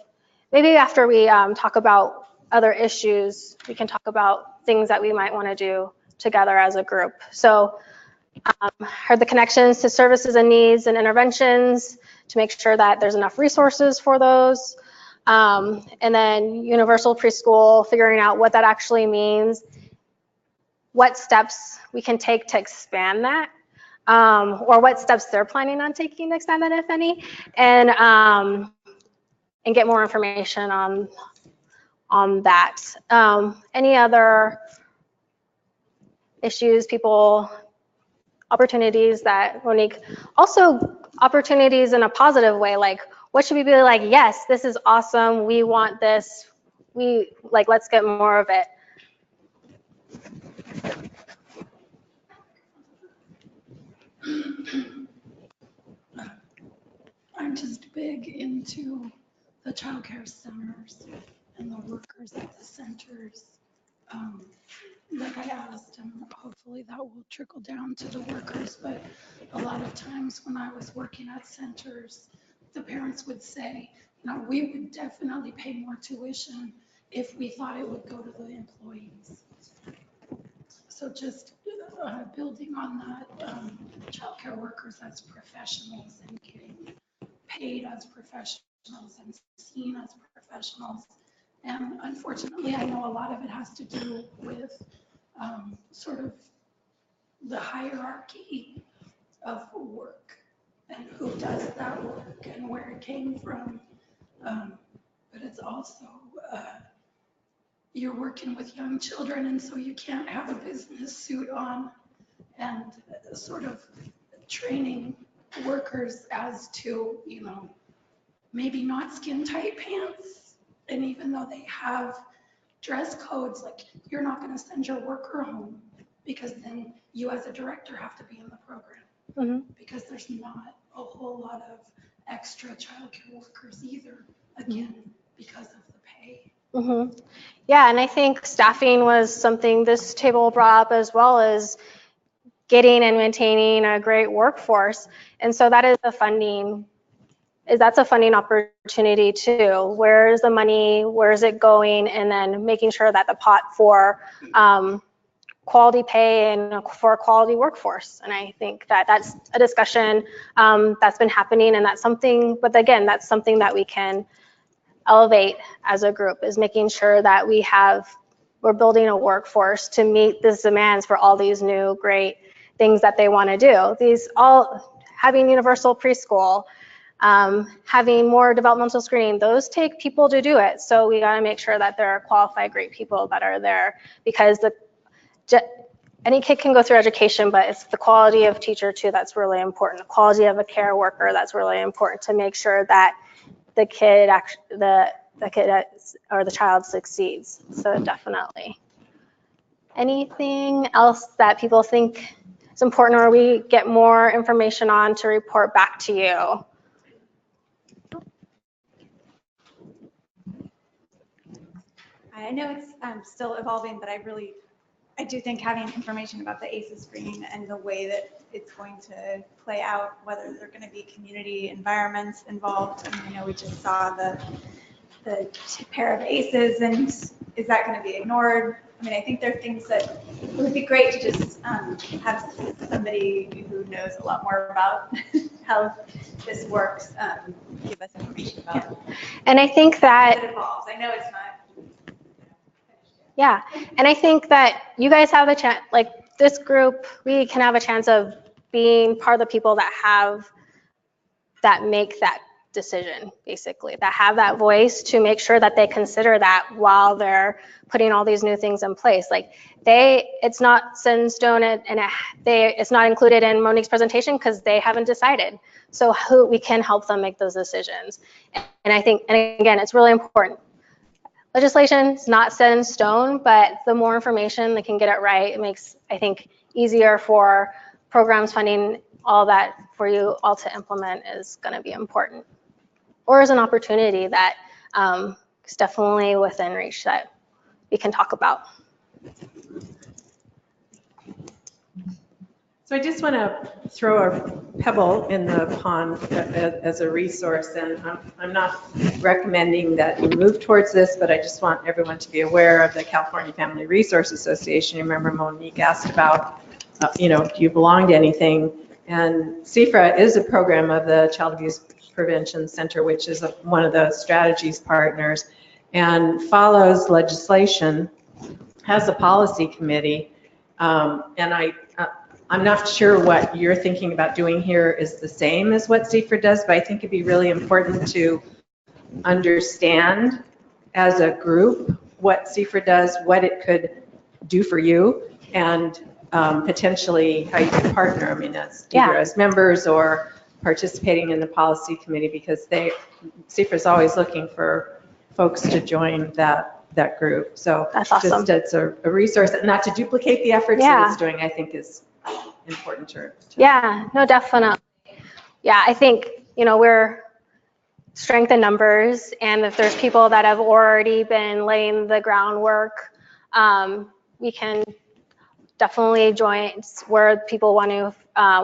maybe after we talk about other issues, we can talk about things that we might want to do together as a group. So heard the connections to services and needs and interventions to make sure that there's enough resources for those. And then universal preschool, figuring out what that actually means, what steps we can take to expand that, or what steps they're planning on taking to expand that, if any, and get more information on that. Any other issues, opportunities that Monique, also opportunities in a positive way, like what should we be like, yes, this is awesome, we want this, let's get more of it. I'm just big into the child care centers and the workers at the centers. Like I asked, and hopefully that will trickle down to the workers, but a lot of times when I was working at centers, the parents would say, we would definitely pay more tuition if we thought it would go to the employees. So just building on that, childcare workers as professionals and getting paid as professionals and seen as professionals. And unfortunately, I know a lot of it has to do with sort of the hierarchy of work and who does that work and where it came from. But it's also, you're working with young children, and so you can't have a business suit on, and sort of training workers as to, maybe not skin tight pants. And even though they have dress codes, like you're not going to send your worker home, because then you as a director have to be in the program, because there's not a whole lot of extra childcare workers either, again, because of the pay. Yeah, and I think staffing was something this table brought up, as well as getting and maintaining a great workforce. And so that is that's a funding opportunity too. Where is the money? Where is it going? And then making sure that the pot for quality pay and for a quality workforce. And I think that that's a discussion that's been happening, and that's something, but again, that's something that we can elevate as a group, is making sure that we're building a workforce to meet these demands for all these new great things that they want to do. These all, having universal preschool, having more developmental screening, those take people to do it. So we got to make sure that there are qualified, great people that are there, because any kid can go through education, but it's the quality of teacher too that's really important. The quality of a care worker, that's really important, to make sure that the kid or the child succeeds. So definitely. Anything else that people think is important, or we get more information on to report back to you? I know it's still evolving, but I do think having information about the ACEs screening and the way that it's going to play out, whether there are going to be community environments involved. I mean, we just saw the pair of ACEs, and is that going to be ignored? I mean, I think there are things that it would be great to just have somebody who knows a lot more about how this works give us information about it. And I think that it evolves. I know it's not. Yeah, and I think that you guys have the chance, like this group, we can have a chance of being part of the people that make that decision, basically, that have that voice to make sure that they consider that while they're putting all these new things in place. Like it's not set in stone, and it's not included in Monique's presentation because they haven't decided. So we can help them make those decisions. And I think, and again, it's really important. Legislation is not set in stone, but the more information they can get it right, it makes, I think, easier for programs, funding, all that for you all to implement is going to be important. Or as an opportunity that is definitely within reach that we can talk about. So I just want to throw a pebble in the pond as a resource, and I'm not recommending that you move towards this, but I just want everyone to be aware of the California Family Resource Association. Remember, Monique asked about, do you belong to anything? And CFRA is a program of the Child Abuse Prevention Center, which is one of the strategies partners, and follows legislation, has a policy committee, and I'm not sure what you're thinking about doing here is the same as what CFRA does, but I think it'd be really important to understand as a group what CFRA does, what it could do for you, and potentially how you can partner. I mean, either as members or participating in the policy committee, because CFRA is always looking for folks to join that group. So that's awesome. Just it's a resource, not to duplicate the efforts that it's doing, I think is important to Yeah, no, definitely. Yeah, I think, we're strength in numbers, and if there's people that have already been laying the groundwork, we can definitely joints where people want to,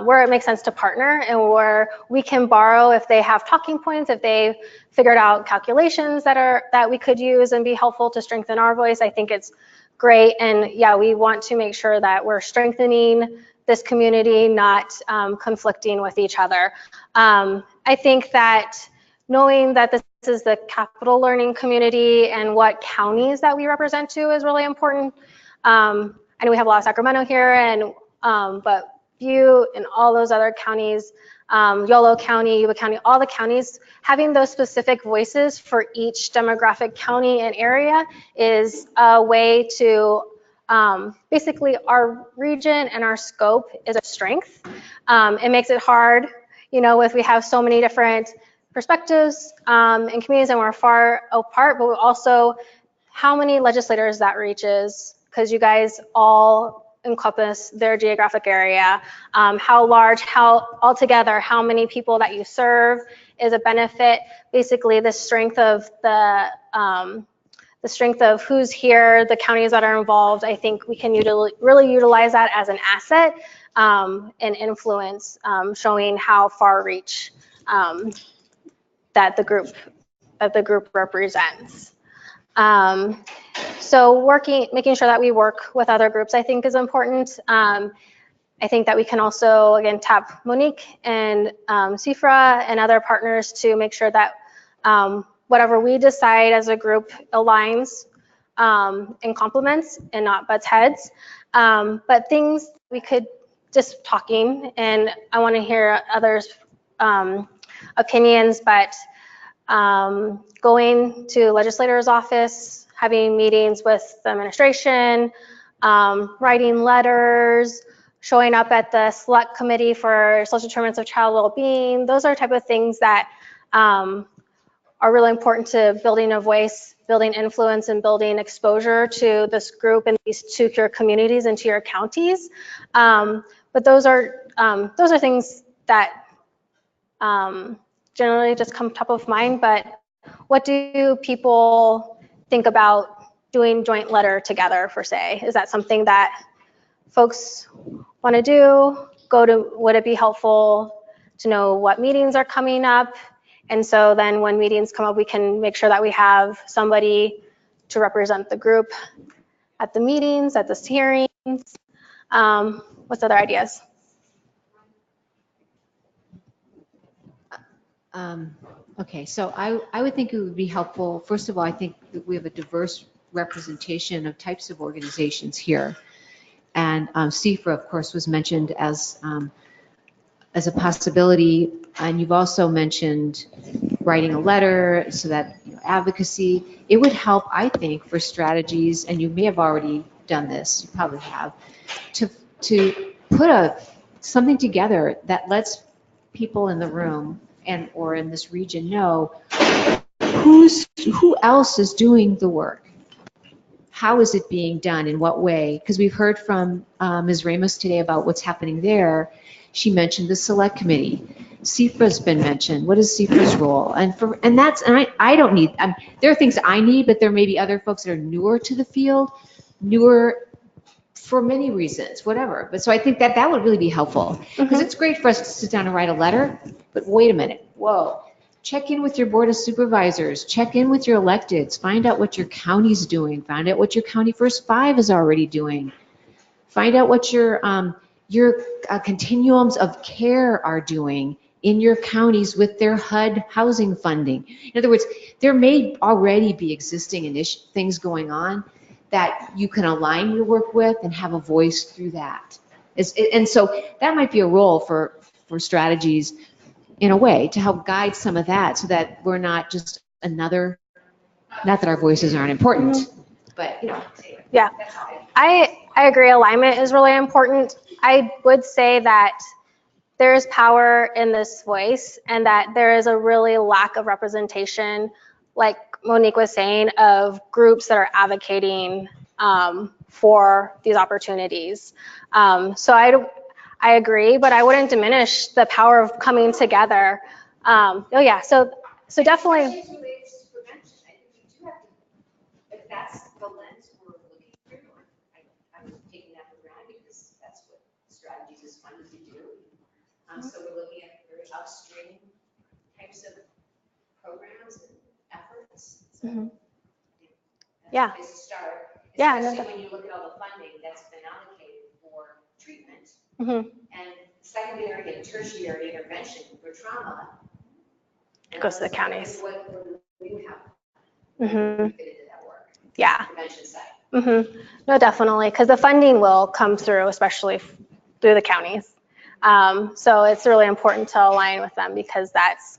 where it makes sense to partner and where we can borrow if they have talking points, if they figured out calculations that we could use and be helpful to strengthen our voice. I think it's great. And yeah, we want to make sure that we're strengthening this community, not conflicting with each other. I think that knowing that this is the capital learning community and what counties that we represent to is really important. I know we have a lot of Sacramento here, and but Butte and all those other counties, Yolo County, Yuba County, all the counties, having those specific voices for each demographic county and area is a way to basically our region and our scope is a strength. It makes it hard, you know, if we have so many different perspectives and communities and we're far apart, but we also how many legislators that reaches, because you guys all encompass their geographic area, how large, how altogether, how many people that you serve is a benefit. Basically, the strength of who's here, the counties that are involved, I think we can really utilize that as an asset and influence, showing how far reach that the group represents. So making sure that we work with other groups, I think is important. I think that we can also, again, tap Monique and CIFRA and other partners to make sure that whatever we decide as a group aligns and complements and not butts heads. But things we could just talking, and I want to hear others' opinions, but going to legislator's office, having meetings with the administration, writing letters, showing up at the select committee for social determinants of child well-being. Those are type of things that are really important to building a voice, building influence, and building exposure to this group and to your communities and to your counties. But those are things that generally just come top of mind. But what do people think about doing joint letter together, per se? Is that something that folks want to do? Would it be helpful to know what meetings are coming up? And so then when meetings come up, we can make sure that we have somebody to represent the group at the meetings, at the hearings. What's other ideas? Okay, so I would think it would be helpful. First of all, I think that we have a diverse representation of types of organizations here. And CIFRA, of course, was mentioned as a possibility. And you've also mentioned writing a letter so that advocacy. It would help, I think, for strategies, and you may have already done this, you probably have, to put something together that lets people in the room or in this region know who else is doing the work. How is it being done? In what way? Because we've heard from Ms. Ramos today about what's happening there. She mentioned the select committee. CIFRA's been mentioned. What is CIFRA's role? And I don't need. There are things I need, but there may be other folks that are newer to the field, newer for many reasons, whatever. But so I think that would really be helpful, because it's great for us to sit down and write a letter. But wait a minute. Whoa. Check in with your board of supervisors. Check in with your electeds. Find out what your county's doing. Find out what your county first 5 is already doing. Find out what your continuums of care are doing in your counties with their HUD housing funding. In other words, there may already be existing things going on that you can align your work with and have a voice through that. And so that might be a role for strategies, in a way, to help guide some of that, so that we're not just not that our voices aren't important, but Yeah, I agree. Alignment is really important. I would say that there is power in this voice, and that there is a really lack of representation, like Monique was saying, of groups that are advocating for these opportunities. So I agree, but I wouldn't diminish the power of coming together. Oh yeah, so definitely. If that's the lens we're looking through, I'm taking that for granted because So we're looking at very upstream types of programs and efforts. So Mhm. that's Yeah. a place to start. Yeah, no, Especially definitely. when you look at all the funding that's been allocated for treatment Mhm. and secondary and tertiary intervention for trauma. And Goes to the let's look at counties. what we have Mhm. fit into that work. Yeah. Prevention side. No, definitely, because the funding will come through, especially through the counties. So it's really important to align with them because that's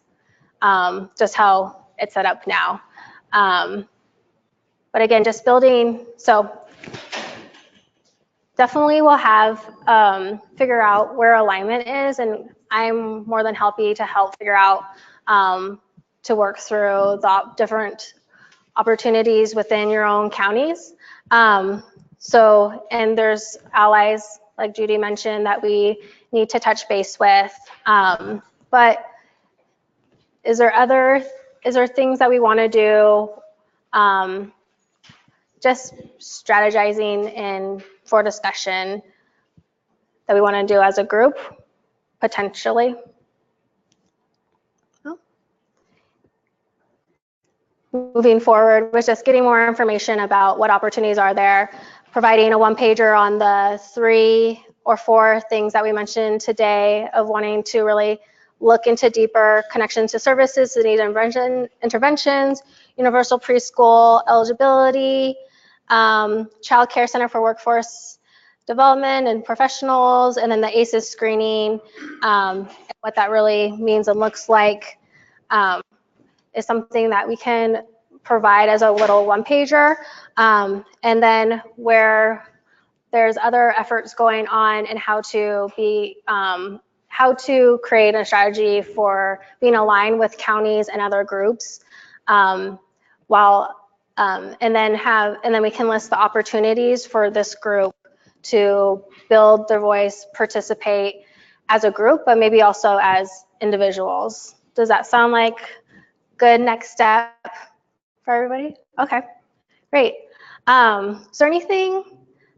just how it's set up now. But again, just building, so definitely we'll have, figure out where alignment is, and I'm more than happy to help figure out, to work through the different opportunities within your own counties. And there's allies, like Judy mentioned, that we need to touch base with. But is there things that we want to do? Just strategizing and for discussion that we want to do as a group, potentially. Moving forward with just getting more information about what opportunities are there, providing a one-pager on the 3 or 4 things that we mentioned today of wanting to really look into deeper connections to services, to need interventions, universal preschool eligibility, child care center for workforce development and professionals, and then the ACEs screening, what that really means and looks like. Is something that we can provide as a little one-pager. And then where there's other efforts going on and how to create a strategy for being aligned with counties and other groups, and then we can list the opportunities for this group to build their voice, participate as a group, but maybe also as individuals. Does that sound like good next step for everybody? Okay, great. Is there anything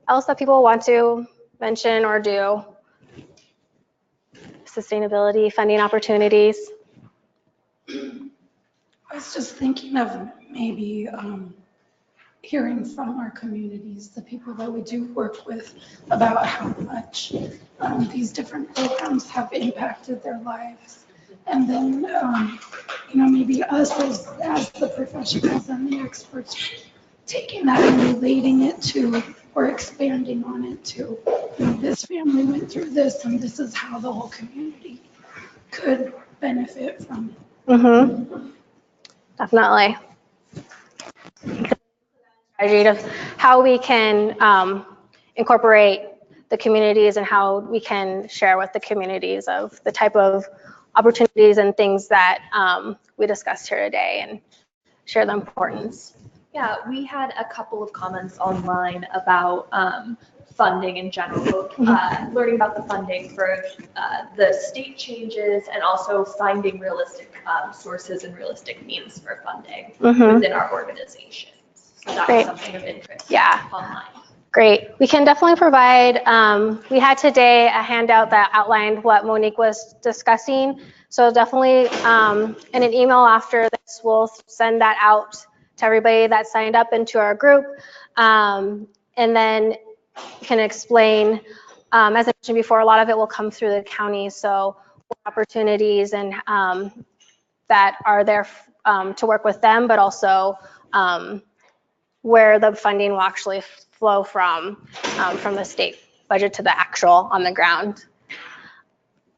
else that people want to mention or do? Sustainability, funding opportunities. I was just thinking of maybe hearing from our communities, the people that we do work with, about how much these different programs have impacted their lives. And then, maybe us as the professionals and the experts taking that and relating it to, or expanding on it to, this family went through this and this is how the whole community could benefit from it. Definitely. Strategy of how we can incorporate the communities and how we can share with the communities of the type of opportunities and things that we discussed here today and share the importance. Yeah, we had a couple of comments online about funding in general, learning about the funding for the state changes and also finding realistic sources and realistic means for funding within our organizations. So that was something of interest online. Great. We can definitely provide, we had today a handout that outlined what Monique was discussing. So definitely in an email after this, we'll send that out to everybody that signed up into our group. And then can explain, as I mentioned before, a lot of it will come through the county. So opportunities and that are there to work with them, but also where the funding will actually flow from the state budget to the actual on the ground.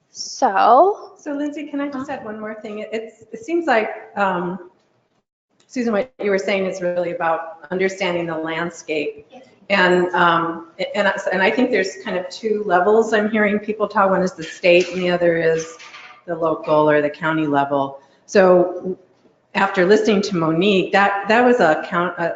So Lindsay, can I just add one more thing? It seems like, Susan, what you were saying is really about understanding the landscape. And I think there's kind of 2 levels I'm hearing people talk. One is the state and the other is the local or the county level. So after listening to Monique, that was a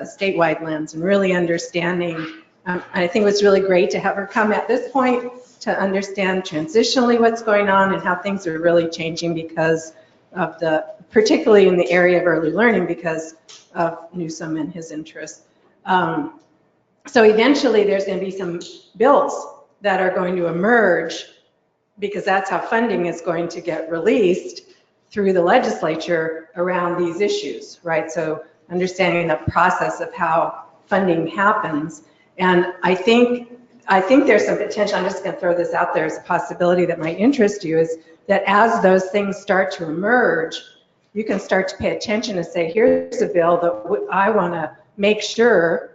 statewide lens and really understanding. I think it was really great to have her come at this point to understand transitionally what's going on and how things are really changing because of particularly in the area of early learning because of Newsom and his interests. So eventually there's going to be some bills that are going to emerge because that's how funding is going to get released through the legislature around these issues, right? So understanding the process of how funding happens. And I think there's some potential, I'm just going to throw this out there as a possibility that might interest you, is that as those things start to emerge, you can start to pay attention and say, here's a bill that I want to make sure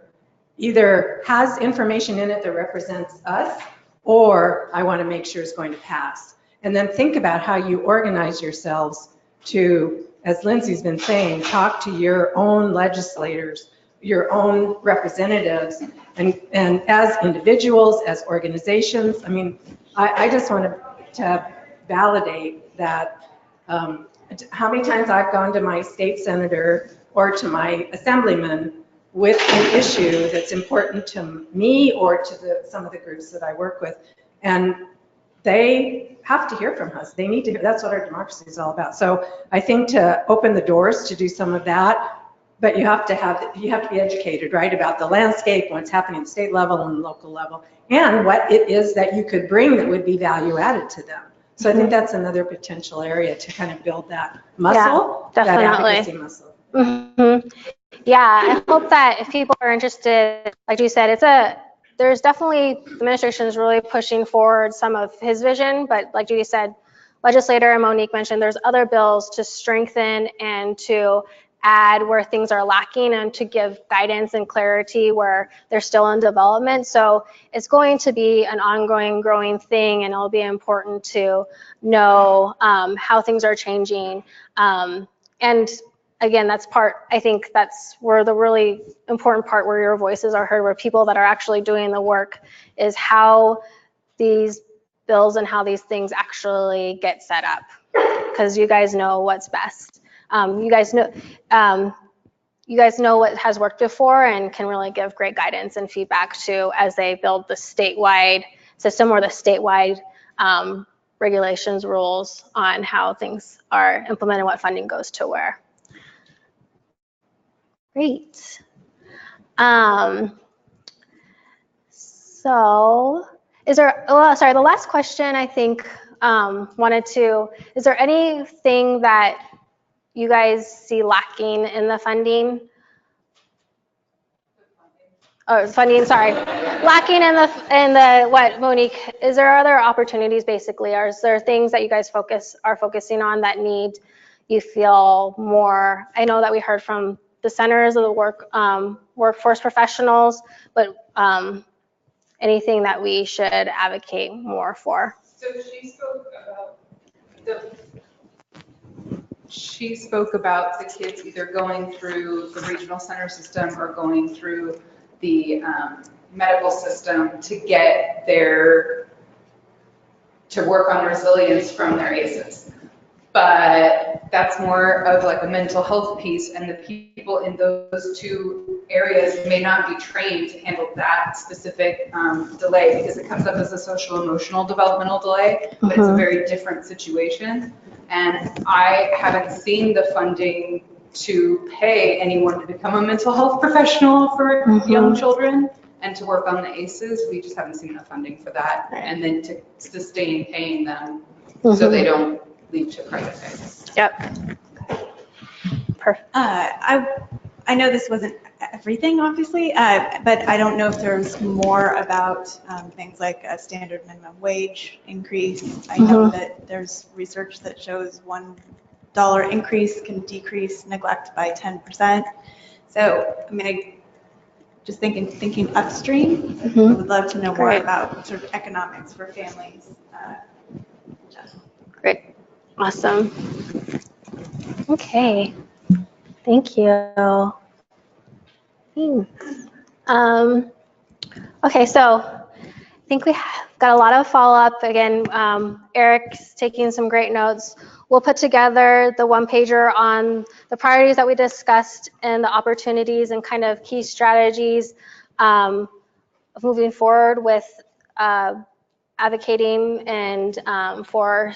either has information in it that represents us, or I want to make sure it's going to pass. And then think about how you organize yourselves to, as Lindsay's been saying, talk to your own legislators, your own representatives, and as individuals, as organizations. I mean, I just want to validate that how many times I've gone to my state senator or to my assemblyman with an issue that's important to me or to some of the groups that I work with, and they have to hear from us. They need to hear. That's what our democracy is all about. So I think to open the doors to do some of that, but you have to be educated, right, about the landscape, what's happening at the state level and the local level, and what it is that you could bring that would be value added to them. So I think that's another potential area to kind of build that muscle, yeah, that definitely. advocacy muscle. Mm-hmm. Yeah, I hope that if people are interested, like you said, there's definitely, the administration is really pushing forward some of his vision, but like Judy said, legislator and Monique mentioned, there's other bills to strengthen and to add where things are lacking and to give guidance and clarity where they're still in development. So it's going to be an ongoing, growing thing, and it'll be important to know how things are changing. And again, I think that's where the really important part where your voices are heard, where people that are actually doing the work, is how these bills and how these things actually get set up, because you guys know what's best. You guys know what has worked before and can really give great guidance and feedback to as they build the statewide system or the statewide regulations, rules on how things are implemented, what funding goes to where. Great. So is there, sorry, the last question I think is there anything that you guys see lacking in the funding? Oh, funding, sorry. Lacking in the what, Monique? Is there other opportunities basically? Or is there things that you guys are focusing on that you feel more? I know that we heard from the centers of the workforce professionals, but anything that we should advocate more for? So she spoke about the kids either going through the regional center system or going through the medical system to work on resilience from their ACEs. But that's more of like a mental health piece, and the people in those two areas may not be trained to handle that specific delay, because it comes up as a social emotional developmental delay, but it's a very different situation. And I haven't seen the funding to pay anyone to become a mental health professional for young children and to work on the ACEs. We just haven't seen enough funding for that, and then to sustain paying them so they don't lead to private pay. Yep. Perfect. I know this wasn't everything, obviously, but I don't know if there's more about things like a standard minimum wage increase. I know that there's research that shows $1 increase can decrease neglect by 10%. So, I mean, just thinking upstream, I would love to know more about sort of economics for families. Great. Awesome. Okay. Thank you. Thanks. Okay, so I think we have got a lot of follow-up. Again, Eric's taking some great notes. We'll put together the one-pager on the priorities that we discussed and the opportunities and kind of key strategies of moving forward with advocating and for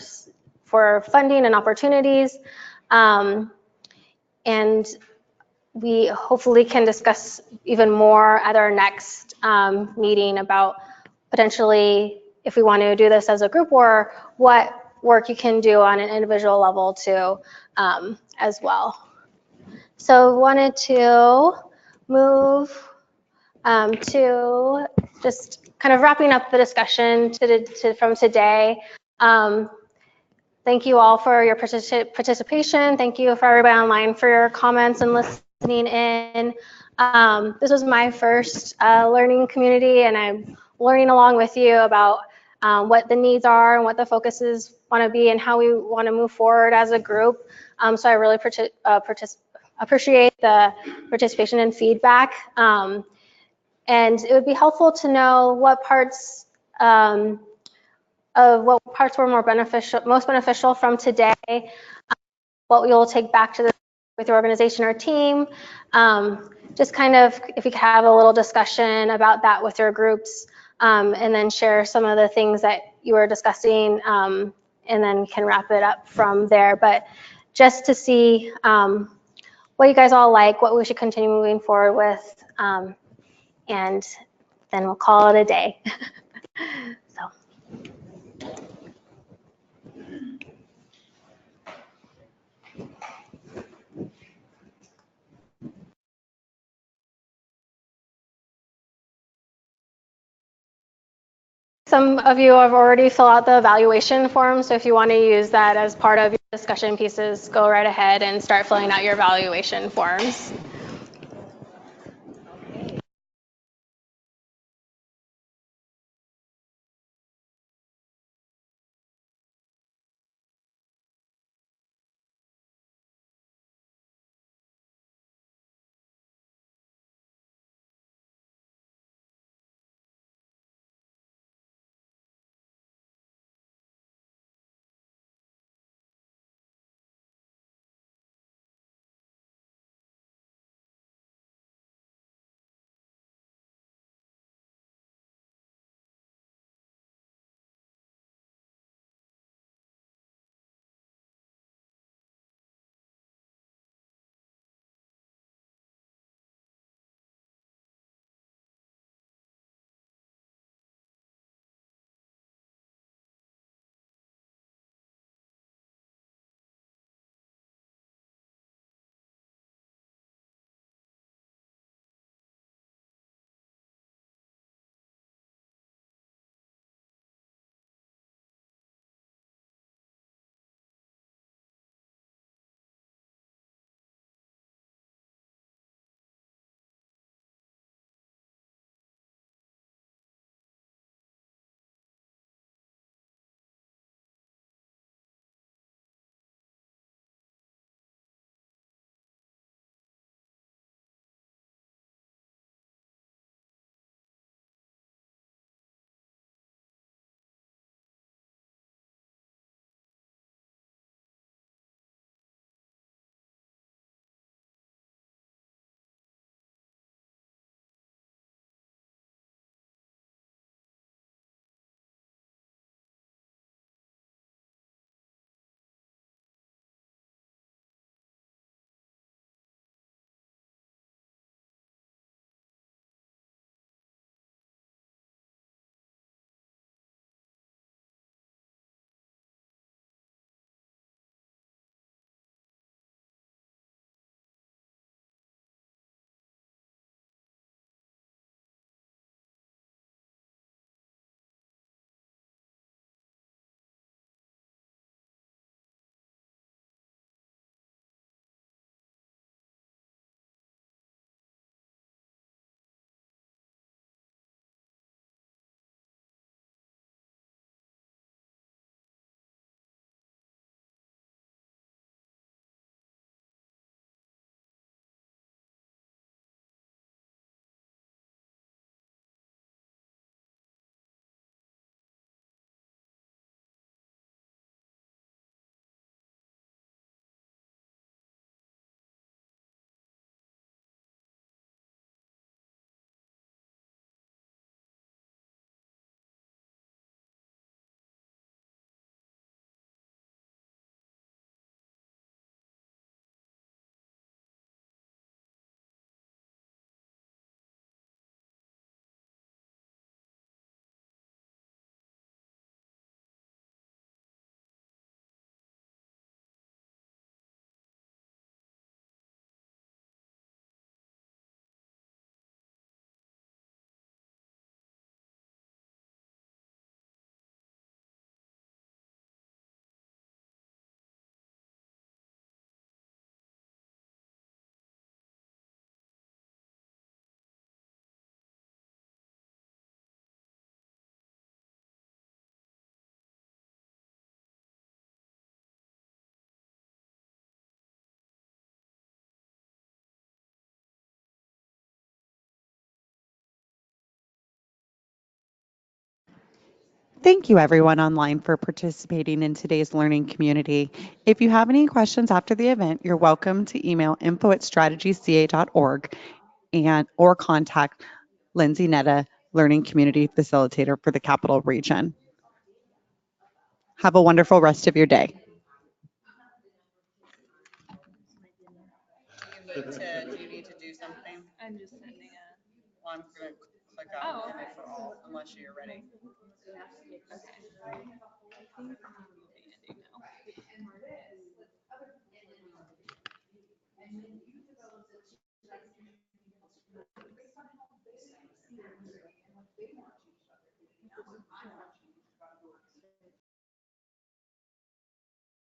funding and opportunities. And we hopefully can discuss even more at our next meeting about potentially if we want to do this as a group, or what work you can do on an individual level too, as well. So wanted to move to just kind of wrapping up the discussion from today. Thank you all for your participation. Thank you for everybody online for your comments and listening in. This was my first learning community, and I'm learning along with you about what the needs are and what the focuses want to be and how we want to move forward as a group. So I really appreciate the participation and feedback. And it would be helpful to know what parts were most beneficial from today, what we will take back to with your organization or team. Just kind of, if you could have a little discussion about that with your groups, and then share some of the things that you were discussing, and then we can wrap it up from there. But just to see what you guys all like, what we should continue moving forward with, and then we'll call it a day. So. Some of you have already filled out the evaluation form, so if you want to use that as part of your discussion pieces, go right ahead and start filling out your evaluation forms. Thank you everyone online for participating in today's learning community. If you have any questions after the event, you're welcome to email info@strategyca.org or contact Lindsay Netta, Learning Community Facilitator for the Capital Region. Have a wonderful rest of your day. Do you need to do something? I'm just sending a. Well, I'm going to click out for all, unless you're ready.